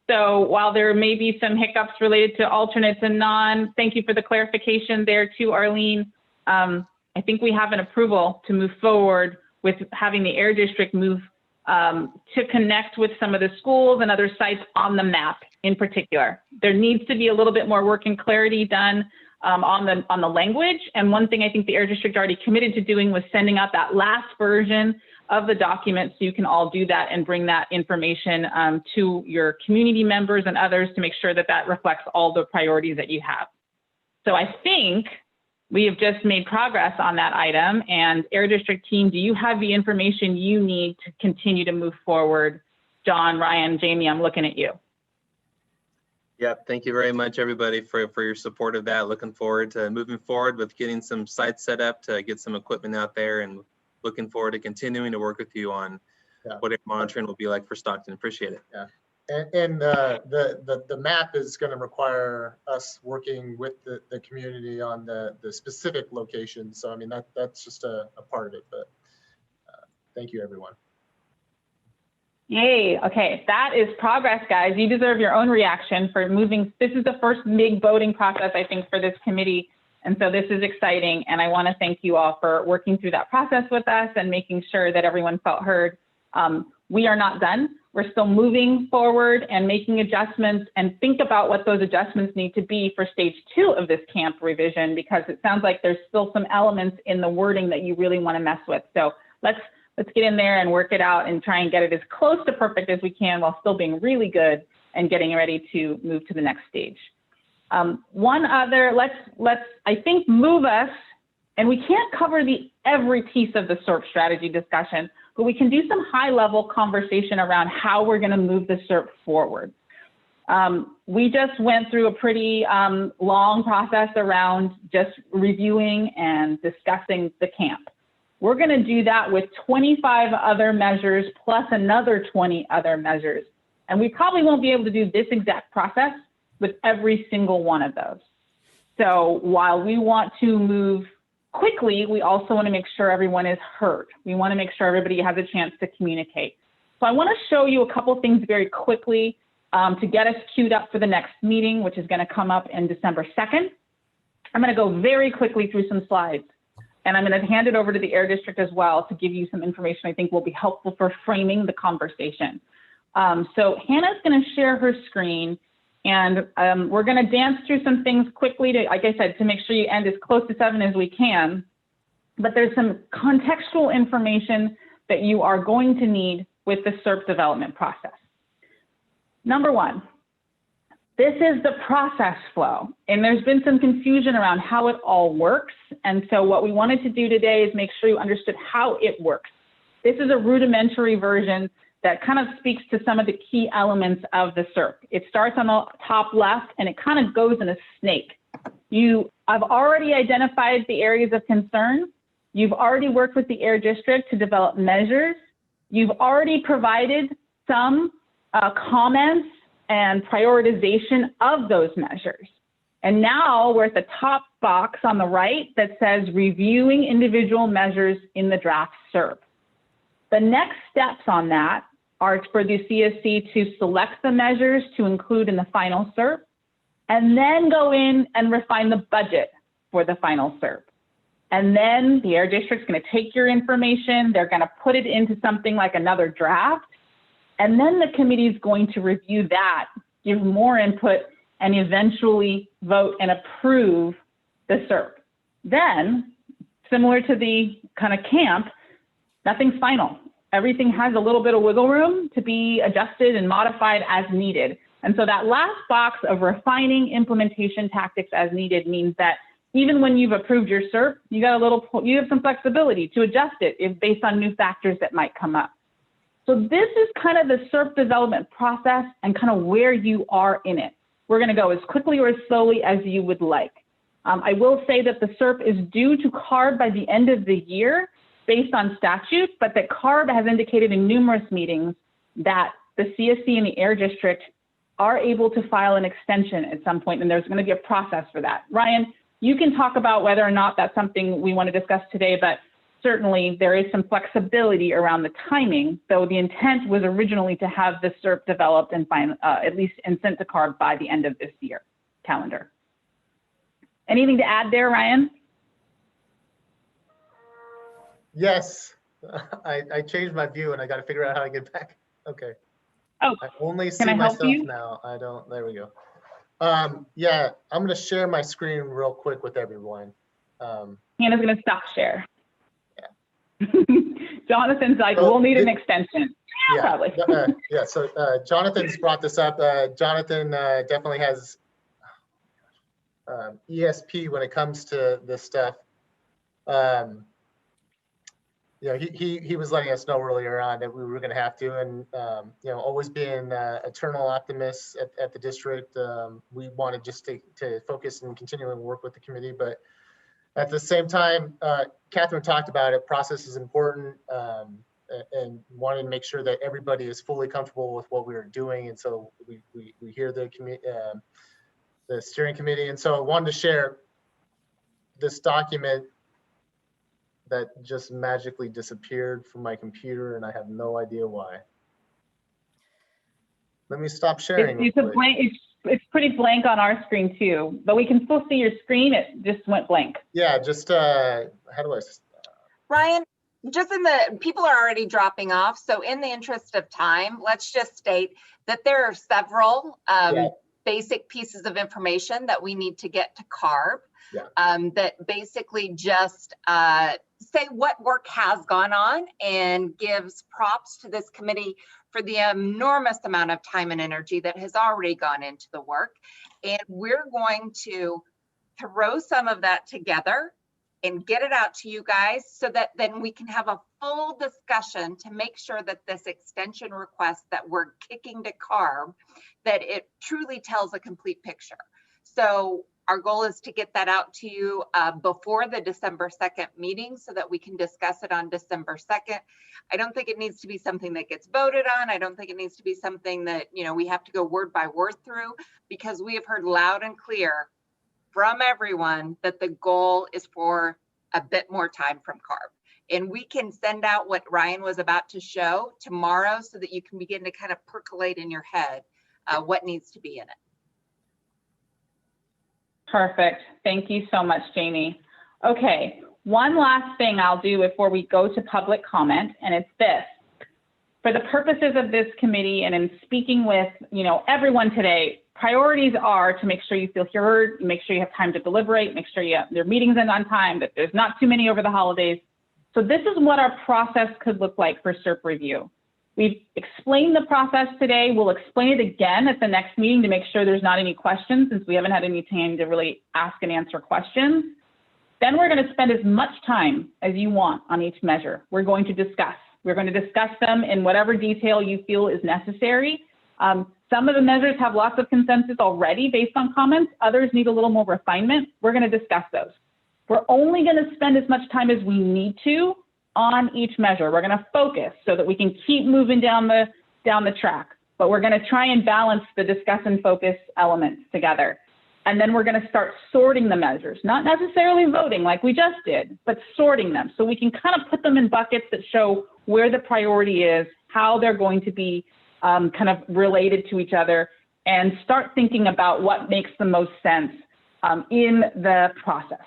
Speaker 1: So while there may be some hiccups related to alternates and non, thank you for the clarification there too, Arlene. I think we have an approval to move forward with having the Air District move to connect with some of the schools and other sites on the map in particular. There needs to be a little bit more work and clarity done on the language. And one thing I think the Air District already committed to doing was sending out that last version of the document so you can all do that and bring that information to your community members and others to make sure that that reflects all the priorities that you have. So I think we have just made progress on that item. And Air District team, do you have the information you need to continue to move forward? John, Ryan, Jamie, I'm looking at you.
Speaker 15: Yep, thank you very much, everybody, for your support of that. Looking forward to moving forward with getting some sites set up to get some equipment out there, and looking forward to continuing to work with you on what air monitoring will be like for Stockton. Appreciate it.
Speaker 5: Yeah. And the map is going to require us working with the community on the specific locations. So I mean that's just a part of it. But thank you, everyone.
Speaker 1: Yay. Okay, that is progress, guys. You deserve your own reaction for moving. This is the first big voting process, I think, for this committee. And so this is exciting. And I want to thank you all for working through that process with us and making sure that everyone felt heard. We are not done. We're still moving forward and making adjustments, and think about what those adjustments need to be for stage 2 of this camp revision, because it sounds like there's still some elements in the wording that you really want to mess with. So let's get in there and work it out and try and get it as close to perfect as we can while still being really good and getting ready to move to the next stage. One other, let's I think move us, and we can't cover every piece of the SERP strategy discussion, but we can do some high level conversation around how we're going to move the SERP forward. We just went through a pretty long process around just reviewing and discussing the camp. We're going to do that with 25 other measures plus another 20 other measures. And we probably won't be able to do this exact process with every single one of those. So while we want to move quickly, we also want to make sure everyone is heard. We want to make sure everybody has a chance to communicate. So I want to show you a couple things very quickly to get us queued up for the next meeting, which is going to come up in December 2nd. I'm going to go very quickly through some slides, and I'm going to hand it over to the Air District as well to give you some information I think will be helpful for framing the conversation. So Hannah's going to share her screen, and we're going to dance through some things quickly to, like I said, to make sure you end as close to 7 as we can. But there's some contextual information that you are going to need with the SERP development process. Number 1, this is the process flow, and there's been some confusion around how it all works. And so what we wanted to do today is make sure you understood how it works. This is a rudimentary version that kind of speaks to some of the key elements of the SERP. It starts on the top left, and it kind of goes in a snake. You have already identified the areas of concern. You've already worked with the Air District to develop measures. You've already provided some comments and prioritization of those measures. And now we're at the top box on the right that says reviewing individual measures in the draft SERP. The next steps on that are for the CSC to select the measures to include in the final SERP, and then go in and refine the budget for the final SERP. And then the air district's going to take your information, they're going to put it into something like another draft, and then the committee is going to review that, give more input, and eventually vote and approve the SERP. Then, similar to the kind of camp, nothing's final. Everything has a little bit of wiggle room to be adjusted and modified as needed. And so that last box of refining implementation tactics as needed means that even when you've approved your SERP, you have some flexibility to adjust it if based on new factors that might come up. So this is kind of the SERP development process and kind of where you are in it. We're going to go as quickly or as slowly as you would like. I will say that the SERP is due to CARB by the end of the year based on statute, but that CARB has indicated in numerous meetings that the CSC and the Air District are able to file an extension at some point, and there's going to be a process for that. Ryan, you can talk about whether or not that's something we want to discuss today, but certainly there is some flexibility around the timing, though the intent was originally to have the SERP developed and at least and sent to CARB by the end of this year calendar. Anything to add there, Ryan?
Speaker 5: Yes, I changed my view and I got to figure out how to get back. Okay.
Speaker 1: Oh,
Speaker 5: I only see myself now. I don't, there we go. Yeah, I'm going to share my screen real quick with everyone.
Speaker 1: Hannah's going to stop share. Yeah. Jonathan's like, we'll need an extension. Yeah, probably.
Speaker 5: Yeah, so Jonathan's brought this up. Jonathan definitely has ESP when it comes to this stuff. You know, he was letting us know earlier on that we were going to have to, and you know, always being eternal optimists at the district, we wanted just to focus and continue and work with the committee. But at the same time, Catherine talked about it. Process is important, and wanting to make sure that everybody is fully comfortable with what we are doing. And so we hear the steering committee, and so I wanted to share this document that just magically disappeared from my computer, and I have no idea why. Let me stop sharing.
Speaker 1: It's pretty blank on our screen too, but we can still see your screen. It just went blank.
Speaker 5: Yeah, just how do I?
Speaker 2: Ryan, just people are already dropping off. So in the interest of time, let's just state that there are several basic pieces of information that we need to get to CARB. That basically just say what work has gone on and gives props to this committee for the enormous amount of time and energy that has already gone into the work. And we're going to throw some of that together and get it out to you guys so that then we can have a full discussion to make sure that this extension request that we're kicking to CARB, that it truly tells a complete picture. So our goal is to get that out to you before the December 2nd meeting so that we can discuss it on December 2nd. I don't think it needs to be something that gets voted on. I don't think it needs to be something that, you know, we have to go word by word through, because we have heard loud and clear from everyone that the goal is for a bit more time from CARB. And we can send out what Ryan was about to show tomorrow so that you can begin to kind of percolate in your head what needs to be in it.
Speaker 1: Perfect. Thank you so much, Jamie. Okay, one last thing I'll do before we go to public comment, and it's this. For the purposes of this committee and in speaking with, you know, everyone today, priorities are to make sure you feel heard, make sure you have time to deliberate, make sure their meetings end on time, that there's not too many over the holidays. So this is what our process could look like for SERP review. We've explained the process today. We'll explain it again at the next meeting to make sure there's not any questions, since we haven't had any time to really ask and answer questions. Then we're going to spend as much time as you want on each measure. We're going to discuss. We're going to discuss them in whatever detail you feel is necessary. Some of the measures have lots of consensus already based on comments. Others need a little more refinement. We're going to discuss those. We're only going to spend as much time as we need to on each measure. We're going to focus so that we can keep moving down the track, but we're going to try and balance the discuss and focus elements together. And then we're going to start sorting the measures, not necessarily voting like we just did, but sorting them so we can kind of put them in buckets that show where the priority is, how they're going to be kind of related to each other, and start thinking about what makes the most sense in the process.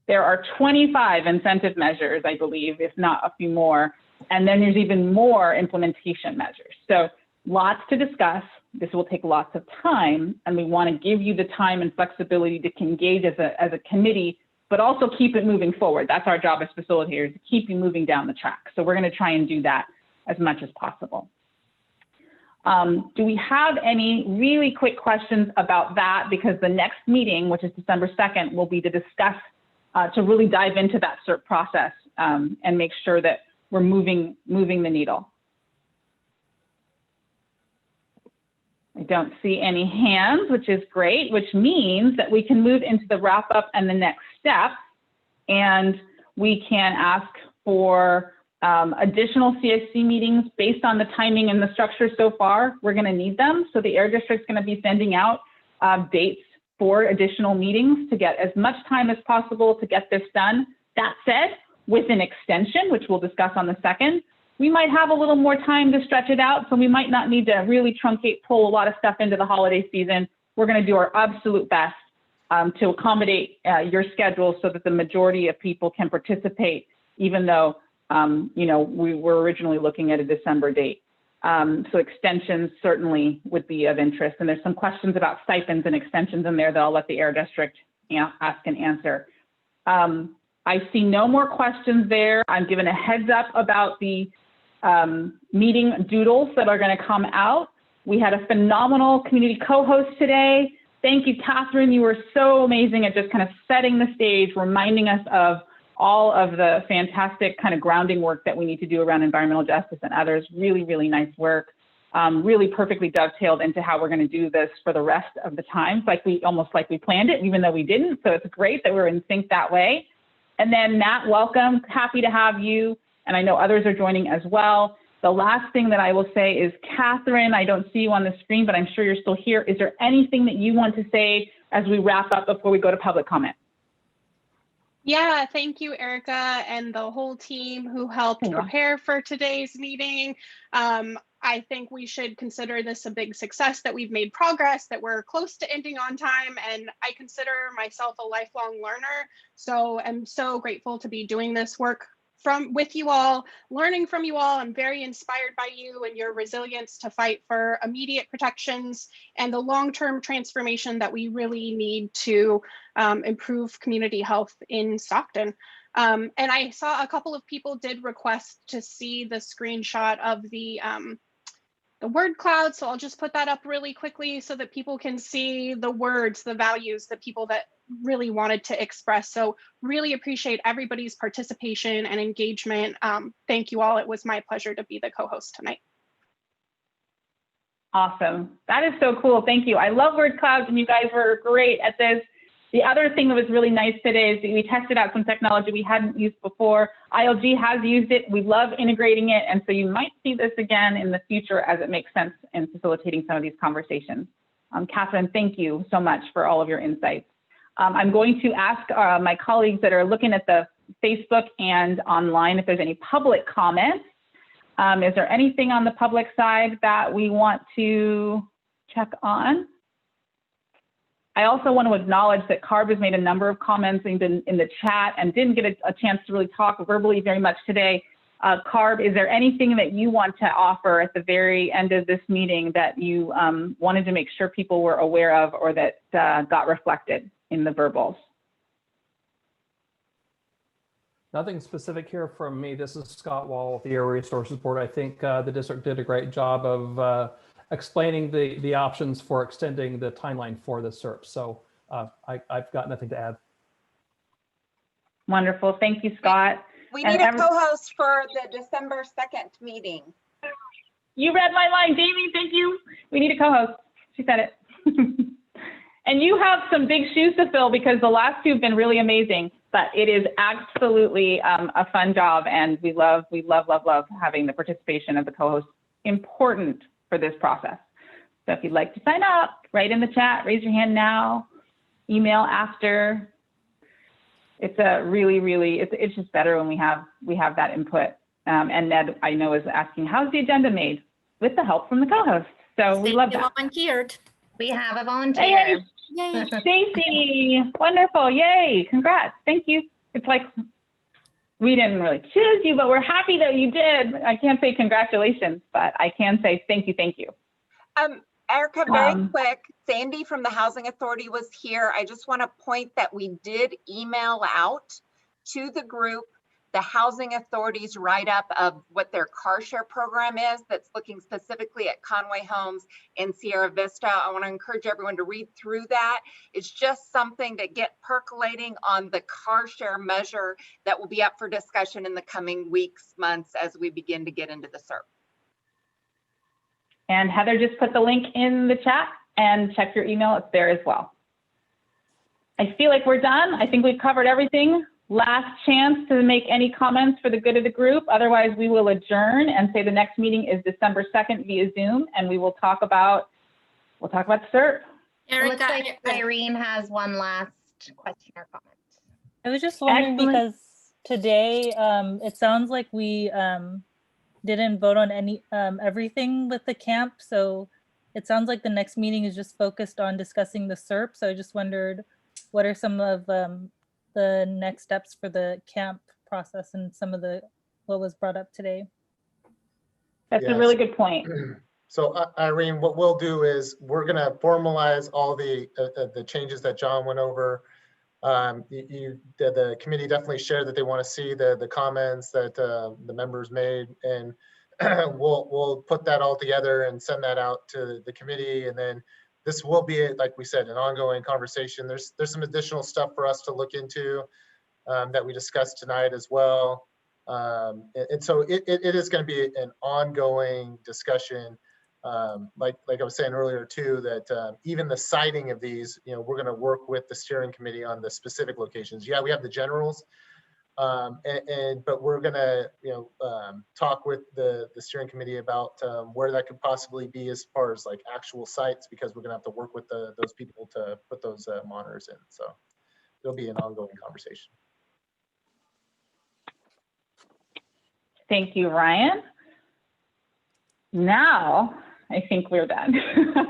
Speaker 1: There are 25 incentive measures, I believe, if not a few more. And then there's even more implementation measures. So lots to discuss. This will take lots of time, and we want to give you the time and flexibility to engage as a committee, but also keep it moving forward. That's our job as facilitators, to keep you moving down the track. So we're going to try and do that as much as possible. Do we have any really quick questions about that? Because the next meeting, which is December 2nd, will be to discuss, to really dive into that CERP process and make sure that we're moving the needle. I don't see any hands, which is great, which means that we can move into the wrap up and the next step. And we can ask for additional CSC meetings based on the timing and the structure so far. We're going to need them. So the Air District's going to be sending out dates for additional meetings to get as much time as possible to get this done. That said, with an extension, which we'll discuss on the 2nd, we might have a little more time to stretch it out. So we might not need to really pull a lot of stuff into the holiday season. We're going to do our absolute best to accommodate your schedule so that the majority of people can participate, even though we were originally looking at a December date. So extensions certainly would be of interest. And there's some questions about stipends and extensions in there that I'll let the Air District ask and answer. I see no more questions there. I'm given a heads up about the meeting doodles that are going to come out. We had a phenomenal community co-host today. Thank you, Catherine. You were so amazing at just kind of setting the stage, reminding us of all of the fantastic kind of grounding work that we need to do around environmental justice and others. Really, really nice work. Really perfectly dovetailed into how we're going to do this for the rest of the time, almost like we planned it, even though we didn't. So it's great that we're in sync that way. And then Matt, welcome. Happy to have you. And I know others are joining as well. The last thing that I will say is, Catherine, I don't see you on the screen, but I'm sure you're still here. Is there anything that you want to say as we wrap up before we go to public comment?
Speaker 4: Yeah, thank you, Erica, and the whole team who helped prepare for today's meeting. I think we should consider this a big success, that we've made progress, that we're close to ending on time, and I consider myself a lifelong learner. So I'm so grateful to be doing this work with you all, learning from you all. I'm very inspired by you and your resilience to fight for immediate protections and the long-term transformation that we really need to improve community health in Stockton. And I saw a couple of people did request to see the screenshot of the word cloud. So I'll just put that up really quickly so that people can see the words, the values, the people that really wanted to express. So really appreciate everybody's participation and engagement. Thank you all. It was my pleasure to be the co-host tonight.
Speaker 1: Awesome. That is so cool. Thank you. I love word clouds, and you guys were great at this. The other thing that was really nice today is that we tested out some technology we hadn't used before. ILG has used it. We love integrating it. And so you might see this again in the future as it makes sense in facilitating some of these conversations. Catherine, thank you so much for all of your insights. I'm going to ask my colleagues that are looking at the Facebook and online if there's any public comments. Is there anything on the public side that we want to check on? I also want to acknowledge that Carb has made a number of comments in the chat and didn't get a chance to really talk verbally very much today. Carb, is there anything that you want to offer at the very end of this meeting that you wanted to make sure people were aware of or that got reflected in the verbals?
Speaker 6: Nothing specific here from me. This is Scott Wall with the Area Resources Board. I think the district did a great job of explaining the options for extending the timeline for the CERP. So I've got nothing to add.
Speaker 1: Wonderful. Thank you, Scott.
Speaker 2: We need a co-host for the December 2nd meeting.
Speaker 1: You read my line, Jamie. Thank you. We need a co-host. She said it. And you have some big shoes to fill because the last two have been really amazing, but it is absolutely a fun job. And we love having the participation of the co-host. Important for this process. So if you'd like to sign up, write in the chat, raise your hand now, email after. It's a really, it's just better when we have that input. And Ned, I know, is asking, how's the agenda made? With the help from the co-host. So we love that.
Speaker 3: Volunteered. We have a volunteer.
Speaker 1: Hey, Stacy, wonderful, yay, congrats, thank you. it's like, we didn't really choose you, but we're happy that you did. I can't say congratulations, but I can say thank you, thank you.
Speaker 2: Erica, very quick, Sandy from the Housing Authority was here. I just want to point that we did email out to the group the Housing Authority's write-up of what their car share program is that's looking specifically at Conway Homes and Sierra Vista. I want to encourage everyone to read through that. It's just something to get percolating on the car share measure that will be up for discussion in the coming weeks, months, as we begin to get into the SERP.
Speaker 1: And Heather just put the link in the chat, and check your email, it's there as well. I feel like we're done. I think we've covered everything. Last chance to make any comments for the good of the group. Otherwise, we will adjourn and say the next meeting is December 2nd via Zoom, and we will talk about the SERP.
Speaker 3: It looks like Irene has one last question or comment.
Speaker 18: I was just wondering because today it sounds like we didn't vote on any everything with the camp, so it sounds like the next meeting is just focused on discussing the SERP. So I just wondered what are some of the next steps for the camp process and some of what was brought up today.
Speaker 1: That's a really good point.
Speaker 5: So Irene, what we'll do is we're going to formalize all the changes that John went over. The committee definitely shared that they want to see the comments that the members made, and we'll put that all together and send that out to the committee. And then this will be, like we said, an ongoing conversation. There's some additional stuff for us to look into that we discussed tonight as well. And so it is going to be an ongoing discussion. Like I was saying earlier too, that even the citing of these, we're going to work with the steering committee on the specific locations. Yeah, we have the generals, but we're going to talk with the steering committee about where that could possibly be as far as like actual sites, because we're going to have to work with those people to put those monitors in. So it'll be an ongoing conversation.
Speaker 1: Thank you, Ryan. Now, I think we're done.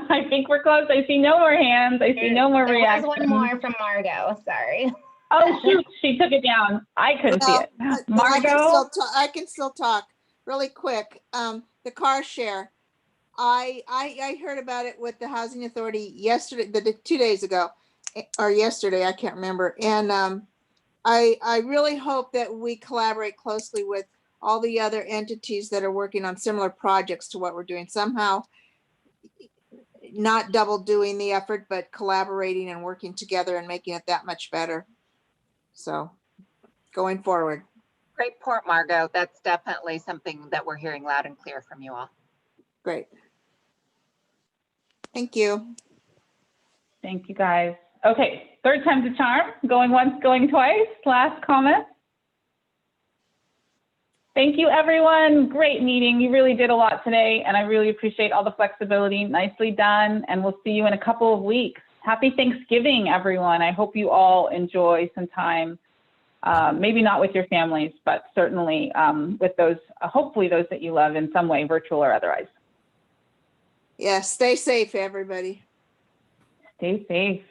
Speaker 1: I think we're close. I see no more hands. I see no more reactions.
Speaker 3: There's one more from Margot, sorry.
Speaker 1: Oh, shoot, she took it down. I couldn't see it. Margot?
Speaker 16: I can still talk really quick. The car share. I heard about it with the Housing Authority yesterday, 2 days ago, or yesterday, I can't remember. And I really hope that we collaborate closely with all the other entities that are working on similar projects to what we're doing. Somehow, not double doing the effort, but collaborating and working together and making it that much better. So going forward.
Speaker 2: Great point, Margot. That's definitely something that we're hearing loud and clear from you all.
Speaker 16: Great. Thank you.
Speaker 1: Thank you, guys. Okay, third time's a charm. Going once, going twice. Last comment. Thank you, everyone. Great meeting. You really did a lot today, and I really appreciate all the flexibility. Nicely done, and we'll see you in a couple of weeks. Happy Thanksgiving, everyone. I hope you all enjoy some time, maybe not with your families, but certainly with those, hopefully those that you love in some way, virtual or otherwise.
Speaker 16: Yeah, stay safe, everybody.
Speaker 1: Stay safe.